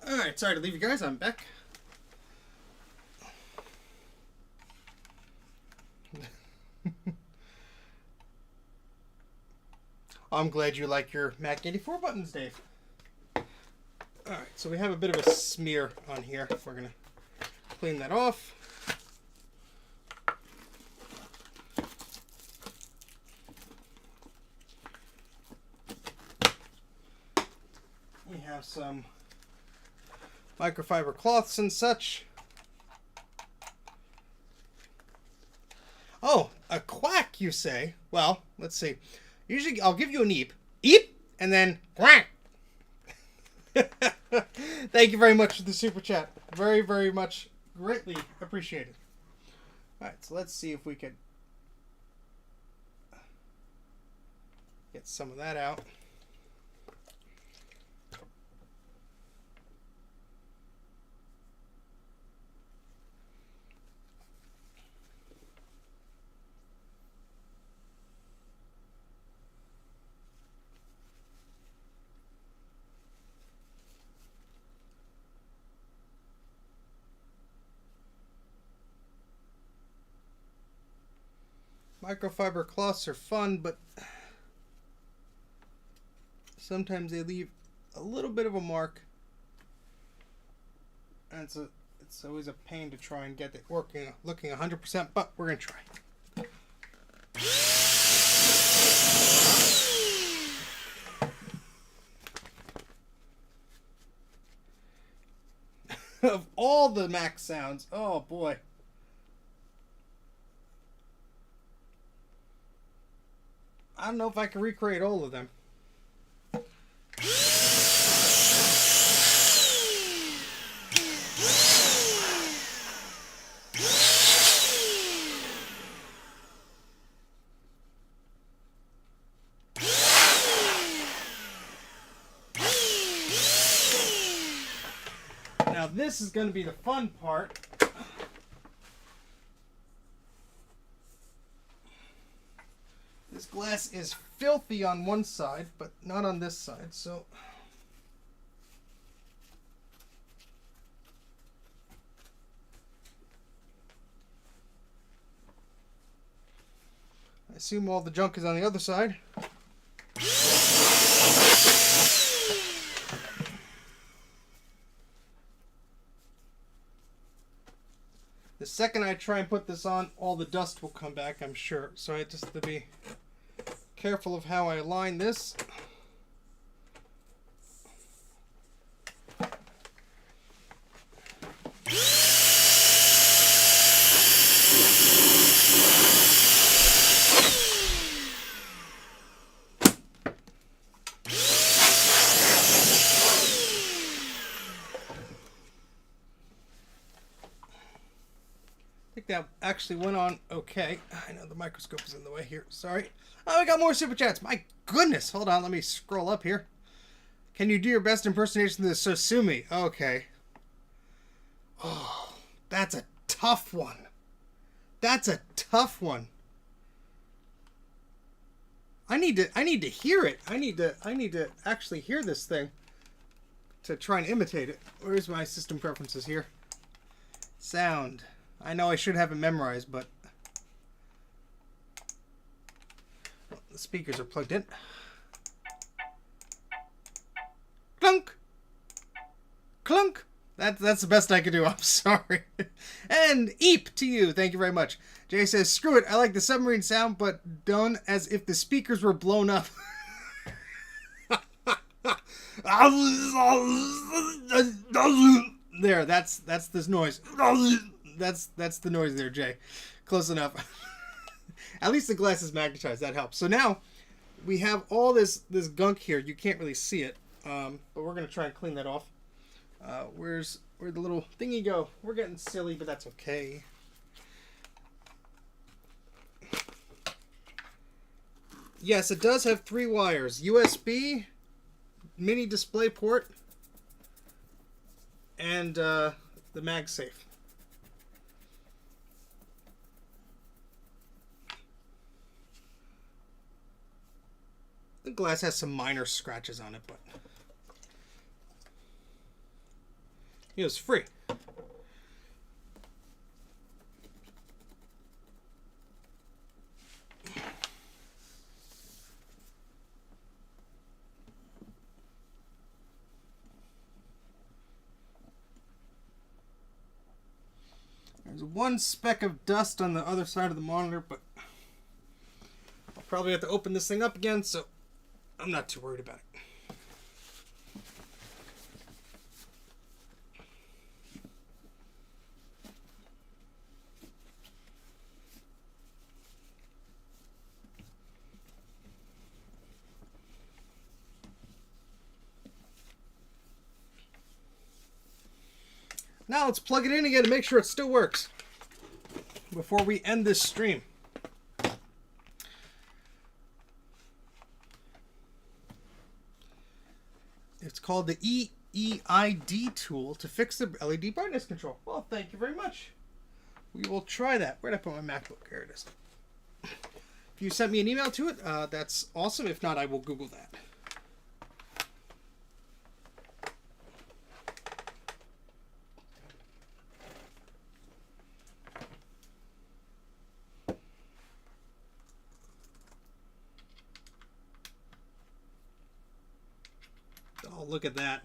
Alright, sorry to leave you guys. I'm back. I'm glad you like your Mac84 buttons, Dave. Alright, so we have a bit of a smear on here. We're going to clean that off. We have some microfiber cloths and such. Oh, a quack, you say? Well, let's see. Usually I'll give you an eep. Eep! And then quack! Thank you very much for the super chat. Very, very much greatly appreciated. Alright, so let's see if we can get some of that out. Microfiber cloths are fun, but sometimes they leave a little bit of a mark. And It's always a pain to try and get it working, looking 100%, but we're going to try. Of all the Mac sounds, oh boy. I don't know if I can recreate all of them. Now this is going to be the fun part. This glass is filthy on one side, but not on this side, so... I assume all the junk is on the other side. The second I try and put this on, all the dust will come back, I'm sure. So I just have to be careful of how I align this. I think that actually went on okay. I know the microscope is in the way here. Sorry. Oh, we got more super chats. My goodness. Hold on. Let me scroll up here. Can you do your best impersonation of the Sosumi? Okay. Oh, that's a tough one. That's a tough one. I need to hear it. I need to actually hear this thing to try and imitate it. Where's my system preferences here? Sound. I know I should have it memorized, but the speakers are plugged in. Clunk! Clunk! That's the best I could do. I'm sorry. And Eep to you. Thank you very much. Jay says, screw it. I like the submarine sound, but done as if the speakers were blown up. There, that's this noise. That's the noise there, Jay. Close enough. At least the glass is magnetized. That helps. So now we have all this gunk here. You can't really see it, but we're gonna try and clean that off. Where'd the little thingy go? We're getting silly, but that's okay. Yes, it does have 3 wires: USB, mini display port, and the MagSafe. The glass has some minor scratches on it, but it was free. There's one speck of dust on the other side of the monitor, but I'll probably have to open this thing up again, so I'm not too worried about it. Now let's plug it in again to make sure it still works before we end this stream. It's called the EEID tool to fix the LED brightness control. Well, thank you very much. We will try that. Where did I put my MacBook? Here it is. If you sent me an email to it, that's awesome. If not, I will Google that. Oh, look at that.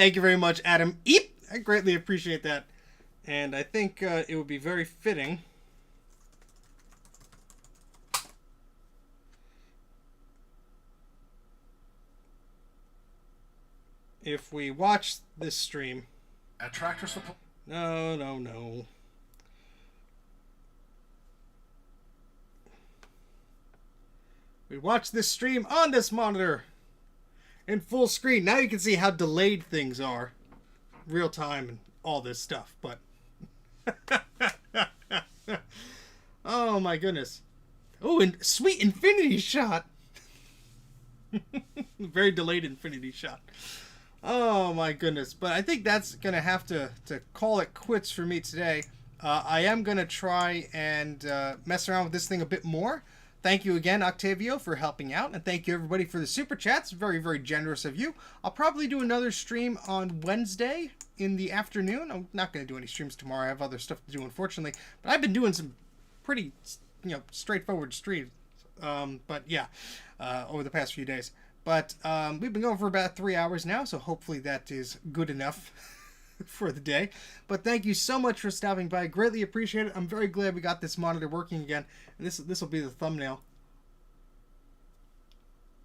Thank you very much, Adam Eep. I greatly appreciate that. And I think it would be very fitting if we watch this stream. At Tractor Supply. No. We watch this stream on this monitor in full screen. Now you can see how delayed things are. Real time and all this stuff. But oh my goodness. Oh, and sweet infinity shot. Very delayed infinity shot. Oh my goodness. But I think that's going to have to call it quits for me today. I am going to try and mess around with this thing a bit more. Thank you again, Octavio, for helping out. And thank you, everybody, for the super chats. Very, very generous of you. I'll probably do another stream on Wednesday in the afternoon. I'm not going to do any streams tomorrow. I have other stuff to do, unfortunately. But I've been doing some pretty, straightforward streams. But yeah, over the past few days. But we've been going for about 3 hours now, so hopefully that is good enough for the day. But thank you so much for stopping by. Greatly appreciate it. I'm very glad we got this monitor working again. And this will be the thumbnail.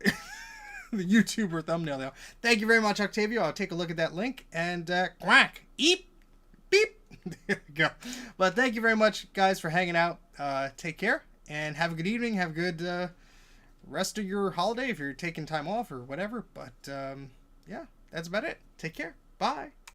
The YouTuber thumbnail now. Thank you very much, Octavio. I'll take a look at that link. And quack, eep, beep. There we go. But thank you very much, guys, for hanging out. Take care and have a good evening. Have a good rest of your holiday if you're taking time off or whatever. But yeah, that's about it. Take care. Bye.